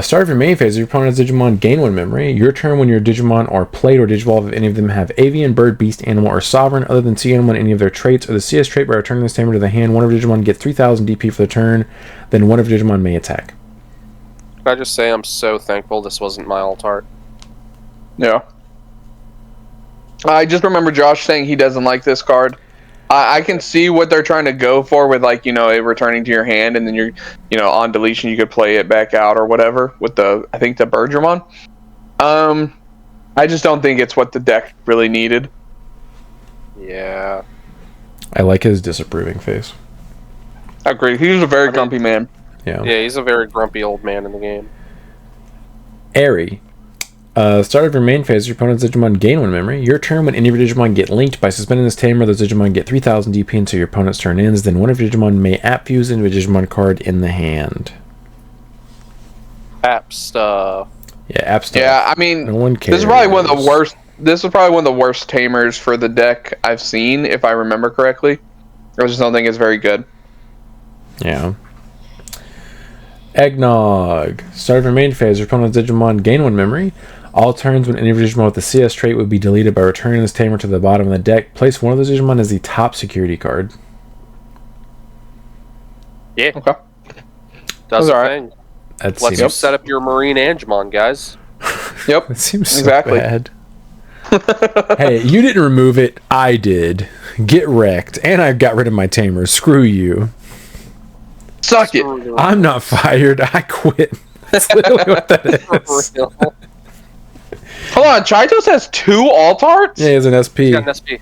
Start of your main phase, your opponent's Digimon gain 1 memory. Your turn when your Digimon are played or digivolve if any of them have Avian, Bird, Beast, Animal, or Sovereign other than Sea Animal in any of their traits, or the CS trait by returning this tamer to the hand. One of your Digimon gets 3000 DP for the turn, then one of your Digimon may attack. Can I just say I'm so thankful this wasn't my alt art? Yeah. I just remember Josh saying he doesn't like this card. I can see what they're trying to go for with, like, it returning to your hand, and then you're, on deletion you could play it back out or whatever with the Bergermon. I just don't think it's what the deck really needed. Yeah. I like his disapproving face. I agree. He's a very grumpy man. Yeah. Yeah, he's a very grumpy old man in the game. Airy. Start of your main phase, your opponent's Digimon gain 1 memory. Your turn when any of your Digimon get linked by suspending this tamer, those Digimon get 3000 DP until your opponent's turn ends. Then one of your Digimon may app fuse into a Digimon card in the hand. App stuff. Yeah, app stuff. Yeah, I mean, no one cares. This is probably one of the worst. This is probably one of the worst tamers for the deck I've seen, if I remember correctly. I just don't think it's very good. Yeah. Eggnog. Start of your main phase, your opponent's Digimon gain 1 memory. All turns when any Digimon with the CS trait would be deleted by returning this tamer to the bottom of the deck. Place one of those Digimon as the top security card. Yeah. Okay. That's the alright. thing. That Let's seems, set up your Marine Angemon, guys. Yep. that seems so Exactly. bad. Hey, you didn't remove it. I did. Get wrecked. And I got rid of my tamer. Screw you. Suck it. I'm not fired. I quit. That's literally what that is. Hold on, Chaitos has 2 alt arts? Yeah, he's an SP. He's got an SP.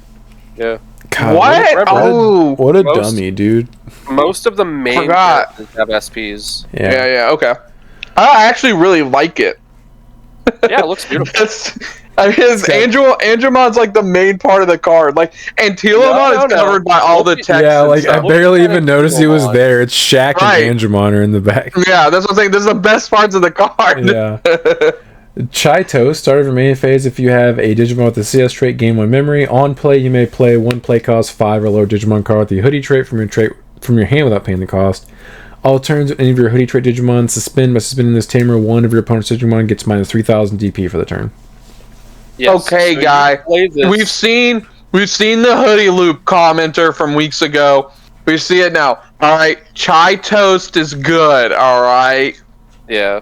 Yeah. God, What? What a dummy, dude. Most of the main Forgot. characters have SPs. Yeah, okay. I actually really like it. Yeah, it looks beautiful. His Angemon's like the main part of the card. Like, and Telemon is covered by all the text. Yeah, like I barely even noticed he was on. there. It's Shaq and Angemon are in the back. Yeah, that's what I'm saying. This is the best parts of the card. Yeah. Chaito, start of your main phase. If you have a Digimon with the CS trait, gain 1 memory. On play, you may play 1 play cost 5 or lower Digimon card with the hoodie trait from your hand without paying the cost. All turns, any of your hoodie trait Digimon suspend by suspending this tamer. One of your opponent's Digimon gets minus 3000 DP for the turn. Yes, okay, so guy. We've seen the hoodie loop commenter from weeks ago. We see it now. All right, Chai Toast is good. All right. Yeah.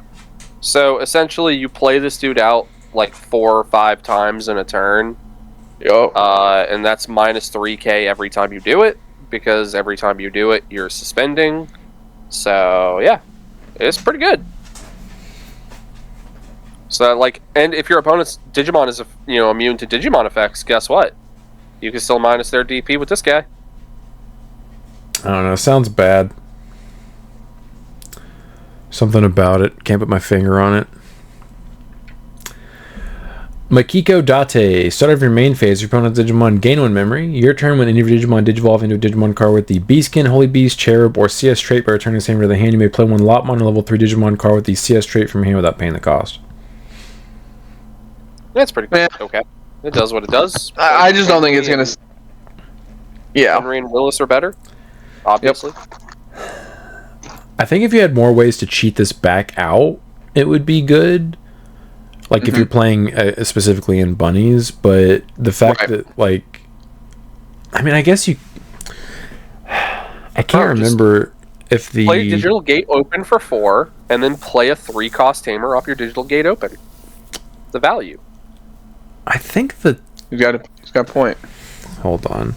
So essentially, you play this dude out like 4 or 5 times in a turn. Yep. And that's minus 3k every time you do it, because every time you do it, you're suspending. So yeah, it's pretty good. So and if your opponent's Digimon is immune to Digimon effects, guess what? You can still minus their DP with this guy. I don't know. Sounds bad. Something about it. Can't put my finger on it. Makiko Date. Start of your main phase. Your opponent's Digimon gain 1 memory. Your turn when any of your Digimon digivolve into a Digimon card with the Beaskin, Holy Beast, Cherub, or CS trait by returning the same to the hand. You may play 1 Lopmon or level 3 Digimon card with the CS trait from your hand without paying the cost. That's pretty cool. Okay. It does what it does. I just don't think it's going to... Yeah. Henry and Willis are better, obviously. Yep. I think if you had more ways to cheat this back out, it would be good. Like if you're playing specifically in bunnies, but the fact that like, I mean, I guess you. I can't remember if the play digital gate open for 4, and then play a 3-cost tamer off your digital gate open. The value. I think that he's got a point. Hold on,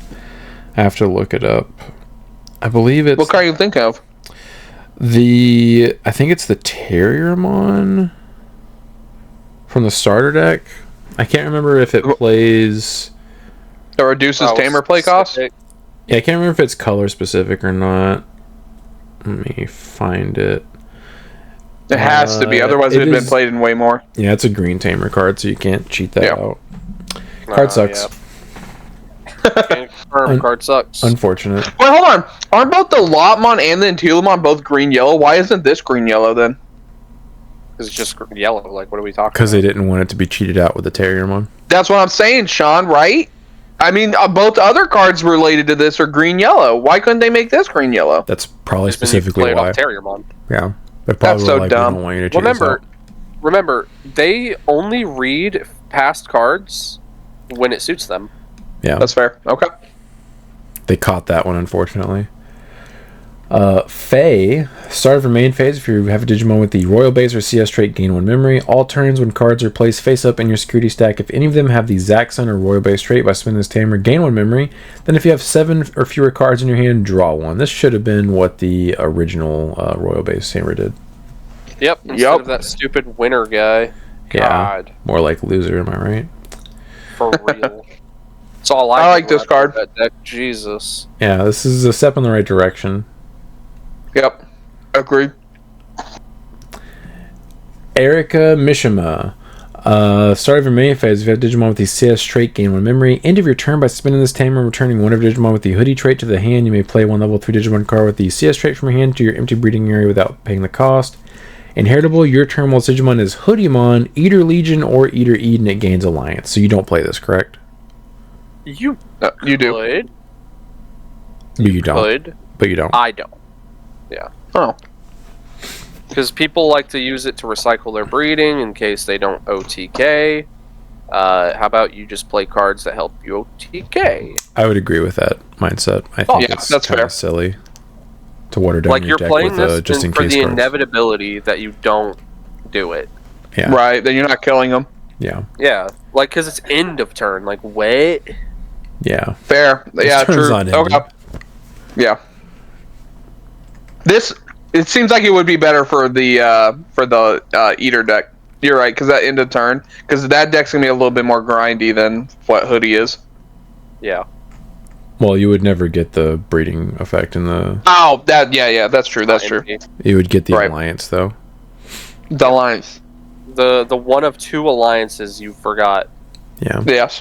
I have to look it up. I believe it's what card you think of. I think it's the Terriermon. From the starter deck, I can't remember if it plays or reduces tamer play cost. Yeah, I can't remember if it's color specific or not. Let me find it. It has to be, otherwise it would have been played in way more. Yeah, it's a green tamer card, so you can't cheat that out. Card sucks. Can't confirm, card sucks. Unfortunate. Wait, hold on. Aren't both the Lopmon and the Intilamon both green-yellow? Why isn't this green-yellow then? It's just yellow. Like, what are we talking about? Because they didn't want it to be cheated out with the Terriermon. That's what I'm saying, Sean, right? I mean, both other cards related to this are green-yellow. Why couldn't they make this green-yellow? That's probably specifically why. Terriermon. Yeah. That's so dumb. We don't want you to cheat remember, they only read past cards when it suits them. Yeah. That's fair. Okay. They caught that one, unfortunately. Fae, start of your main phase. If you have a Digimon with the Royal Base or CS trait, gain 1 memory. All turns when cards are placed face up in your security stack, if any of them have the Zaxxon or Royal Base trait, by spending this tamer, gain 1 memory. Then if you have 7 or fewer cards in your hand, draw 1. This should have been what the original Royal Base tamer did. Yep, instead of that stupid winner guy. God. Yeah, more like loser, am I right? For real. That's all I like this card. That deck. Jesus. Yeah, this is a step in the right direction. Yep. Agreed. Erika Mishima. Start of your main phase. If you have Digimon with the CS trait, gain 1 memory. End of your turn by spinning this tamer and returning one of your Digimon with the Hoodie trait to the hand. You may play 1 level 3 Digimon card with the CS trait from your hand to your empty breeding area without paying the cost. Inheritable, your turn while Digimon is Hoodiemon, Eater Legion, or Eater Eden, it gains Alliance. So you don't play this, correct? You do. But you don't. But you don't. I don't. Yeah. Oh. Because people like to use it to recycle their breeding in case they don't OTK. How about you just play cards that help you OTK? I would agree with that mindset. I think it's kind of silly to water down your deck with just in case for the cards. inevitability that you don't do it. Yeah. Right, then you're not killing them. Yeah. Yeah, like, because it's end of turn. Like, what? Yeah. Fair. Yeah, true. Okay. Yeah. It seems like it would be better for the Eater deck. You're right, because that end of turn, because that deck's gonna be a little bit more grindy than what Hoodie is. Yeah. Well, you would never get the breeding effect in the. Oh, that's true. That's true. You would get the Alliance though. The Alliance. The one of 2 alliances you forgot. Yeah. Yes.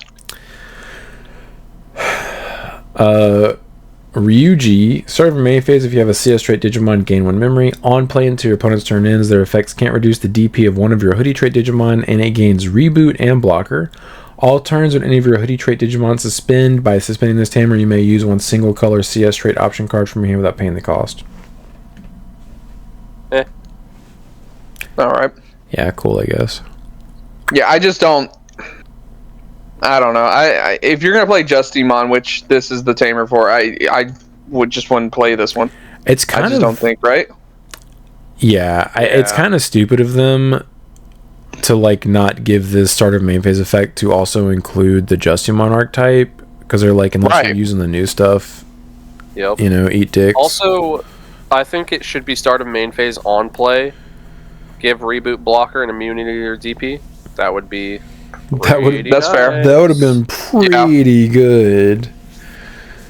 Ryuji, start of your main phase. If you have a CS trait Digimon, gain 1 memory. On play until your opponent's turn ends, their effects can't reduce the DP of one of your Hoodie trait Digimon, and it gains Reboot and Blocker. All turns when any of your Hoodie trait Digimon suspend. By suspending this tamer, you may use 1 single color CS trait option card from your hand without paying the cost. Alright. Yeah, cool, I guess. Yeah, I just don't... I don't know. I if you're gonna play Justimon, which this is the tamer for, I wouldn't play this one. It's kind I just don't think, right? Yeah, it's kind of stupid of them to like not give this start of main phase effect to also include the Justimon archetype, because they're like, unless you're using the new stuff, yep, eat dicks. Also, I think it should be start of main phase on play. Give Reboot, Blocker, and immunity to your DP. That would be that's fair. That would have been pretty good.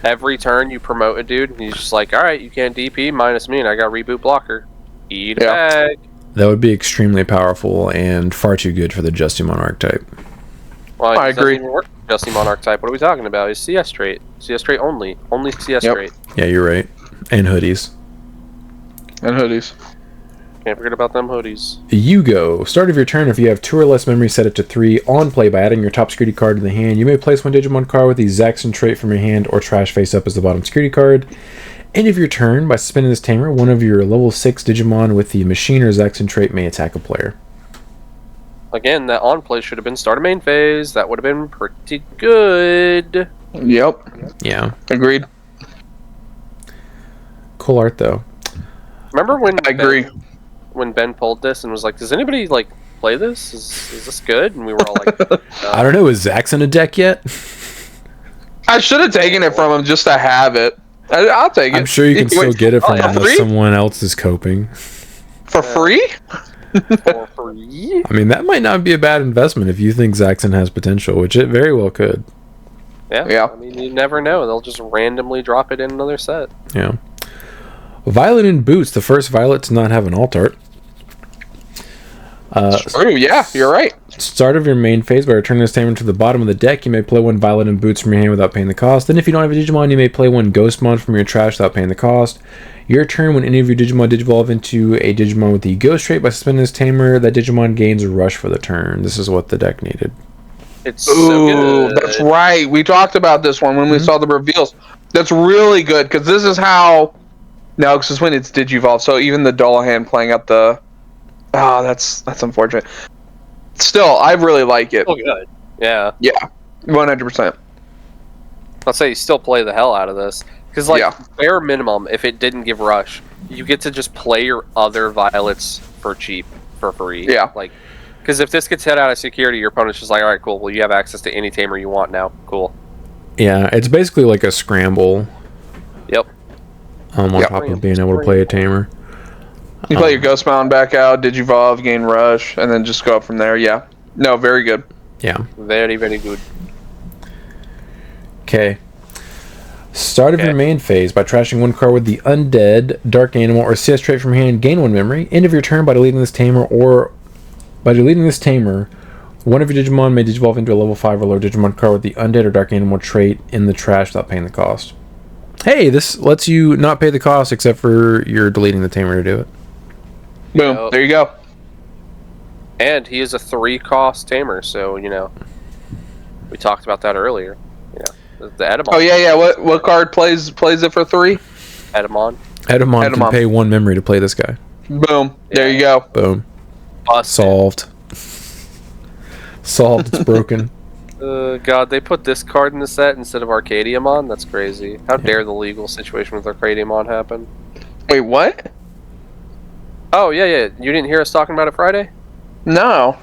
Every turn you promote a dude, and he's just like, all right, you can't DP minus me, and I got Reboot, Blocker. Eat egg. That would be extremely powerful and far too good for the Justimon archetype. Well, I agree. Justimon archetype. What are we talking about? It's CS trait. CS trait only. Only CS trait. Yeah, you're right. And hoodies. Can't forget about them hoodies. You go. Start of your turn. If you have 2 or less memory, set it to 3. On play, by adding your top security card to the hand, you may place one Digimon card with the Zaxxon trait from your hand or trash face up as the bottom security card. End of your turn, by suspending this tamer, one of your level 6 Digimon with the Machine or Zaxxon trait may attack a player. Again, that on play should have been start of main phase. That would have been pretty good. Yep. Yeah. Agreed. Cool art, though. Remember when I agree. When Ben pulled this and was like, does anybody, like, play this? Is this good? And we were all like... I don't know. Is Zaxxon a deck yet? I should have taken it from him just to have it. I'll take it. I'm sure you can still get it from him unless someone else is coping. For free? For free? I mean, that might not be a bad investment if you think Zaxxon has potential, which it very well could. Yeah. I mean, you never know. They'll just randomly drop it in another set. Yeah. Violet in Boots, the first Violet to not have an alt art. True, yeah, you're right. Start of your main phase, by returning this tamer to the bottom of the deck, you may play one Violet in Boots from your hand without paying the cost. Then if you don't have a Digimon, you may play one Ghostmon from your trash without paying the cost. Your turn, when any of your Digimon digivolve into a Digimon with the Ghost trait, by suspending this tamer, that Digimon gains a rush for the turn. This is what the deck needed. It's so good. That's right. We talked about this one when we saw the reveals. That's really good, because this is how... No, because it's when it's Digivolve, so even the Dullahan playing up the... Oh, that's unfortunate. Still, I really like it. Oh, good. Yeah. Yeah, 100%. I'll say you still play the hell out of this. Because, like, bare minimum, if it didn't give Rush, you get to just play your other Violets for cheap, for free. Yeah. Like, because if this gets hit out of security, your opponent's just like, alright, cool, well, you have access to any tamer you want now. Cool. Yeah, it's basically like a scramble. Yep. On top of being able to play a tamer. You play your Ghostmon back out, Digivolve, gain Rush, and then just go up from there. Yeah. No, very good. Yeah. Very, very good. Okay. Start of your main phase, by trashing one card with the Undead, Dark Animal, or CS trait from hand, gain 1 memory. End of your turn, by deleting this tamer, one of your Digimon may digivolve into a level 5 or lower Digimon card with the Undead or Dark Animal trait in the trash without paying the cost. Hey, this lets you not pay the cost except for you're deleting the tamer to do it. Boom. There you go. And he is a 3-cost tamer, so, you know, we talked about that earlier. You know, the Edamon. Oh, yeah. What card plays it for 3? Edamon. Edamon can pay 1 memory to play this guy. Boom. There you go. Boom. Solved. Solved. It's broken. God, they put this card in the set instead of Arcadiamon? That's crazy. How dare the legal situation with Arcadiamon happen? Wait, what? Oh, yeah. You didn't hear us talking about it Friday? No.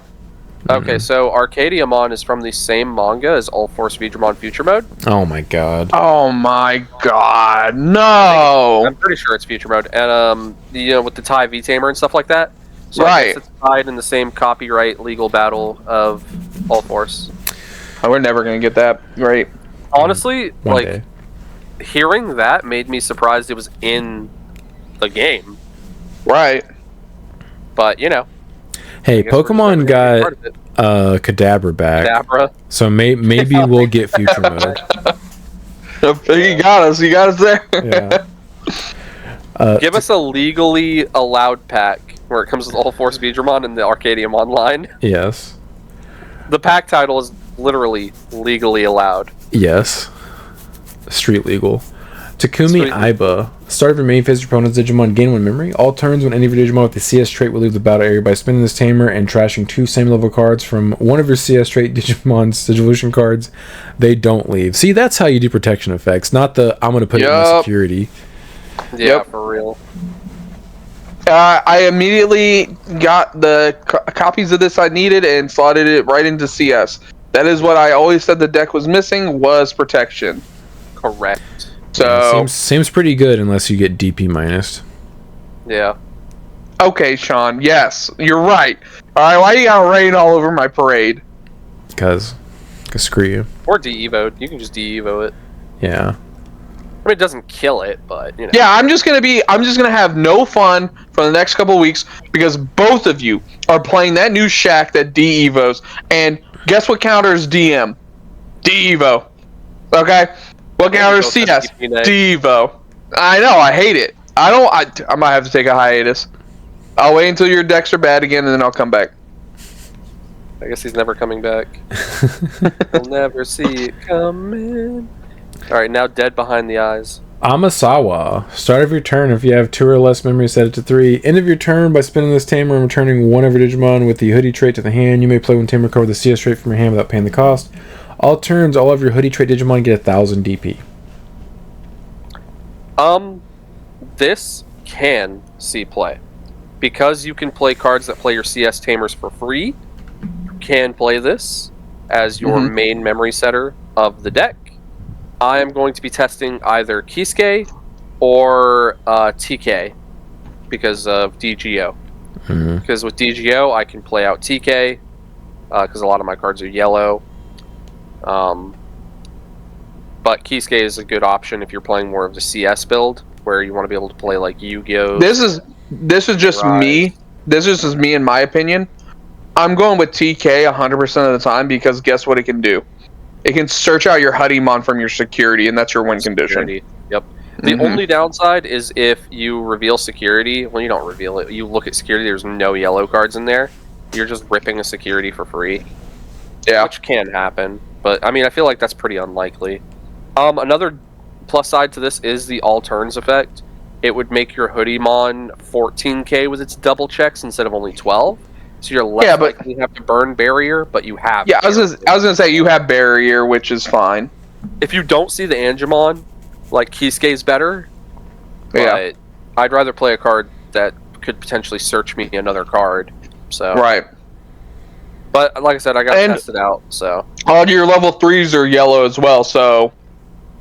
Okay, so Arcadiamon is from the same manga as All Force Digimon Future Mode. Oh my god. Oh my god. No. I'm pretty sure it's Future Mode. And, you know, with the Tai V-Tamer and stuff like that. So right. I guess it's tied in the same copyright legal battle of All Force. Oh, we're never going to get that right. Honestly, One day. Hearing that made me surprised it was in the game. Right. But, you know. Hey, Pokemon got Kadabra back. Kadabra. So maybe we'll get Future Mode. You got us there. Yeah. Give us a legally allowed pack where it comes with All Force Digimon and the Arcadiamon line. Yes. The pack title is literally legally allowed. Yes. Street legal. Takumi Aiba. Start of your main phase, your opponent's Digimon gain 1 memory. All turns, when any of your Digimon with the CS trait will leave the battle area, by spinning this tamer and trashing 2 same level cards from one of your CS trait Digimon's Digivolution cards, they don't leave. See, that's how you do protection effects, not the I'm going to put it in the security. Yeah, for real. I immediately got the copies of this I needed and slotted it right into CS. That is what I always said the deck was missing, was protection. Correct. So yeah, seems pretty good unless you get DP minus. Yeah. Okay, Sean. Yes, you're right. All right, why you got rain all over my parade? Cause screw you. Or de-evo. You can just de-evo it. Yeah. I mean, it doesn't kill it, but you know. Yeah, I'm just gonna have no fun for the next couple of weeks because both of you are playing that new Shaq that D Evos, and guess what counters DM? D Evo. Okay? What counters CS? D Evo. I know, I hate it. I might have to take a hiatus. I'll wait until your decks are bad again and then I'll come back. I guess he's never coming back. We'll never see it coming. Alright, now dead behind the eyes. Amasawa. Start of your turn. If you have 2 or less memories, set it to 3. End of your turn by spinning this tamer and returning one of your Digimon with the hoodie trait to the hand. You may play one tamer card with the CS trait from your hand without paying the cost. All turns, all of your hoodie trait Digimon get 1,000 DP. This can see play. Because you can play cards that play your CS tamers for free, you can play this as your main memory setter of the deck. I am going to be testing either Kisuke or TK because of DGO. Because with DGO, I can play out TK because a lot of my cards are yellow. But Kisuke is a good option if you're playing more of the CS build, where you want to be able to play like Yu-Gi-Oh! This is just me. This is just me in my opinion. I'm going with TK 100% of the time because guess what it can do? It can search out your Hudimon from your security, and that's your win condition. Yep. The only downside is if you reveal security. Well, you don't reveal it. You look at security. There's no yellow cards in there. You're just ripping a security for free. Yeah. Which can happen. But, I mean, I feel like that's pretty unlikely. Another plus side to this is the all turns effect. It would make your Hudimon 14k with its double checks instead of only 12. So you're less likely to have to burn barrier, but you have. Yeah, I was gonna say you have barrier, which is fine. If you don't see the Angemon, like Kisuke is better. But I'd rather play a card that could potentially search me another card. So right. But like I said, I got to test it out. So all your level 3s are yellow as well. So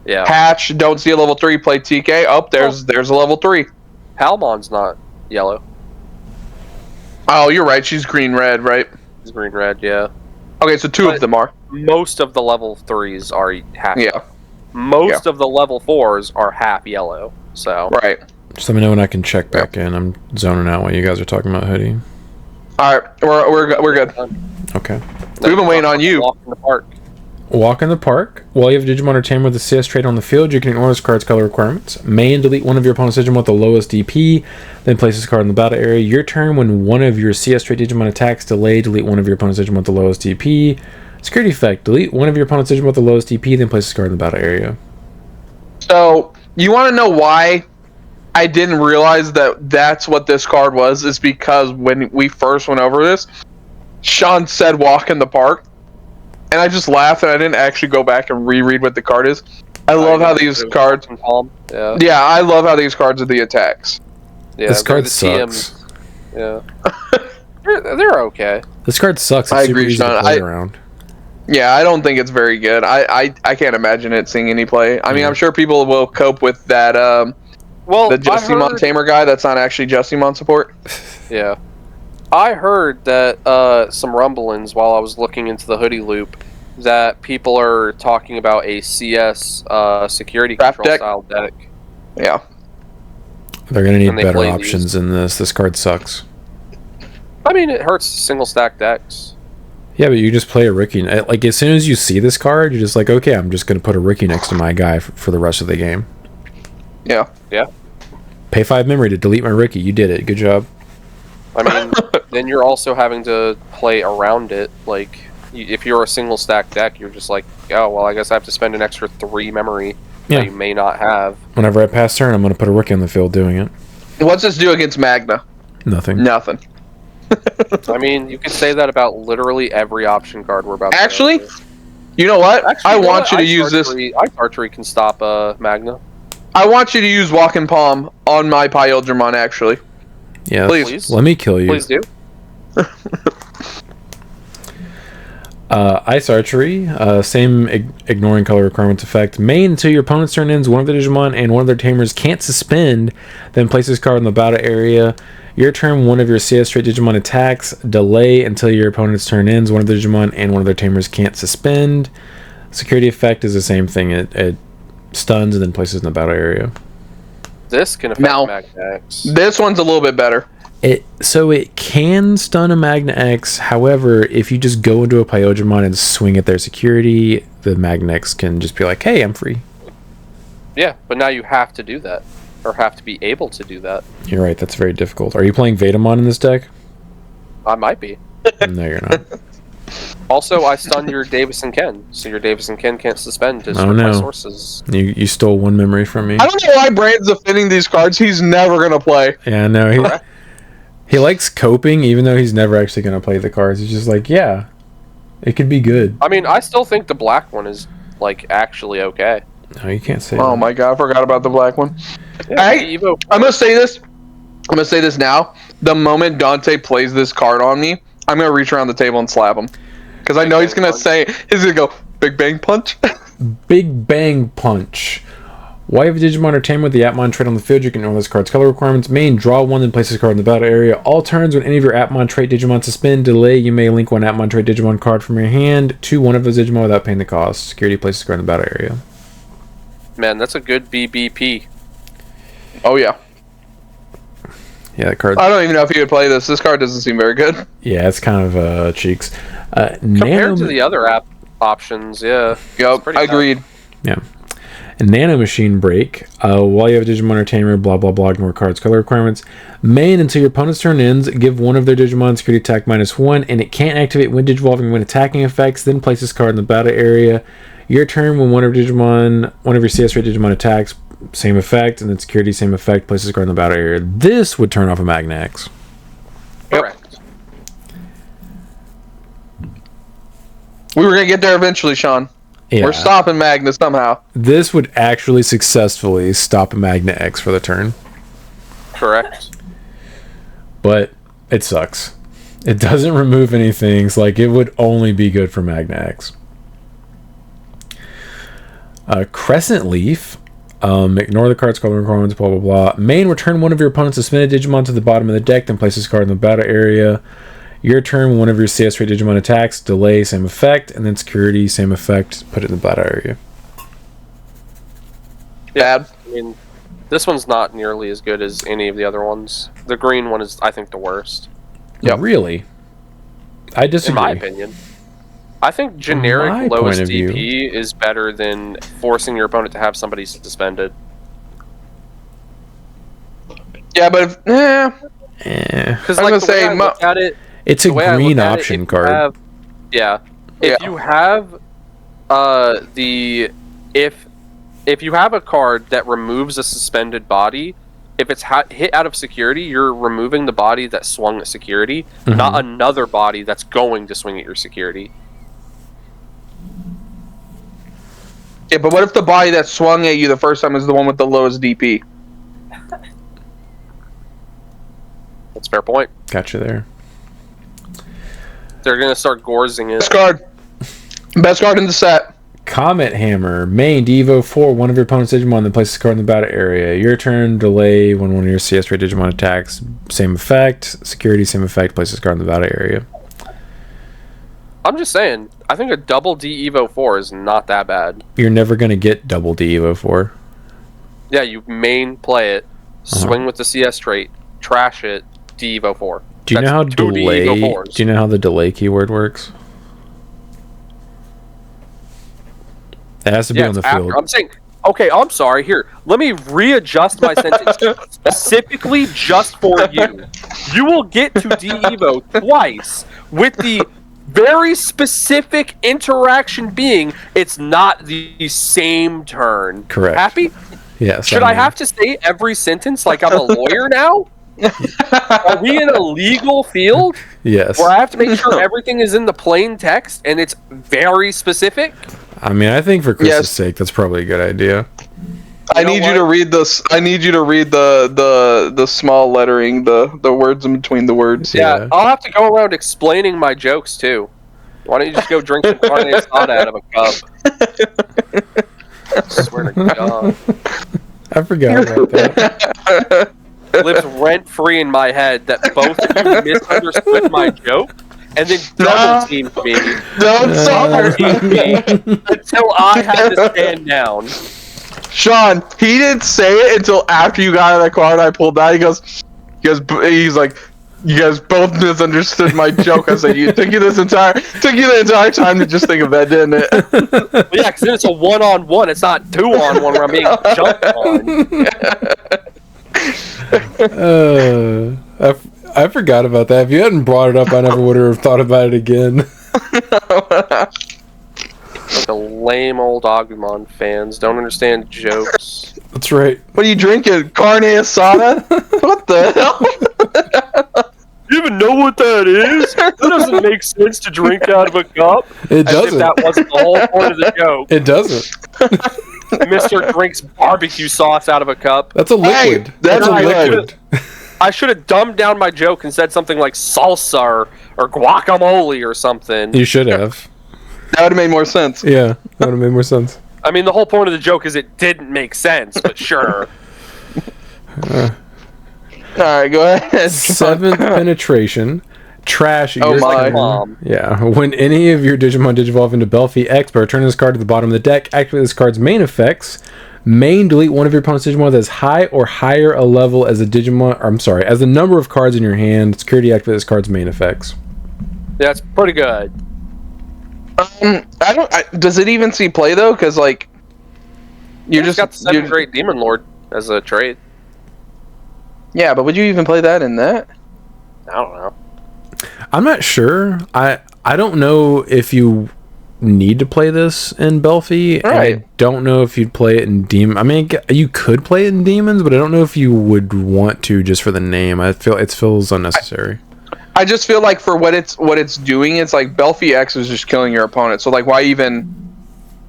yeah, Hatch, don't see a level 3, play TK. Oh, there's a level 3. Halmon's not yellow. Oh, you're right. She's green-red, right? She's green-red, yeah. Okay, so 2 of them are. Most of the level 3s are half. Yeah. Most of the level 4s are half yellow. So right. Just let me know when I can check back in. I'm zoning out while you guys are talking about hoodie. All right, we're good. Okay. We've been waiting on you. Walk in the park. Walk in the park. While you have Digimon or Tamer with the CS trait on the field, you can ignore this card's color requirements. Main, delete one of your opponent's Digimon with the lowest DP, then place this card in the battle area. Your turn, when one of your CS trait Digimon attacks, delete one of your opponent's Digimon with the lowest DP. Security effect, delete one of your opponent's Digimon with the lowest DP, then place this card in the battle area. So, you want to know why I didn't realize that that's what this card was? Is because when we first went over this, Sean said walk in the park. And I just laughed, and I didn't actually go back and reread what the card is. I love how these cards. Yeah, I love how these cards are the attacks. Yeah, this card sucks. Yeah, they're okay. This card sucks. It's I super agree, easy to play around. Yeah, I don't think it's very good. I can't imagine it seeing any play. I mean, I'm sure people will cope with that. The Justimon Tamer guy that's not actually Justimon support. Yeah. I heard that some rumblings while I was looking into the hoodie loop that people are talking about a CS security control style deck. Yeah. They're going to need better options than this. This card sucks. I mean, it hurts single stack decks. Yeah, but you just play a Ricky. Like, as soon as you see this card, you're just like, okay, I'm just going to put a Ricky next to my guy for the rest of the game. Yeah. Yeah. Pay 5 memory to delete my Ricky. You did it. Good job. I mean, then you're also having to play around it. Like, if you're a single stack deck, you're just like, oh, well, I guess I have to spend an extra 3 memory that you may not have. Whenever I pass turn, I'm going to put a Ricky on the field doing it. What's this do against Magna? Nothing. Nothing. I mean, you can say that about literally every option card we're about to actually, go through. You know what? I want you to use this. Ice Archery can stop Magna. I want you to use Walking Palm on my Pyldramon, actually. Yeah, please. Let me kill you. Please do. Ice Archery, same ignoring color requirements effect. Main until your opponent's turn ends, one of the Digimon and one of their tamers can't suspend, then place this card in the battle area. Your turn, one of your CS trait Digimon attacks, delay until your opponent's turn ends, one of the Digimon and one of their tamers can't suspend. Security effect is the same thing. It stuns, and then places in the battle area. This can affect Magna X. This one's a little bit better. So it can stun a Magna X. However, if you just go into a Pyojimon and swing at their security, the Magna X can just be like, "Hey, I'm free." Yeah, but now you have to do that, or have to be able to do that. You're right. That's very difficult. Are you playing Vetamon in this deck? I might be. No, you're not. Also, I stunned your Davis and Ken, so your Davis and Ken can't suspend to my sources. You stole one memory from me. I don't know why Brandon's defending these cards. He's never gonna play. Yeah, no. He likes coping, even though he's never actually gonna play the cards. He's just like, yeah, it could be good. I mean, I still think the black one is like actually okay. No, you can't say. Oh my god, I forgot about the black one. Yeah, I'm gonna say this. I'm gonna say this now. The moment Dante plays this card on me, I'm gonna reach around the table and slap him, because I know he's gonna go Big Bang Punch. Big Bang Punch. While you have a Digimon or Tamer with the Atmon trait on the field, you can ignore this card's color requirements. Main, draw one, then place this card in the battle area. All turns, when any of your Atmon trait Digimon suspend, delay, you may link one Atmon trait Digimon card from your hand to one of those Digimon without paying the cost. Security, places this card in the battle area. Man, that's a good BBP. Oh yeah. Yeah, that card. I don't even know if he would play this. This card doesn't seem very good. Yeah, it's kind of cheeks. Compared to the other options, yeah. Yep, agreed. Yeah. And Nano Machine Break. While you have a Digimon or Tamer, blah blah blah, ignore cards color requirements. Main, until your opponent's turn ends, give one of their Digimon security attack -1, and it can't activate when Digivolving when attacking effects. Then place this card in the battle area. Your turn, when one of your CS rate Digimon attacks, same effect, and then security, same effect, place this card in the battle area. This would turn off a Magna X. Correct. We were gonna get there eventually, Sean. Yeah. We're stopping Magna somehow. This would actually successfully stop a Magna X for the turn. Correct. But it sucks. It doesn't remove anything. It's like it would only be good for Magna X. Crescent Leaf. Ignore the card's color requirements, blah blah blah. Main, return one of your opponent's suspended Digimon to the bottom of the deck, then place this card in the battle area. Your turn, when one of your CS rate Digimon attacks, delay, same effect, and then security, same effect, put it in the battle area. Yeah, I mean, this one's not nearly as good as any of the other ones. The green one is, I think, the worst. Yeah, really? I disagree. In my opinion. I think generic lowest DP is better than forcing your opponent to have somebody suspended. Yeah, but because like the way I look at it, it's a green option card. If you have if you have a card that removes a suspended body, if it's hit out of security, you're removing the body that swung at security, not another body that's going to swing at your security. Yeah, but what if the body that swung at you the first time is the one with the lowest DP? That's a fair point. Gotcha there. They're gonna start gorzing it. Best card in the set. Comet Hammer. Main, Devo 4, one of your opponent's Digimon, then place this card in the battle area. Your turn, delay, when one of your CS rate Digimon attacks, same effect. Security, same effect, place this card in the battle area. I'm just saying, I think a double D Evo 4 is not that bad. You're never going to get double D Evo 4. Yeah, you main play it, swing with the CS trait, trash it, D Evo 4. Do you know how delay? Do you know how the delay keyword works? It has to be on the field. I'm saying, okay, I'm sorry. Here, let me readjust my sentence specifically just for you. You will get to D Evo twice with the very specific interaction being it's not the same turn. Correct. Happy? Yes. Should I have to say every sentence like I'm a lawyer now? Are we in a legal field? Yes. Where I have to make sure everything is in the plain text and it's very specific? I mean, I think for Chris's sake, that's probably a good idea. I need you to read this. I need you to read the small lettering, the words in between the words. Yeah, I'll have to go around explaining my jokes too. Why don't you just go drink some carne asada out of a cup? I swear to God. I forgot about that. Lives rent free in my head that both of you misunderstood my joke and then double teamed me. Don't double teamed me until I had to stand down. Sean, he didn't say it until after you got out of the car and I pulled out. He's like, you guys both misunderstood my joke. I said, took you the entire time to just think of that, didn't it? Yeah, because then it's a 1-on-1. It's not 2-on-1 where I'm being jumped on. I forgot about that. If you hadn't brought it up, I never would have thought about it again. Like a lame old Agumon fans don't understand jokes. That's right. What are you drinking? Carne asada? What the hell? You even know what that is? That doesn't make sense to drink out of a cup. It doesn't. As if that wasn't the whole point of the joke. It doesn't. Mr. drinks barbecue sauce out of a cup. That's a liquid. Hey, that's a liquid. I should have dumbed down my joke and said something like salsa or guacamole or something. You should have. That would have made more sense. Yeah, that would have made more sense. I mean, the whole point of the joke is it didn't make sense, but sure. Alright, go ahead. 7th penetration. Trash. Oh my. Mom. Yeah. When any of your Digimon digivolve into Belfie X by returning this card to the bottom of the deck, activate this card's main effects. Main delete one of your opponent's Digimon that is high or higher a level as a Digimon. Or, I'm sorry, as the number of cards in your hand. Security activate this card's main effects. Yeah, it's pretty good. Does it even see play though? Because like, You just got the 7th Great Demon Lord as a trade. Yeah, but would you even play that in that? I don't know. I'm not sure. I don't know if you need to play this in Belfie. Right. I don't know if you'd play it in Demon. I mean, you could play it in Demons, but I don't know if you would want to just for the name. I feel it feels unnecessary. I just feel like for what it's doing, it's like Belfie X is just killing your opponent. So like, why even?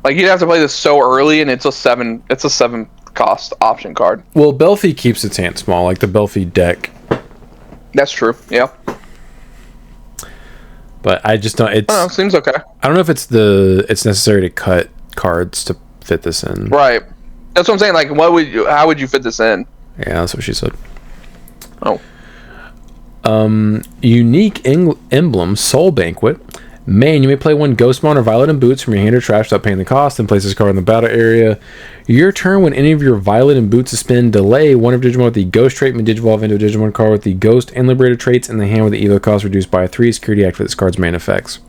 Like, you'd have to play this so early, and it's a 7 cost option card. Well, Belfie keeps its hand small, like the Belfie deck. That's true. Yeah. But I just don't. It's. Oh, seems okay. I don't know if it's necessary to cut cards to fit this in. Right. That's what I'm saying. Like, how would you fit this in? Yeah, that's what she said. Oh. Unique emblem, Soul Banquet. Main, you may play one Ghostmon or Violet and Boots from your hand or trash without paying the cost, and place this card in the battle area. Your turn, when any of your Violet and Boots suspend, delay one of Digimon with the Ghost trait may digivolve into a Digimon card with the Ghost and Liberator traits in the hand with the EVO cost reduced by 3. Security activate this card's main effects.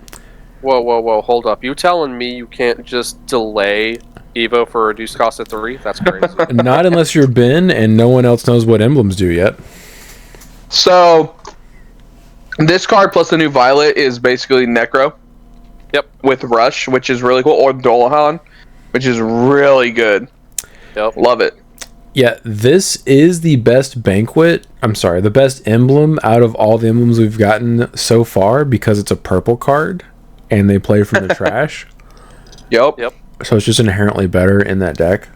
Whoa, hold up. You telling me you can't just delay EVO for a reduced cost of 3? That's crazy. Not unless you're Ben and no one else knows what emblems do yet. So, this card plus the new Violet is basically Necro. Yep. With Rush, which is really cool, or Dolahan, which is really good. Yep. Love it. Yeah, this is the best banquet. I'm sorry, the best emblem out of all the emblems we've gotten so far because it's a purple card and they play from the trash. Yep. So it's just inherently better in that deck.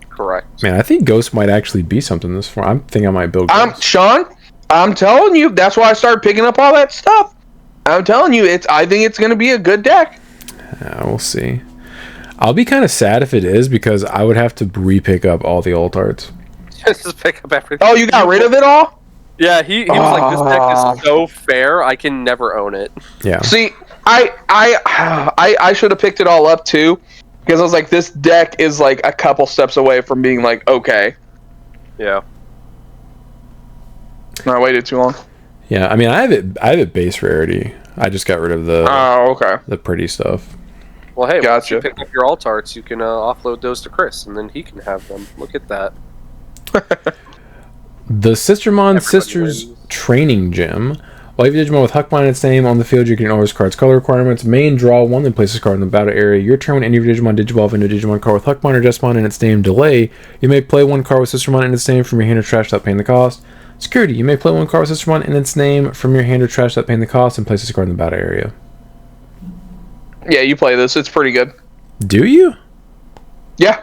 Correct. Man, I think Ghost might actually be something this far. I think I might build Ghost. Sean, I'm telling you, that's why I started picking up all that stuff. I'm telling you, I think it's going to be a good deck. We'll see. I'll be kind of sad if it is because I would have to re-pick up all the old arts. Just pick up everything. Oh, you got rid of it all? Yeah, he was like, this deck is so fair, I can never own it. Yeah. See, I should have picked it all up too, because I was like, this deck is like a couple steps away from being like, okay. Yeah. I waited too long. Yeah, I mean, I have it base rarity. I just got rid of the the pretty stuff. Well, hey, gotcha. Once you pick up your alt arts, you can offload those to Chris, and then he can have them. Look at that. The Sistermon Sisters Training Gym. While you have a Digimon with Huckmon in its name on the field, you can always card's color requirements. Main, draw one, then place this card in the battle area. Your turn, when any of your Digimon digivolve into a Digimon card with Huckmon or Jesmon in its name, delay. You may play one card with Sistermon in its name from your hand or trash without paying the cost. Security, you may play one card with Sistermon in its name from your hand or trash without paying the cost and place this card in the battle area. Yeah, you play this. It's pretty good. Do you? Yeah.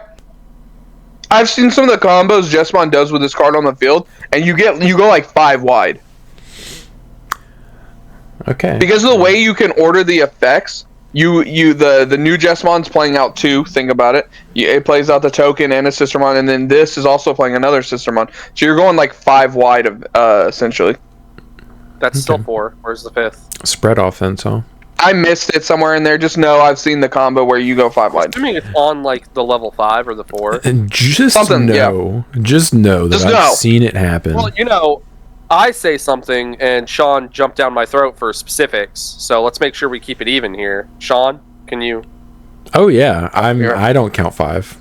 I've seen some of the combos Jesmon does with this card on the field, and you go like 5 wide. Okay. Because of the way you can order the effects, the new Jesmon's playing out 2. Think about it. It plays out the token and a Sistermon, and then this is also playing another Sistermon. So you're going like 5 wide of essentially. That's still 4. Where's the 5th? Spread offense, huh? I missed it somewhere in there. Just know I've seen the combo where you go 5 wide. Assuming it's on like the level 5 or the 4. And just know that I've seen it happen. Well, you know, I say something and Sean jumped down my throat for specifics. So let's make sure we keep it even here. Sean, can you? Oh yeah, I don't count 5.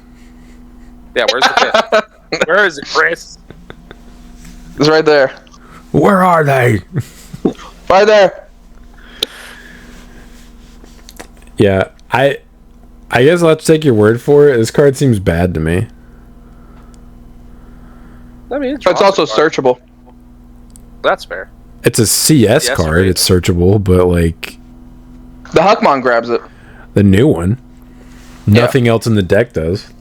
Yeah, where's the 5th? Where is it, Chris? It's right there. Where are they? Right there. Yeah, I guess I'll have to take your word for it. This card seems bad to me. I mean, it's also searchable. That's fair. It's a CS card. Right. It's searchable, but like the Huckmon grabs it. The new one. Nothing else in the deck does.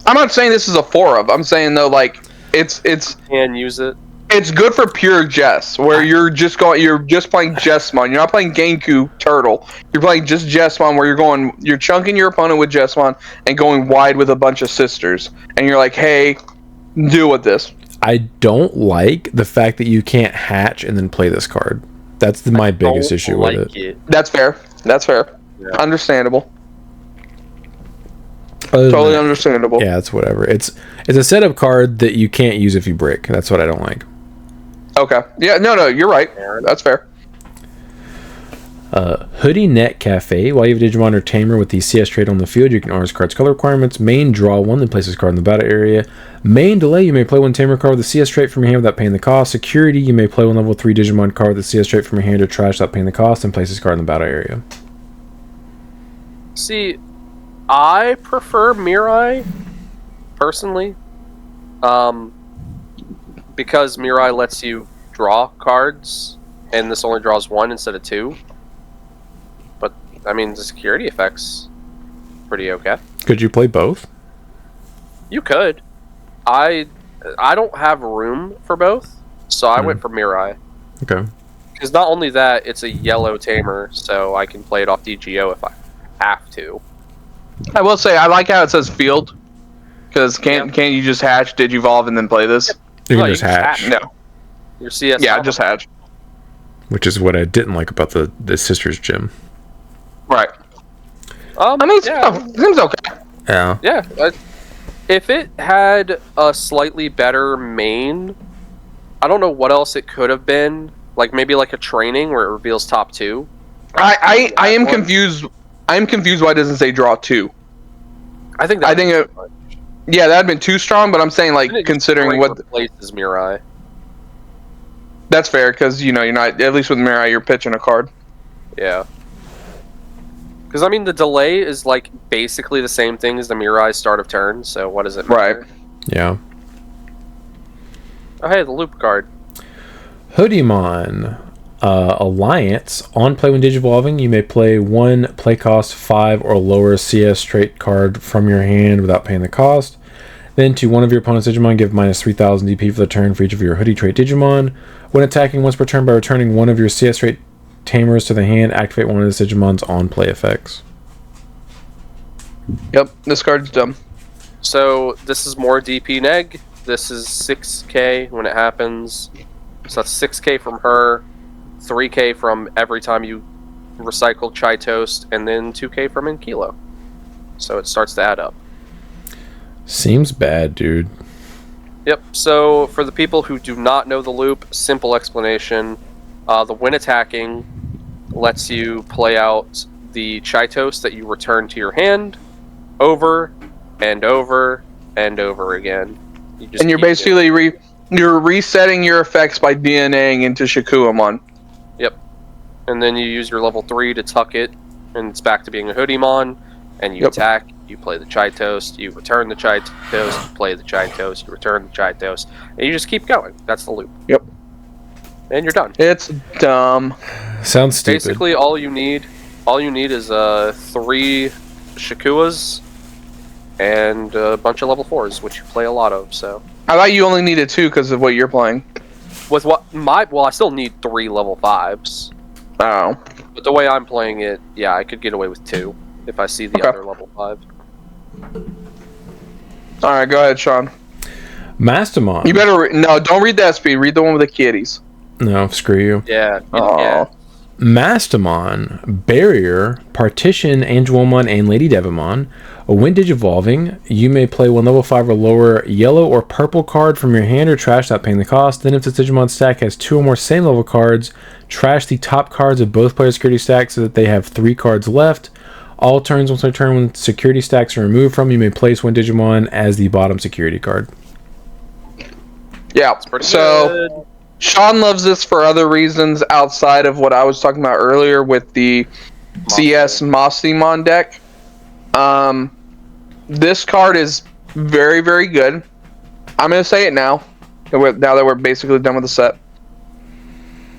I'm not saying this is a 4 of. I'm saying though, like it's can use it. It's good for pure Jess, where you're just playing Jessmon. You're not playing Genku Turtle. You're playing just Jessmon, where you're chunking your opponent with Jessmon and going wide with a bunch of sisters. And you're like, hey, deal with this. I don't like the fact that you can't hatch and then play this card. That's my biggest issue with it. That's fair. Yeah. Understandable. Totally understandable. Yeah, it's whatever. It's a setup card that you can't use if you break. That's what I don't like. Okay. Yeah, no, you're right. That's fair. Hoodie Net Cafe. While you have a Digimon or Tamer with the CS trait on the field, you can honor this card's color requirements. Main, draw 1, then place this card in the battle area. Main Delay, you may play 1 Tamer card with a CS trait from your hand without paying the cost. Security, you may play 1 level 3 Digimon card with a CS trait from your hand or trash without paying the cost, and place this card in the battle area. See, I prefer Mirai, personally, because Mirai lets you draw cards, and this only draws 1 instead of 2. But, I mean, the security effect's pretty okay. Could you play both? You could. I don't have room for both, so I went for Mirai. Okay. Because not only that, it's a yellow Tamer, so I can play it off DGO if I have to. I will say, I like how it says field. Because can't you just hatch, Digivolve, and then play this? You can just hatch. No. Your CS. Yeah, just hatch. Which is what I didn't like about the Sisters Gym. Right. I mean, it seems okay. Yeah. Yeah. If it had a slightly better main, I don't know what else it could have been. Like maybe like a training where it reveals top 2. I am confused. I am confused why it doesn't say draw 2. I think yeah, that'd have been too strong. But I'm saying like considering what replaces Mirai. That's fair because you're not, at least with Mirai, you're pitching a card. Yeah. Because I mean the delay is like basically the same thing as the Mirai start of turn. So what does it matter? Right. Yeah. Oh hey, the loop card. Hoodiemon. Alliance. On play when Digivolving, you may play 1 play cost 5 or lower CS trait card from your hand without paying the cost. Then to one of your opponent's Digimon, give minus 3,000 DP for the turn for each of your Hoodie trait Digimon. When attacking once per turn by returning one of your CS trait Tamers to the hand, activate one of this Digimon's on play effects. Yep, this card's dumb. So this is more DP neg. This is 6k when it happens. So that's 6k from her. 3k from every time you recycle Chai Toast, and then 2k from Enkilo. So it starts to add up. Seems bad, dude. Yep, so for the people who do not know the loop, simple explanation. The when attacking lets you play out the Chai Toast that you return to your hand over and over and over again. You're basically you're resetting your effects by DNAing into Shikuamon. Yep. And then you use your level 3 to tuck it, and it's back to being a Hoodiemon, and you attack, you play the Chai Toast, you return the Chai Toast, you play the Chai Toast, you return the Chai Toast, and you just keep going. That's the loop. Yep. And you're done. It's dumb. Sounds stupid. Basically, all you need is 3 Shikuas and a bunch of level 4s, which you play a lot of, so... I thought you only needed 2 because of what you're playing. With what I still need 3 level 5s. Oh. But the way I'm playing it, yeah, I could get away with 2 if I see the other level 5. Alright, go ahead, Sean. Mastamon. You better... No, don't read that speed. Read the one with the kitties. No, screw you. Yeah. Oh. Mastamon, Barrier, Partition, Angelomon, and Lady Devimon. When digivolving, you may play one level 5 or lower yellow or purple card from your hand or trash without paying the cost. Then if this Digimon stack has 2 or more same level cards, trash the top cards of both players' security stacks so that they have 3 cards left. All turns once per turn when security stacks are removed from you may place one Digimon as the bottom security card. Yeah, so good. Sean loves this for other reasons outside of what I was talking about earlier with the CS Mastamon deck. This card is very, very good. I'm going to say it now that we're basically done with the set.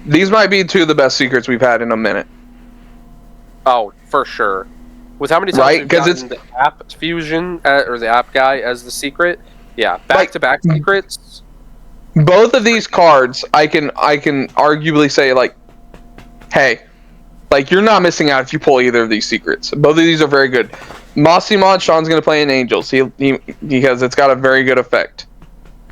These might be 2 of the best secrets we've had in a minute. Oh, for sure. With how many times we've gotten the app fusion or the app guy as the secret, yeah, back-to-back secrets. Both of these cards, I can arguably say like, hey, like you're not missing out if you pull either of these secrets. Both of these are very good. Mastamon, Sean's gonna play in Angels. Because it's got a very good effect.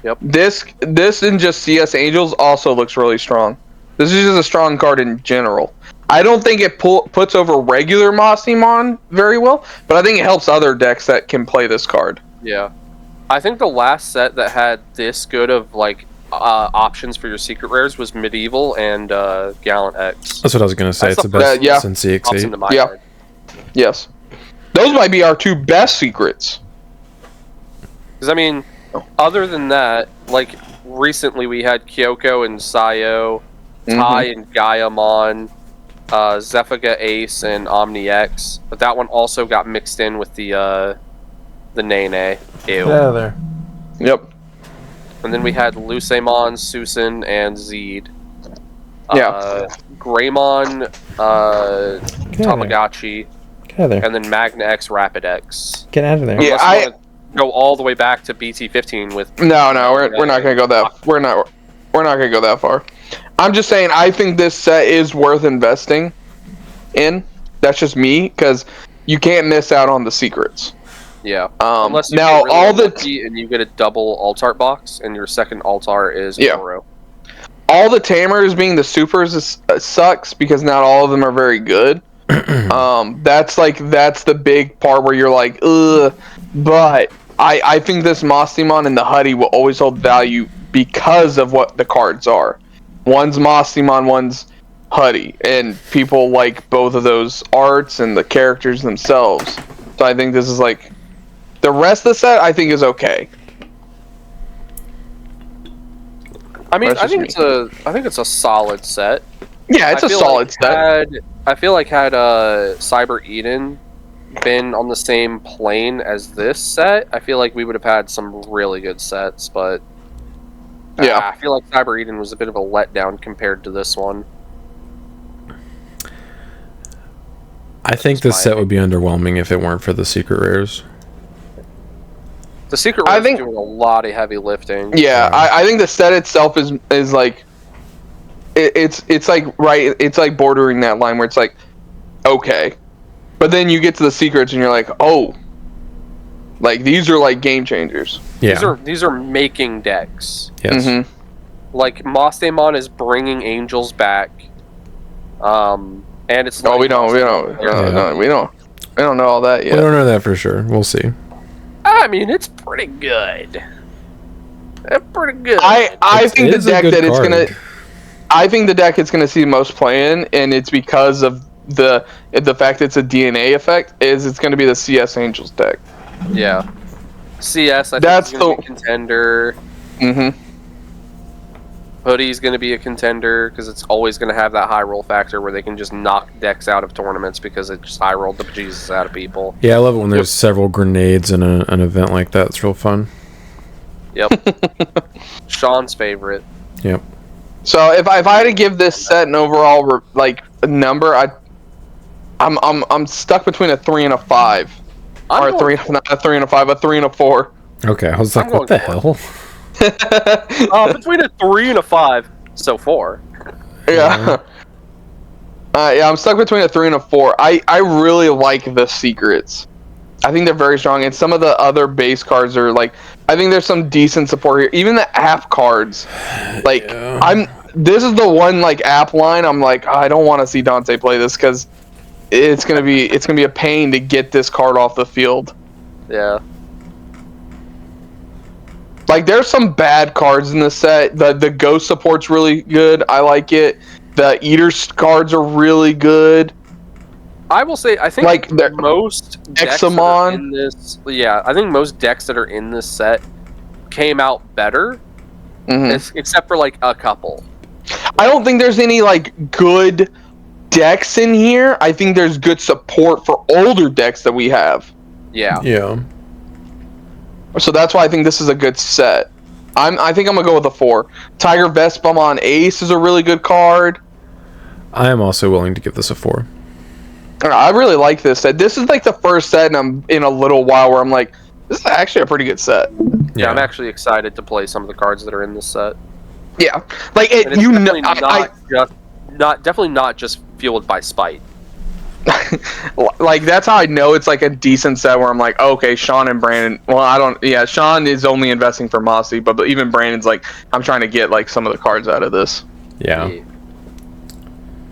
Yep. This in just CS Angels also looks really strong. This is just a strong card in general. I don't think it puts over regular Mastamon very well, but I think it helps other decks that can play this card. Yeah. I think the last set that had this good of like options for your secret rares was Medieval and Gallant X. That's what I was gonna say. It's the best since CXE. Yeah. Yes. Those might be our 2 best secrets. Because I mean, other than that, like recently we had Kyoko and Sayo, Tai and Gaiamon, Zephiga Ace and Omni X, but that one also got mixed in with the Nene. Ew. Yeah, there. Yep. And then we had Lucemon, Susan, and Zeed. Yeah. Greymon, Tamagotchi, and then Magna X, Rapid X. Get out of there. Yeah, I go all the way back to BT15 with. No, we're not gonna go that. We're not gonna go that far. I'm just saying I think this set is worth investing in. That's just me because you can't miss out on the secrets. Yeah. Unless you now get really all lucky and you get a double alt art box, and your second alt art is Oro. All the Tamers being the supers sucks because not all of them are very good. That's the big part where you're like, ugh. But I think this Mastamon and the Huddy will always hold value because of what the cards are. One's Mastamon, one's Huddy, and people like both of those arts and the characters themselves. So I think this is like. The rest of the set, I think, is okay. I mean, I think it's a solid set. Yeah, it's a solid set. I feel like had Cyber Eden been on the same plane as this set, I feel like we would have had some really good sets. But yeah, I feel like Cyber Eden was a bit of a letdown compared to this one. I think this set would be underwhelming if it weren't for the secret rares. The secret rares is doing a lot of heavy lifting. Yeah, I think the set itself is like it's like bordering that line where it's like okay, but then you get to the secrets and you're like, oh, like these are like game changers. Yeah, these are making decks. Yes. Mm-hmm. Like Mastamon is bringing Angels back. And it's like we don't know all that yet. We don't know that for sure. We'll see. I mean, it's pretty good. It's pretty good. I think the deck that it's gonna. I think the deck it's gonna see the most play in, and it's because of the fact it's a DNA effect. Is it's gonna be the CS Angels deck. Yeah. CS. I think is gonna be a contender. Mm-hmm. Hoodie's going to be a contender because it's always going to have that high roll factor where they can just knock decks out of tournaments because it just high rolled the bejesus out of people. Yeah, I love it when there's several grenades in an event like that. It's real fun. Yep. Sean's favorite. Yep. So if I had to give this set an overall number, I'm stuck between a 3 and a 5, or a 3 and a 5, a 3 and a 4. Okay, I was like, what the hell? Between a 3 and a 5, so 4. Yeah. I'm stuck between a 3 and a 4. I really like the secrets. I think they're very strong, and some of the other base cards are like. I think there's some decent support here. Even the app cards, this is the one like app line. I'm like, I don't want to see Dante play this because it's gonna be a pain to get this card off the field. Yeah. Like, there's some bad cards in the set. The Ghost support's really good. I like it. The Eater's cards are really good. I will say, I think like most decks that are in this, I think most decks that are in this set came out better, except for like a couple. I don't think there's any like good decks in here. I think there's good support for older decks that we have. Yeah. Yeah. So that's why I think this is a good set. I think I'm gonna go with a 4. Tiger Vespamon Ace is a really good card. I am also willing to give this a 4. I really like this set. This is like the first set in a little while where I'm like, this is actually a pretty good set. Yeah, I'm actually excited to play some of the cards that are in this set. Yeah, like definitely not just fueled by spite. Like, that's how I know it's like a decent set where I'm like, okay, Sean and Brandon. Well, I don't. Yeah, Sean is only investing for Mossy, but even Brandon's like, I'm trying to get like some of the cards out of this. Yeah.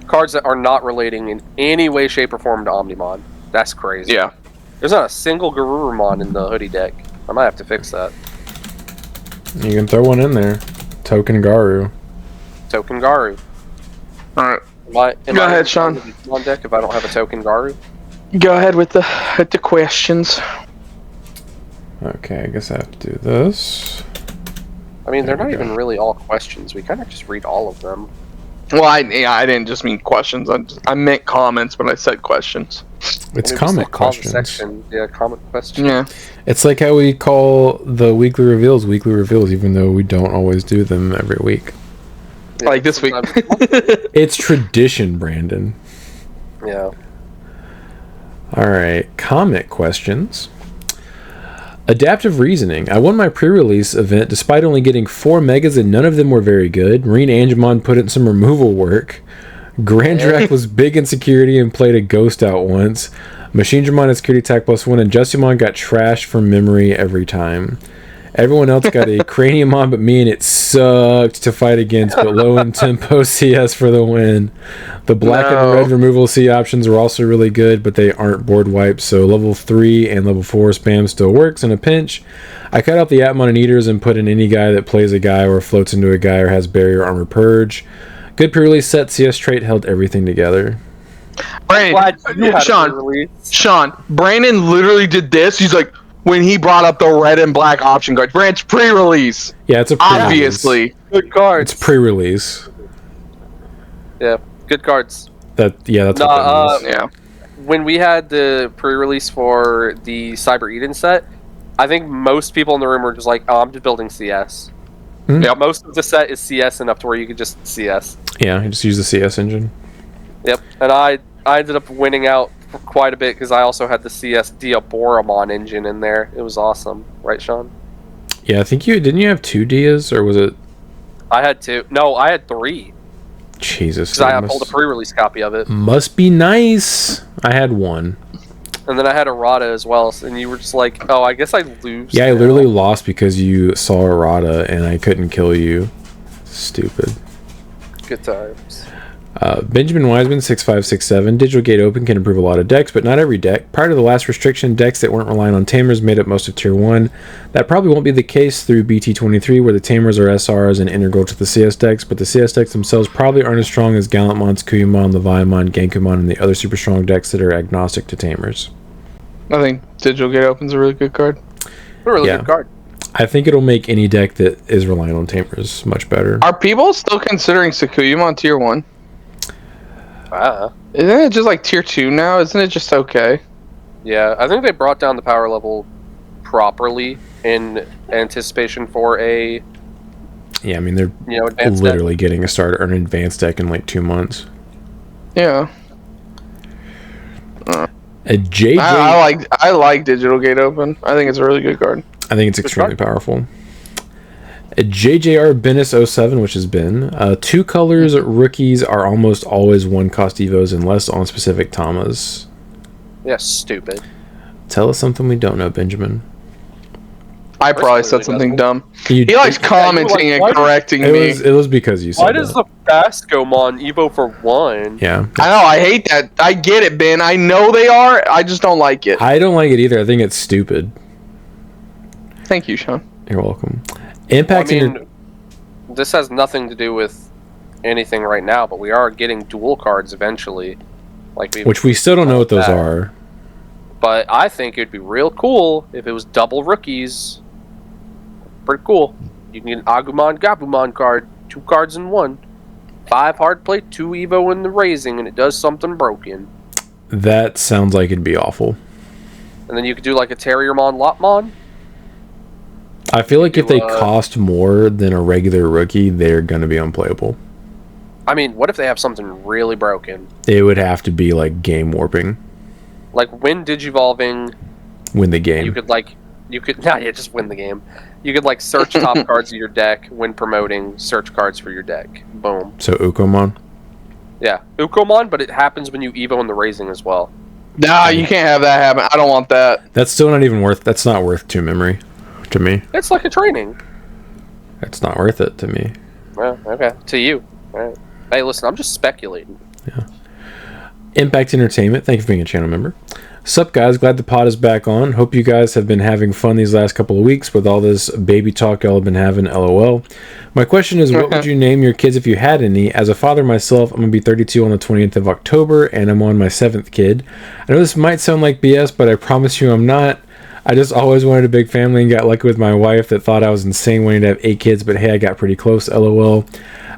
Cards that are not relating in any way, shape, or form to Omnimon. That's crazy. Yeah. There's not a single Garurumon in the hoodie deck. I might have to fix that. You can throw one in there. Token Garu. Token Garu. All right. Go ahead, Sean. On deck if I don't have a Token Garu. Go ahead with the questions. Okay, I guess I have to do this. I mean, they're not even really all questions. We kind of just read all of them. Well, I didn't just mean questions. I meant comments, but I said questions. It's comment questions. Section. Yeah, comment questions. Yeah. It's like how we call the weekly reveals, even though we don't always do them every week. Yeah, like this week. It's tradition, Brandon. Yeah. Alright, comment questions. Adaptive Reasoning. I won my pre-release event despite only getting 4 megas and none of them were very good. Marine Angemon put in some removal work. Grandrak was big in security and played a ghost out once. Machine Dramon had security attack +1 and Justimon got trashed from memory every time. Everyone else got a Craniumon but me, and it sucked to fight against, but low in tempo CS for the win. The black and red removal C options were also really good, but they aren't board wipes, so level 3 and level 4 spam still works in a pinch. I cut out the Atmon and Eaters and put in any guy that plays a guy or floats into a guy or has barrier armor purge. Good pre-release set, CS trait held everything together. Brandon, Sean, Brandon literally did this. He's like, when he brought up the red and black option cards. Brand's pre-release. Yeah, it's a pre-release. Obviously. Good cards. It's pre-release. Yeah, good cards. That's what that means. Yeah. When we had the pre-release for the Cyber Eden set, I think most people in the room were just like, oh, I'm just building CS. Mm-hmm. Yeah, most of the set is CS enough to where you could just CS. Yeah, you just use the CS engine. Yep, and I ended up winning out for quite a bit because I also had the CS Diaboromon engine in there. It was awesome. Right, Sean? Yeah, I think didn't you have 2 Dias, or was it... I had 2. No, I had 3. Jesus. Because I pulled a pre-release copy of it. Must be nice. I had 1. And then I had Errata as well, and you were just like, oh, I guess I lose. Yeah, I literally lost because you saw Errata and I couldn't kill you. Stupid. Good times. Benjamin Wiseman 6567. Digital Gate Open can improve a lot of decks, but not every deck. Prior to the last restriction, decks that weren't relying on Tamers made up most of Tier 1. That probably won't be the case through BT23, where the Tamers are SRs and integral to the CS decks, but the CS decks themselves probably aren't as strong as Gallantmons, Kuyumon, Leviamon, Genkumon, and the other super strong decks that are agnostic to Tamers. I think Digital Gate Open's a really good card. A really good card. I think it'll make any deck that is relying on Tamers much better. Are people still considering Sakuyamon Tier 1? Isn't it just like Tier 2 now? Isn't it just okay? Yeah, I think they brought down the power level properly in anticipation for a... Yeah, I mean, they're literally getting a starter or an advanced deck in like 2 months. Yeah. A JJ... I like Digital Gate Open. I think it's a really good card. I think it's extremely powerful. A JJR Bennis 07, which has been 2 colors rookies are almost always 1 cost evos unless on specific Tamas. Yeah, stupid. Tell us something we don't know, Benjamin. I probably said something dumb. He likes commenting and correcting me. It was because you said Why does the Fastgomon Evo for 1? Yeah. I know, I hate that. I get it, Ben. I know they are. I just don't like it. I don't like it either. I think it's stupid. Thank you, Sean. You're welcome. Impacting this has nothing to do with anything right now, but we are getting dual cards eventually. Which we still don't know what those are. But I think it'd be real cool if it was double rookies. Pretty cool. You can get an Agumon Gabumon card, 2 cards in 1. 5 hard play, 2 Evo in the raising, and it does something broken. That sounds like it'd be awful. And then you could do like a Terriermon Lopmon. I feel like if they cost more than a regular rookie, they're going to be unplayable. I mean, what if they have something really broken? It would have to be like game warping. Like when Digivolving, win the game. You could just win the game. You could like search top cards of your deck when promoting search cards for your deck. Boom. So Ukomon? Yeah, Ukomon, but it happens when you Evo in the raising as well. Nah, you can't have that happen. I don't want that. That's still not even worth. That's not worth 2 memory to me. It's like a training. It's not worth it to me. Well, okay, to you. All right. Hey, listen, I'm just speculating. Yeah. Impact Entertainment, thank you for being a channel member. Sup guys, glad the pod is back on. Hope you guys have been having fun these last couple of weeks with all this baby talk y'all have been having, lol. My question is, what would you name your kids if you had any? As a father myself, I'm going to be 32 on the 20th of October, and I'm on my 7th kid. I know this might sound like BS, but I promise you I'm not. I just always wanted a big family and got lucky with my wife that thought I was insane wanting to have 8 kids, but hey, I got pretty close, lol.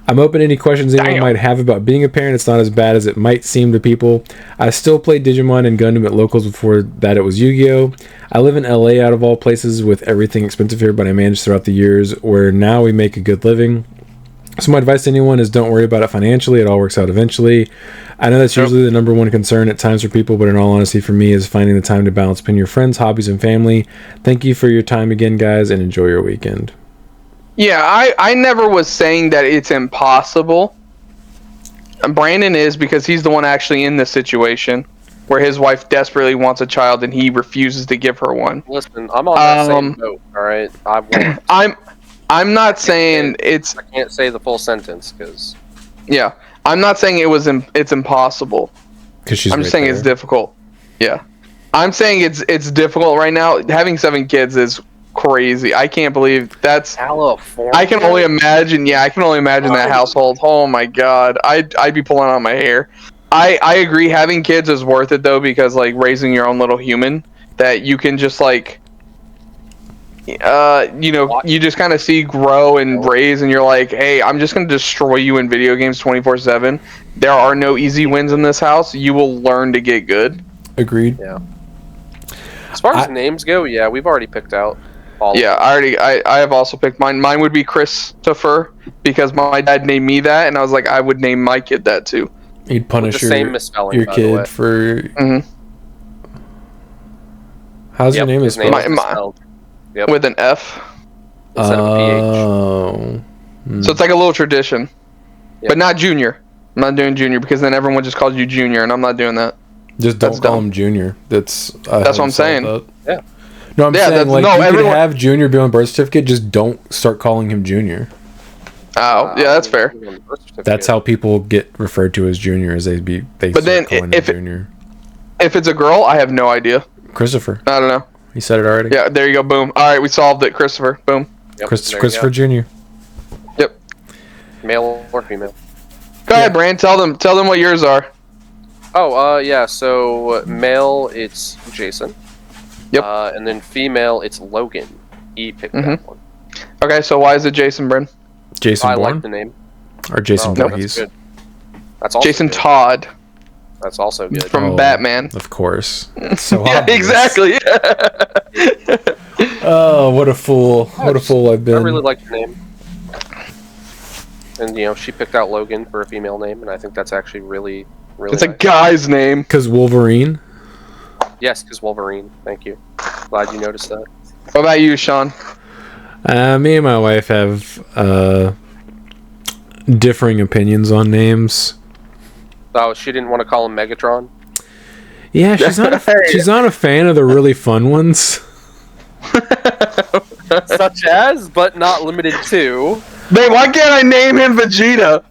I'm open to any questions anyone might have about being a parent. It's not as bad as it might seem to people. I still played Digimon and Gundam at locals. Before that it was Yu-Gi-Oh! I live in LA out of all places with everything expensive here, but I managed throughout the years where now we make a good living. So my advice to anyone is don't worry about it financially. It all works out eventually. I know that's usually the number one concern at times for people, but in all honesty for me is finding the time to balance between your friends, hobbies, and family. Thank you for your time again, guys, and enjoy your weekend. Yeah, I never was saying that it's impossible. Brandon is, because he's the one actually in this situation where his wife desperately wants a child and he refuses to give her one. Listen, I'm on that same boat, alright? I'm not saying it's... I can't say the full sentence, because... Yeah, I'm not saying it's impossible. I'm just saying it's difficult. Yeah. I'm saying it's difficult right now. Having 7 kids is crazy. I can't believe that's California. I can only imagine. Yeah, I can only imagine that household. Oh my god, I'd be pulling out my hair. I agree. Having kids is worth it though, because like raising your own little human that you can just like, you know, you just kind of see grow and raise, and you're like, hey, I'm just gonna destroy you in video games 24/7. There are no easy wins in this house. You will learn to get good. Agreed. Yeah. As far as names go, yeah, we've already picked out. I have also picked mine. Mine would be Christopher because my dad named me that, and I was like, I would name my kid that too. You'd punish your kid for. Mm-hmm. How's your name? Is spelled? Yep. With an F instead of a PH. So it's like a little tradition, but not Junior. I'm not doing Junior because then everyone just calls you Junior, and I'm not doing that. Just don't call him Junior. That's what I'm saying. Yeah. No, I'm saying like you could have Junior be on birth certificate. Just don't start calling him Junior. Oh, yeah, that's fair. That's how people get referred to as Junior, as they but then if Junior. If it's a girl, I have no idea. Christopher. I don't know. He said it already. Yeah, there you go. Boom. All right, we solved it. Christopher. Boom. Yep, Christopher Jr. Yep. Male or female? Go ahead, Brand. Tell them what yours are. Oh, yeah. So male, it's Jason. Yep. And then female, it's Logan. He picked that one. Okay, so why is it Jason, Bryn? Jason Bourne? I like the name. Or Jason Voorhees? That's also Jason good. Todd. That's also good. From Batman. Of course. So yeah, exactly. Oh, what a fool. What a fool I've been. I really like the name. And, you know, she picked out Logan for a female name, and I think that's actually really, really It's nice. A guy's name. Because Wolverine? Yes, because Wolverine. Thank you. Glad you noticed that. What about you, Sean? Me and my wife have differing opinions on names. Oh, she didn't want to call him Megatron? Yeah, she's not a fan of the really fun ones. Such as, but not limited to. Man, why can't I name him Vegeta?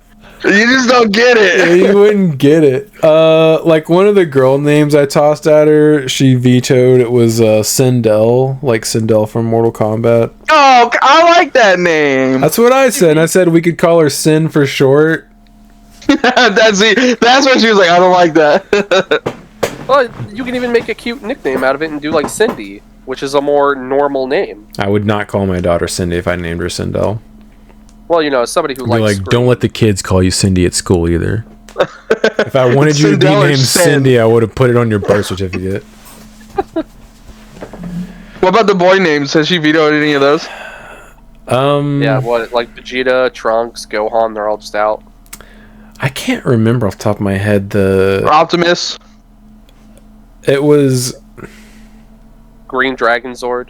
You just don't get it. Yeah, you wouldn't get it. Like one of the girl names I tossed at her, she vetoed. It was Sindel, like Sindel from Mortal Kombat. Oh, I like that name. That's what I said. I said we could call her Sin for short. That's when she was like, I don't like that. Well, you can even make a cute nickname out of it and do like Cindy, which is a more normal name. I would not call my daughter Cindy if I named her Sindel. Well, you know, as somebody who likes like, don't let the kids call you Cindy at school either. If I wanted you to be named Cindy, I would have put it on your birth certificate. What about the boy names? Has she vetoed any of those? Yeah, what, like Vegeta, Trunks, Gohan, they're all just out. I can't remember off the top of my head the... Optimus. It was... Green Dragon Zord.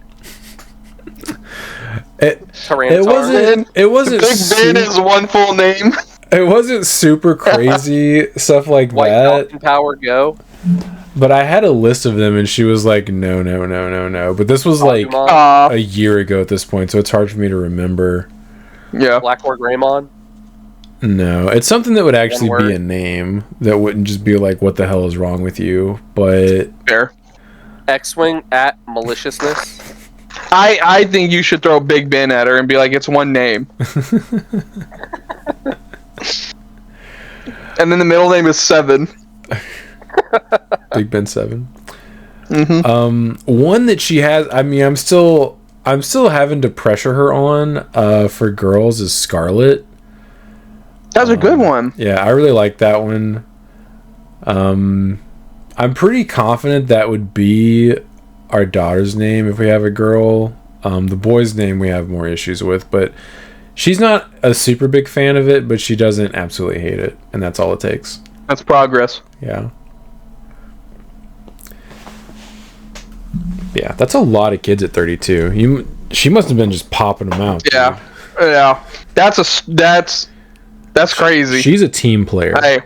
It wasn't Big Ben is one full name. It wasn't super crazy stuff like White that. Mountain Power Go. But I had a list of them and she was like, no. But this was like a year ago at this point, so it's hard for me to remember. Yeah. Blackmore Greymon. No, it's something that would actually be a name that wouldn't just be like, what the hell is wrong with you? But fair. X-Wing at Maliciousness. I think you should throw Big Ben at her and be like, it's one name. And then the middle name is 7. Big Ben 7. Mm-hmm. One that she has, I mean, I'm still having to pressure her on for girls is Scarlet. That's a good one. Yeah, I really like that one. I'm pretty confident that would be our daughter's name if we have a girl. The boy's name we have more issues with, but she's not a super big fan of it, but she doesn't absolutely hate it, and that's all it takes. That's progress. Yeah. Yeah, that's a lot of kids at 32. She must have been just popping them out. Yeah, dude. Yeah. That's crazy. She's a team player. Hey,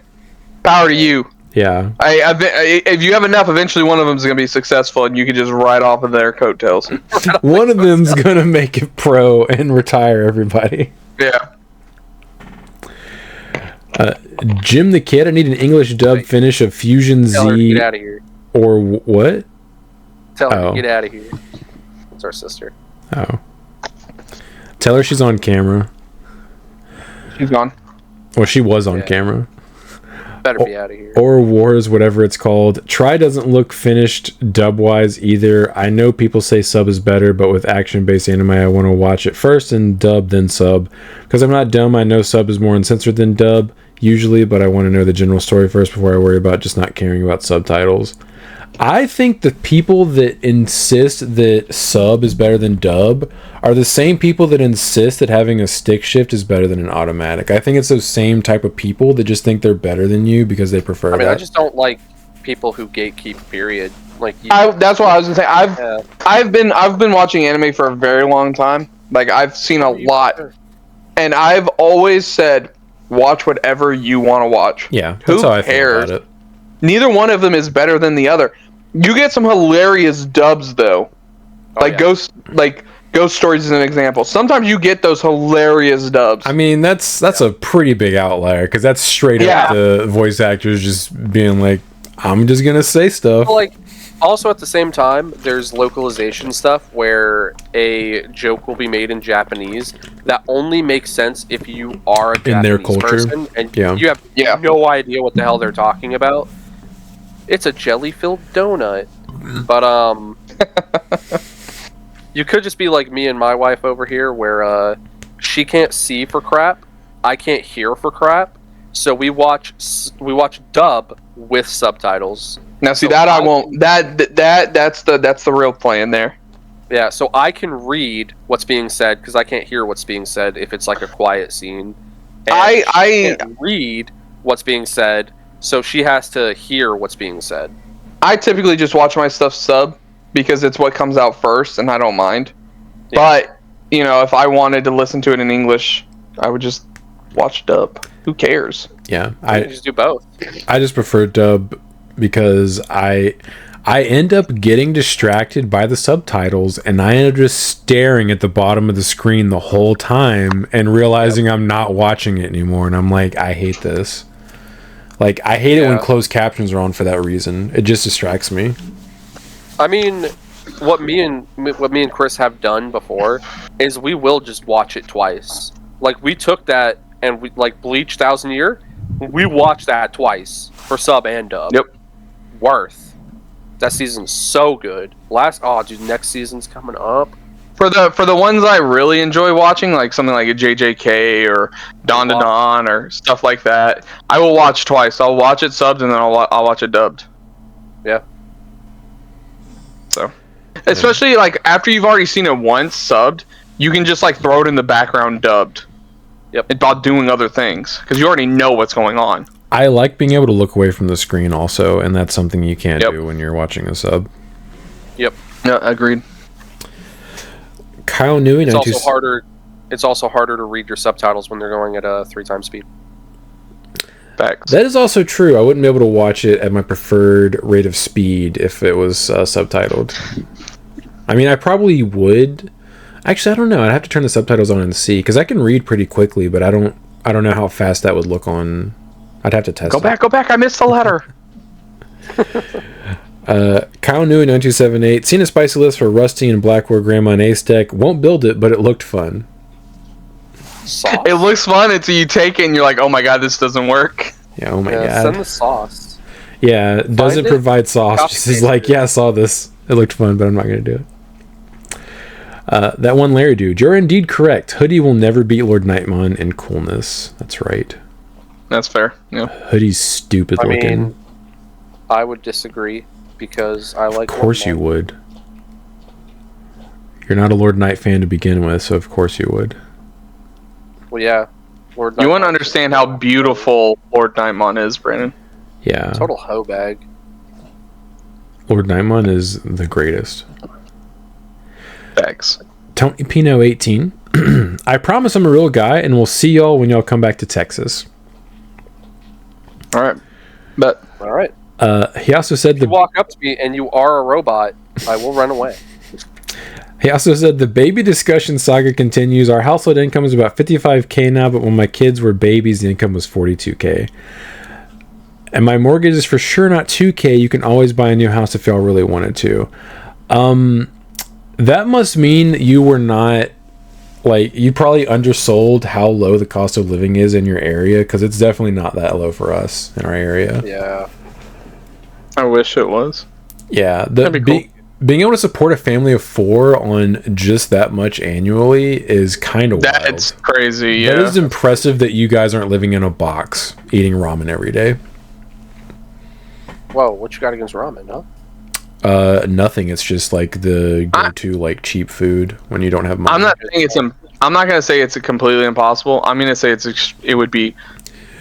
power to you. Yeah. If you have enough, eventually one of them is going to be successful, and you can just ride off of their coattails. One of them's going to make it pro and retire everybody. Yeah. Jim the Kid, I need an English dub finish of Fusion Z. Tell her to get out of here. Or what? Tell her to get out of here. It's our sister. Oh. Tell her she's on camera. She's gone. Well, she was on camera. Better be out of here. Or Wars, whatever it's called. Try doesn't look finished dub-wise either. I know people say sub is better, but with action-based anime, I want to watch it first and dub, then sub. Because I'm not dumb, I know sub is more uncensored than dub, usually, but I want to know the general story first before I worry about just not caring about subtitles. I think the people that insist that sub is better than dub are the same people that insist that having a stick shift is better than an automatic. I think it's those same type of people that just think they're better than you because they prefer that. I just don't like people who gatekeep, period. Like that's what I was gonna say. I've been watching anime for a very long time. Like, I've seen a lot, and I've always said, watch whatever you want to watch. Yeah, that's how I feel about it. Neither one of them is better than the other. You get some hilarious dubs though, Ghost Stories is an example. Sometimes you get those hilarious dubs. I mean, that's a pretty big outlier because that's straight up the voice actors just being like, I'm just gonna say stuff. Well, like, also at the same time, there's localization stuff where a joke will be made in Japanese that only makes sense if you are a Japanese in their culture person and you have no idea what the hell they're talking about. It's a jelly-filled donut. But, you could just be like me and my wife over here, where, she can't see for crap, I can't hear for crap, so we watch dub with subtitles. Now, see, that I won't... That's the real plan there. Yeah, so I can read what's being said, because I can't hear what's being said if it's, like, a quiet scene. And I can't read what's being said, so she has to hear what's being said. I typically just watch my stuff sub because it's what comes out first, and I don't mind. Yeah. But, you know, if I wanted to listen to it in English, I would just watch dub. Who cares? Yeah, I just do both. I just prefer dub because I I end up getting distracted by the subtitles, and I end up just staring at the bottom of the screen the whole time and realizing I'm not watching it anymore. And I'm like, I hate this. Like, I hate it when closed captions are on for that reason. It just distracts me. I mean, what me and Chris have done before is we will just watch it twice. Like, we took that and we like Bleach 1000 Year. We watched that twice for sub and dub. Yep. Worth. That season's so good. Next season's coming up. For the ones I really enjoy watching, like something like a JJK or Dawn to Dawn or stuff like that, I will watch twice. I'll watch it subbed and then I'll watch it dubbed. Yeah. So, especially like after you've already seen it once subbed, you can just like throw it in the background dubbed. Yep. About doing other things because you already know what's going on. I like being able to look away from the screen also, and that's something you can't do when you're watching a sub. Yep. Yeah, agreed. Kyle Newey. It's also harder to read your subtitles when they're going at a 3x speed. Facts. That is also true. I wouldn't be able to watch it at my preferred rate of speed if it was subtitled. I mean, I probably would. Actually, I don't know. I'd have to turn the subtitles on and see, because I can read pretty quickly, but I don't know how fast that would look on. I'd have to test. Go back. I missed the letter. Kyle Newey 9278. Seen a spicy list for Rusty and Blackware Grandma and Ace deck. Won't build it, but it looked fun. Sauce. It looks fun until you take it and you're like, oh my god, this doesn't work. Yeah, oh my god. Send the sauce. Yeah, doesn't provide sauce. Just is like, yeah, I saw this. It looked fun, but I'm not going to do it. That one Larry dude. You're indeed correct. Hoodie will never beat Lord Nightmon in coolness. That's right. That's fair. Yeah. Hoodie's stupid looking. Mean, I would disagree because I like. Of course you would. You're not a Lord Knight fan to begin with, so of course you would. Well, yeah. You wouldn't understand how beautiful Lord Nightmon is, Brandon. Yeah. Total hoe bag. Lord Nightmon is the greatest. Thanks. Tony Pino 18. I promise I'm a real guy, and we'll see y'all when y'all come back to Texas. All right. But all right. He also said if you walk up to me and you are a robot, I will run away. He also said the baby discussion saga continues. Our household income is about $55K now, but when my kids were babies, the income was $42K. And my mortgage is for sure not $2K. You can always buy a new house if y'all really wanted to. That must mean you were not, like, you probably undersold how low the cost of living is in your area, because it's definitely not that low for us in our area. Yeah. I wish it was. Yeah. That'd be cool. Being able to support a family of 4 on just that much annually is kind of wild. That's crazy, yeah. That is impressive that you guys aren't living in a box eating ramen every day. Whoa, what you got against ramen, huh? Nothing. It's just like the go-to like cheap food when you don't have money. I'm not gonna say it's completely impossible. I'm gonna say it would be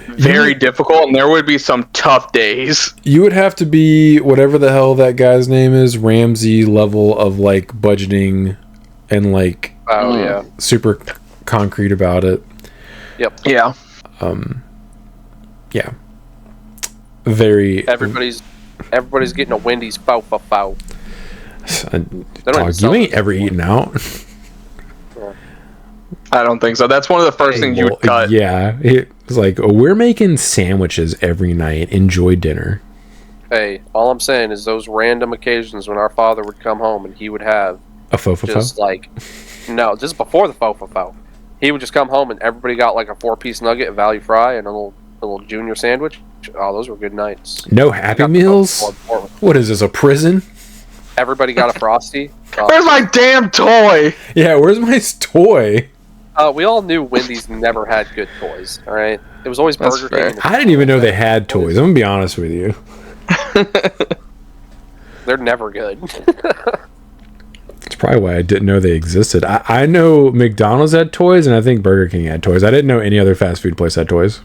very difficult, and there would be some tough days. You would have to be whatever the hell that guy's name is, Ramsey level of like budgeting and like super concrete about it. Yep. Yeah. Yeah. Very. Everybody's getting a Wendy's fow. Dog, you ain't ever eaten out. I don't think so. That's one of the first things you would cut. Yeah, it's like, we're making sandwiches every night. Enjoy dinner. Hey, all I'm saying is those random occasions when our father would come home and he would have a faux just like, no, just before the faux. He would just come home and everybody got like a 4-piece nugget, a value fry, and a little junior sandwich. Oh, those were good nights. No Happy Meals? What is this, a prison? Everybody got a Frosty. Where's my damn toy? Yeah, where's my toy? We all knew Wendy's never had good toys, all right? It was always Burger King. I didn't even know they had toys. I'm going to be honest with you. They're never good. That's probably why I didn't know they existed. I know McDonald's had toys, and I think Burger King had toys. I didn't know any other fast food place had toys.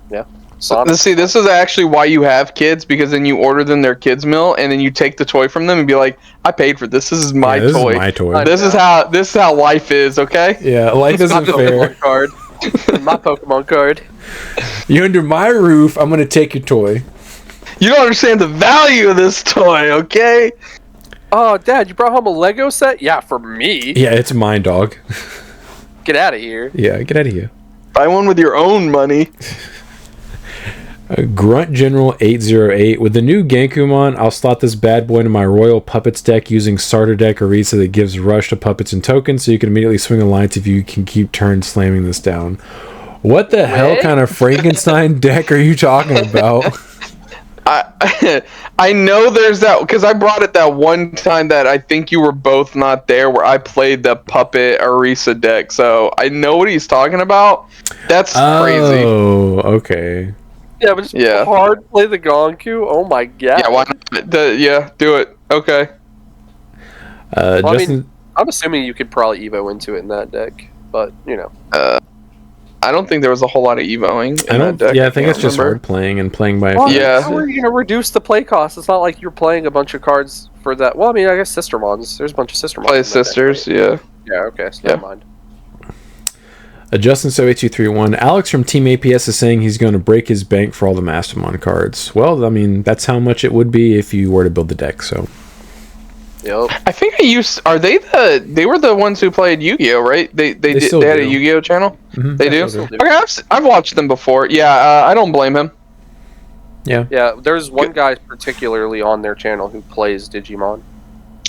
Yeah. See, this is actually why you have kids, because then you order them their kids' meal, and then you take the toy from them and be like, "I paid for this. This is my toy. This is my toy. This is how life is." Okay. Yeah, life isn't fair. Card. My Pokemon card. You're under my roof. I'm gonna take your toy. You don't understand the value of this toy, okay? Oh, Dad, you brought home a Lego set? Yeah, for me. Yeah, it's mine, dog. Get out of here. Yeah, get out of here. Buy one with your own money. Grunt General 808. With the new Genkumon, I'll slot this bad boy into my Royal Puppets deck using Starter Deck Orisa that gives rush to puppets and tokens, so you can immediately swing alliance if you can keep turn slamming this down. What the hell kind of Frankenstein deck are you talking about? I know there's that, because I brought it that one time that I think you were both not there, where I played the Puppet Orisa deck, so I know what he's talking about. That's crazy. Oh, okay. Yeah, but it's hard play the Gonku. Oh my god. Yeah, why not? Yeah, do it. Okay. Well, I mean, I'm assuming you could probably Evo into it in that deck, but you know. I don't think there was a whole lot of Evoing in that deck. Yeah, I think it's just hard playing and playing by. Well, yeah. How are you gonna reduce the play cost? It's not like you're playing a bunch of cards for that. Well, I mean, I guess Sistermons. There's a bunch of Sistermons. Play Sisters, deck, right? Yeah. Okay. So never mind. Justin So 8231. Alex from Team APS is saying he's going to break his bank for all the Mastermon cards. Well, I mean, that's how much it would be if you were to build the deck. So. Yep. I think Are they were the ones who played Yu-Gi-Oh, right? They had a Yu-Gi-Oh channel. Mm-hmm. They do. Okay, I've watched them before. Yeah, I don't blame him. Yeah. Yeah. There's one guy particularly on their channel who plays Digimon.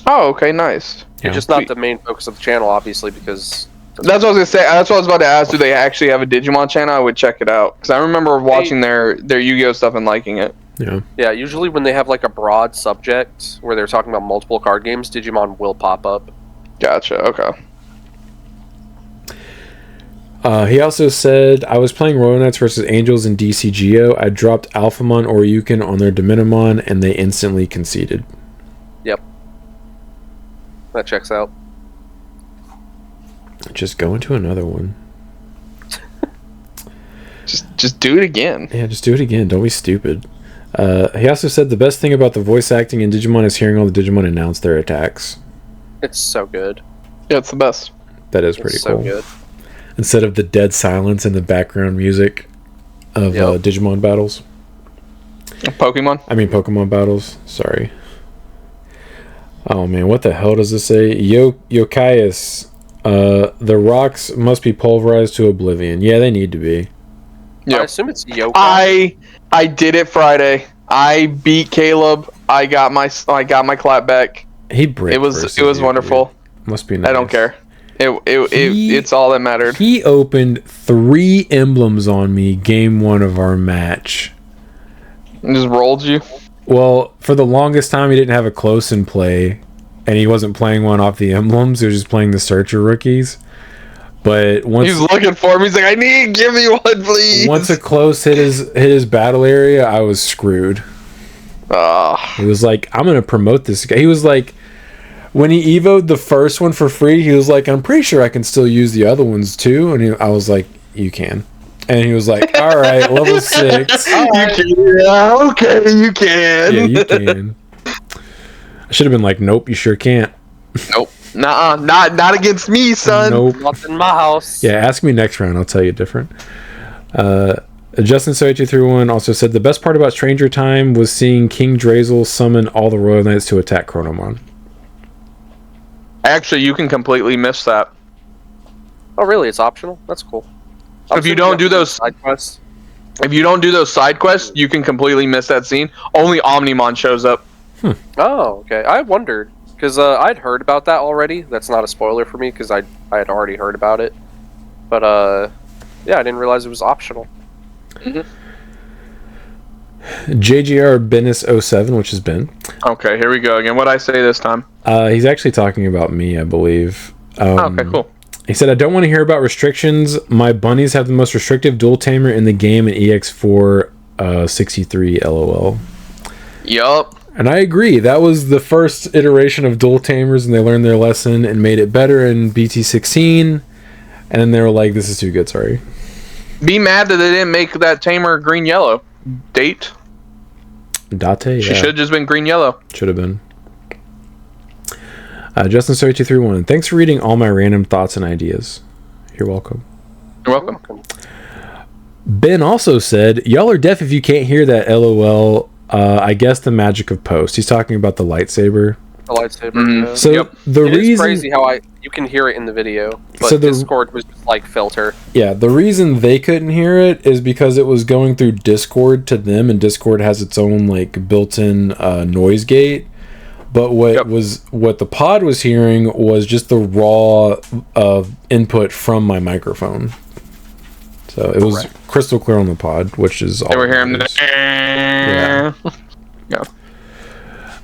Oh, okay, nice. Yeah. It's just not the main focus of the channel, obviously, because. That's what I was gonna say. That's what I was about to ask. Do they actually have a Digimon channel? I would check it out because I remember watching their Yu-Gi-Oh stuff and liking it. Yeah. Yeah. Usually, when they have like a broad subject where they're talking about multiple card games, Digimon will pop up. Gotcha. Okay. He also said, I was playing Royal Knights versus Angels in DCGO. I dropped Alphamon Oryukin on their Diminamon, and they instantly conceded. Yep. That checks out. Just go into another one. Just do it again. Yeah, just do it again. Don't be stupid. He also said the best thing about the voice acting in Digimon is hearing all the Digimon announce their attacks. It's so good. Yeah, it's the best. That is pretty cool. So good. Instead of the dead silence and the background music of Digimon battles. Pokemon battles. Sorry. Oh man, what the hell does this say? Yokaius. The rocks must be pulverized to oblivion. Yeah, they need to be. Yep. I assume it's yokai. I did it Friday. I beat Caleb. I got my clap back. He bricked. It was wonderful. Must be nice. I don't care. It's all that mattered. He opened 3 emblems on me game 1 of our match. And just rolled you? Well, for the longest time he didn't have a close in play. And he wasn't playing one off the emblems. He was just playing the Searcher rookies. But once he's looking for him, he's like, give me one, please. Once a close hit his battle area, I was screwed. He was like, I'm gonna promote this guy. He was like, when he evoed the first one for free, he was like, I'm pretty sure I can still use the other ones too. And I was like, you can. And he was like, all right, level 6. Right. You can. Yeah, okay, you can. Yeah, you can. I should have been like, nope, you sure can't. Nope. Nuh-uh. Not against me, son. Nope. Not in my house. Yeah, ask me next round. I'll tell you different. Justin So 831 also said the best part about Stranger Time was seeing King Drazel summon all the Royal Knights to attack Chronomon. Actually, you can completely miss that. Oh, really? It's optional? That's cool. If you don't do those side quests, you can completely miss that scene. Only Omnimon shows up. Oh, okay. I wondered because I'd heard about that already. That's not a spoiler for me because I had already heard about it. But yeah, I didn't realize it was optional. JGR Bennis 07, which has been. Okay, here we go again. What'd I say this time? He's actually talking about me, I believe. Okay, cool. He said, I don't want to hear about restrictions. My bunnies have the most restrictive dual tamer in the game in EX4 63 LOL. Yup. And I agree. That was the first iteration of dual tamers, and they learned their lesson and made it better in BT16. And then they were like, this is too good, sorry. Be mad that they didn't make that tamer green-yellow. Date? Date, She should have just been green-yellow. Should have been. Justin 3231. Thanks for reading all my random thoughts and ideas. You're welcome. You're welcome. Ben also said, y'all are deaf if you can't hear that LOL I guess the magic of post. He's talking about the lightsaber. The lightsaber. Yeah. So the reason is crazy how you can hear it in the video, but Discord was just like filter. Yeah, the reason they couldn't hear it is because it was going through Discord to them, and Discord has its own like built-in noise gate. But what the pod was hearing was just the raw input from my microphone. So it was crystal clear on the pod, which is all. They were hearing yeah.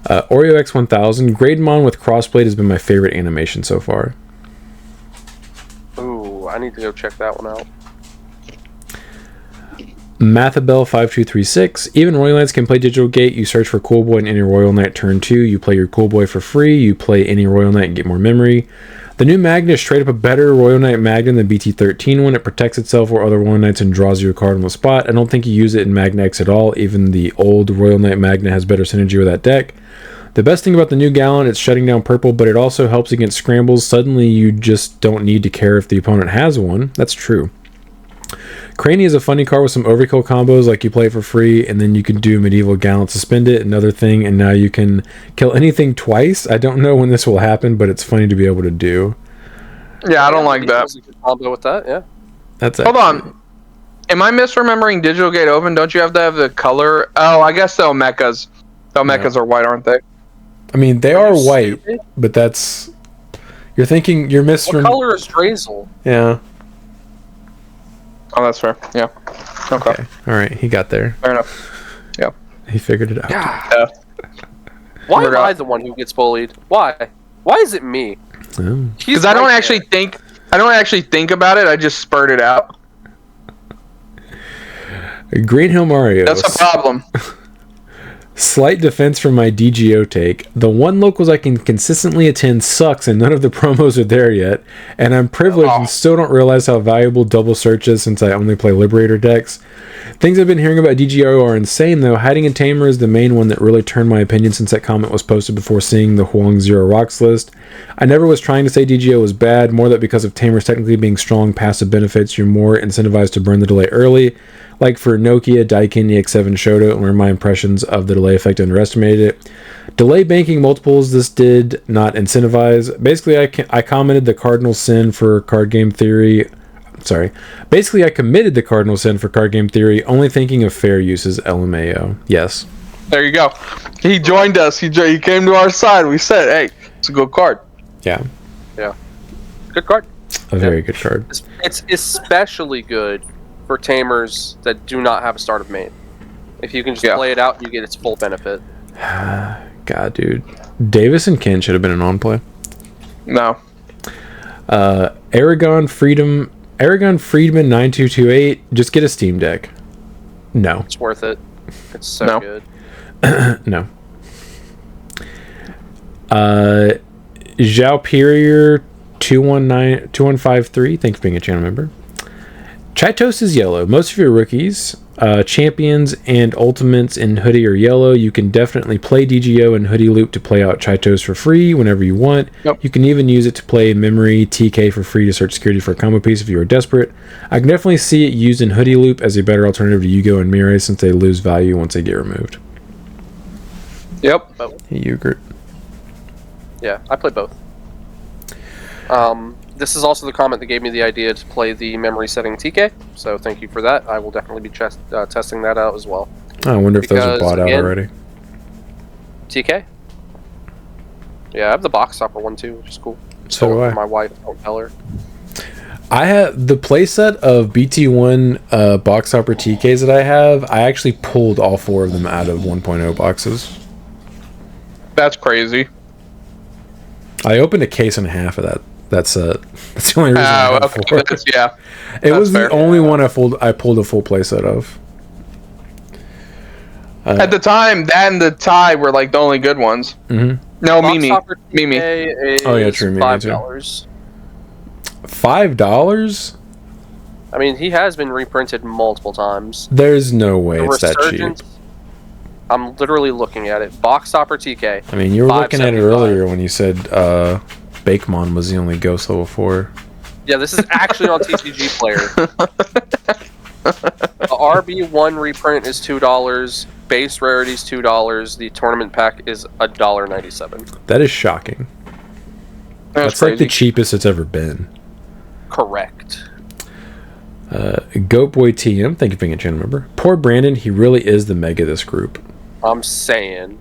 Oreo X1000 Greydmon with crossblade has been my favorite animation so far. Ooh, I need to go check that one out. Mathabel5236 even Royal Knights can play Digital Gate. You search for Cool Boy in any Royal Knight turn 2. You play your Cool Boy for free. You play any Royal Knight and get more memory. The new Magna is straight up a better Royal Knight Magna than the BT23 one. It protects itself or other Royal Knights and draws you a card on the spot. I don't think you use it in Magna X at all. Even the old Royal Knight Magna has better synergy with that deck. The best thing about the new Gallon, it's shutting down purple, but it also helps against scrambles. Suddenly you just don't need to care if the opponent has one. That's true. Cranny is a funny card with some overkill combos, like you play it for free, and then you can do Medieval Gallant, suspend it, another thing, and now you can kill anything twice. I don't know when this will happen, but it's funny to be able to do. Yeah, I don't like that. Combo with that, yeah. That's Hold on. Am I misremembering Digital Gate Open? Don't you have to have the color? Oh, I guess the Omechas. The Omechas are white, aren't they? I mean, they are white, but that's... You're thinking... You're What color is Drazel? Yeah. Oh, that's fair. Yeah. Okay. Alright, he got there. Fair enough. Yeah. He figured it out. Yeah. Why am I the one who gets bullied? Why? Why is it me? Because I don't actually think... I don't actually think about it. I just spurt it out. Green Hill Mario. That's a problem. Slight defense for my DGO take. The one locals I can consistently attend sucks and none of the promos are there yet. And I'm privileged and still don't realize how valuable double search is since I only play Liberator decks. Things I've been hearing about DGO are insane though. Hiding in Tamer is the main one that really turned my opinion since that comment was posted before seeing the Huang Zero Rocks list. I never was trying to say DGO was bad, more that because of Tamer's technically being strong passive benefits, you're more incentivized to burn the delay early. Like for Nokia, Daikin, EX7, Shoto, where my impressions of the delay effect underestimated it. Delay banking multiples, this did not incentivize. Basically, I commented the cardinal sin for card game theory. Sorry. Basically, I committed the cardinal sin for card game theory, only thinking of fair uses LMAO. Yes. There you go. He joined us. He came to our side. We said, hey, it's a good card. Yeah. Yeah. Good card. A very good card. It's especially good for tamers that do not have a start of main. If you can just play it out, you get its full benefit. God, dude. Davis and Ken should have been an on-play. No. Aragon Friedman 9228. Just get a Steam Deck. No. It's worth it. It's so good. No. Zhao Perier 2153. Thanks for being a channel member. Chaitos is yellow. Most of your rookies, champions, and ultimates in Hoodie are yellow. You can definitely play DGO and Hoodie Loop to play out Chaitos for free whenever you want. Yep. You can even use it to play Memory TK for free to search security for a combo piece if you are desperate. I can definitely see it used in Hoodie Loop as a better alternative to Yugo and Mirai since they lose value once they get removed. Yep. Hey, Ugert. Yeah, I play both. This is also the comment that gave me the idea to play the memory setting TK, so thank you for that. I will definitely be testing that out as well. I wonder if those are bought out already. TK? Yeah, I have the box topper one too, which is cool. So do I. My wife, don't tell her. I have the playset of BT1 box topper TKs that I have. I actually pulled all 4 of them out of 1.0 boxes. That's crazy. I opened a case and a half of that. That's the only reason I have 4. Yeah. It was the only one I pulled a full playset of. At the time, that and the tie were like the only good ones. Mm-hmm. No, Mimi. Oh yeah, true. Mimi $5. $5? I mean, he has been reprinted multiple times. There's no way it's that cheap. I'm literally looking at it. Box topper TK. I mean, you were looking at it earlier when you said Bakemon was the only Ghost Level 4. Yeah, this is actually on TCG Player. The RB1 reprint is $2. base rarity is $2. The tournament pack is $1.97. That is shocking. That's like the cheapest it's ever been. Correct. Goatboy TM, thank you for being a channel member. Poor Brandon, he really is the mega of this group. I'm saying.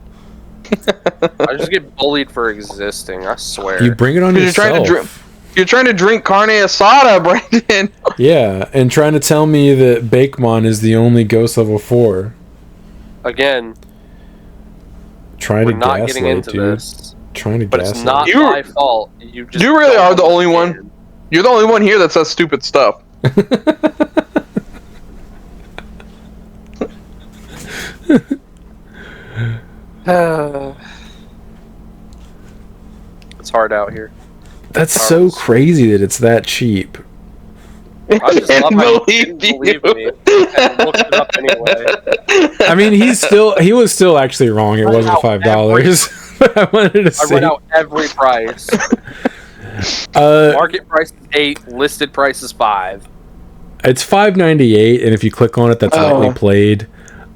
I just get bullied for existing, I swear. You bring it on yourself. You're trying to drink carne asada, Brandon. Yeah, and trying to tell me that Bakemon is the only ghost level 4. Again, trying we're to not gaslight, getting into dude. this. Trying to but gaslight. It's not my fault. You really are the only one. You're the only one here that says stupid stuff. It's hard out here. That's so crazy that it's that cheap. I just love how you didn't believe me and looked it up anyway. I mean, he was still actually wrong. It wasn't $5. But I wanted to see. I read out every price. Market price is $8. Listed price is $5. It's $5.98, and if you click on it, that's lightly played.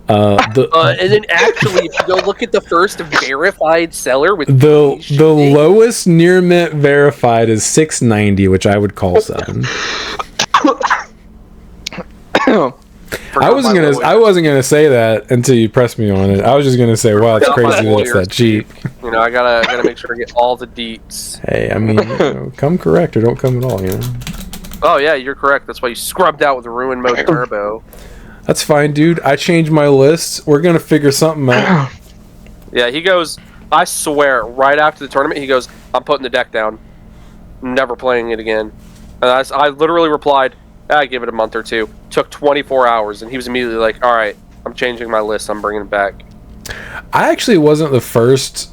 And then actually, if you go look at the first verified seller with the lowest near mint verified is $6.90, which I would call 7. I wasn't gonna say that until you pressed me on it. I was just gonna say, wow, it's crazy that it's that cheap. You know, I gotta make sure I get all the deets. Hey, I mean, come correct or don't come at all, you know. Oh yeah, you're correct. That's why you scrubbed out with the Ruin Mode Turbo. That's fine, dude. I changed my list. We're gonna figure something out. Yeah, he goes. I swear, right after the tournament, he goes, "I'm putting the deck down. I'm never playing it again." And I literally replied, "I give it a month or two." Took 24 hours, and he was immediately like, "All right, I'm changing my list. I'm bringing it back." I actually wasn't the first.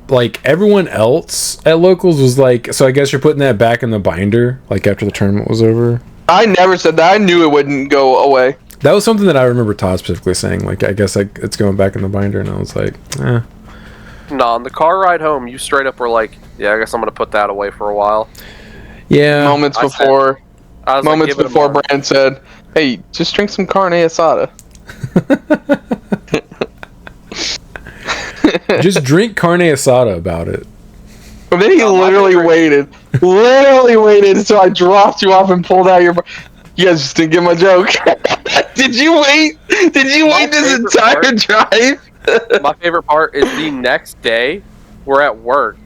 Like, everyone else at Locals was like, so I guess you're putting that back in the binder, like, after the tournament was over? I never said that. I knew it wouldn't go away. That was something that I remember Todd specifically saying, like, I guess it's going back in the binder, and I was like, eh. No, on the car ride home, you straight up were like, yeah, I guess I'm going to put that away for a while. Yeah. Moments before Brand said, hey, just drink some carne asada. Just drink carne asada about it. But then he literally waited until I dropped you off and pulled out your... You guys just didn't get my joke. Did you wait? Did you wait this entire drive? My favorite part is the next day, we're at work,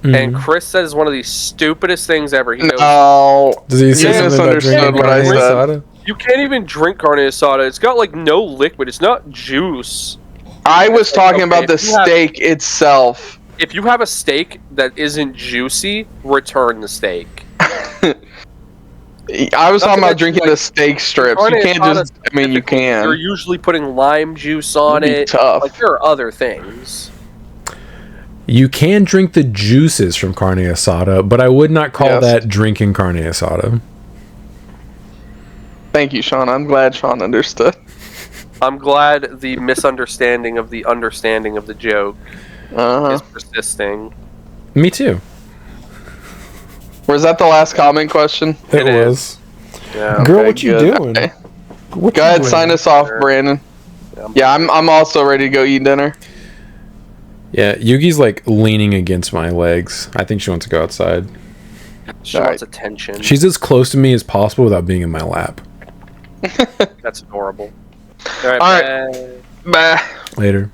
and Chris says one of the stupidest things ever. He goes, no. Does he say something about drinking what I said? You can't even drink carne asada. It's got, like, no liquid. It's not juice. I was talking about the steak itself. If you have a steak that isn't juicy, return the steak. I was talking about drinking the steak strips. You can't just... I mean, you can. You're usually putting lime juice on it. Tough. Like, there are other things. You can drink the juices from carne asada, but I would not call that drinking carne asada. Thank you, Sean. I'm glad Sean understood. I'm glad the misunderstanding of the understanding of the joke is persisting. Me too. Was that the last comment question? It was. Yeah. Girl, what you doing? Okay. Go ahead, sign us off, Brandon. Yeah, I'm also ready to go eat dinner. Yeah, Yugi's like leaning against my legs. I think she wants to go outside. She wants attention. She's as close to me as possible without being in my lap. That's adorable. All right. Bye. Later.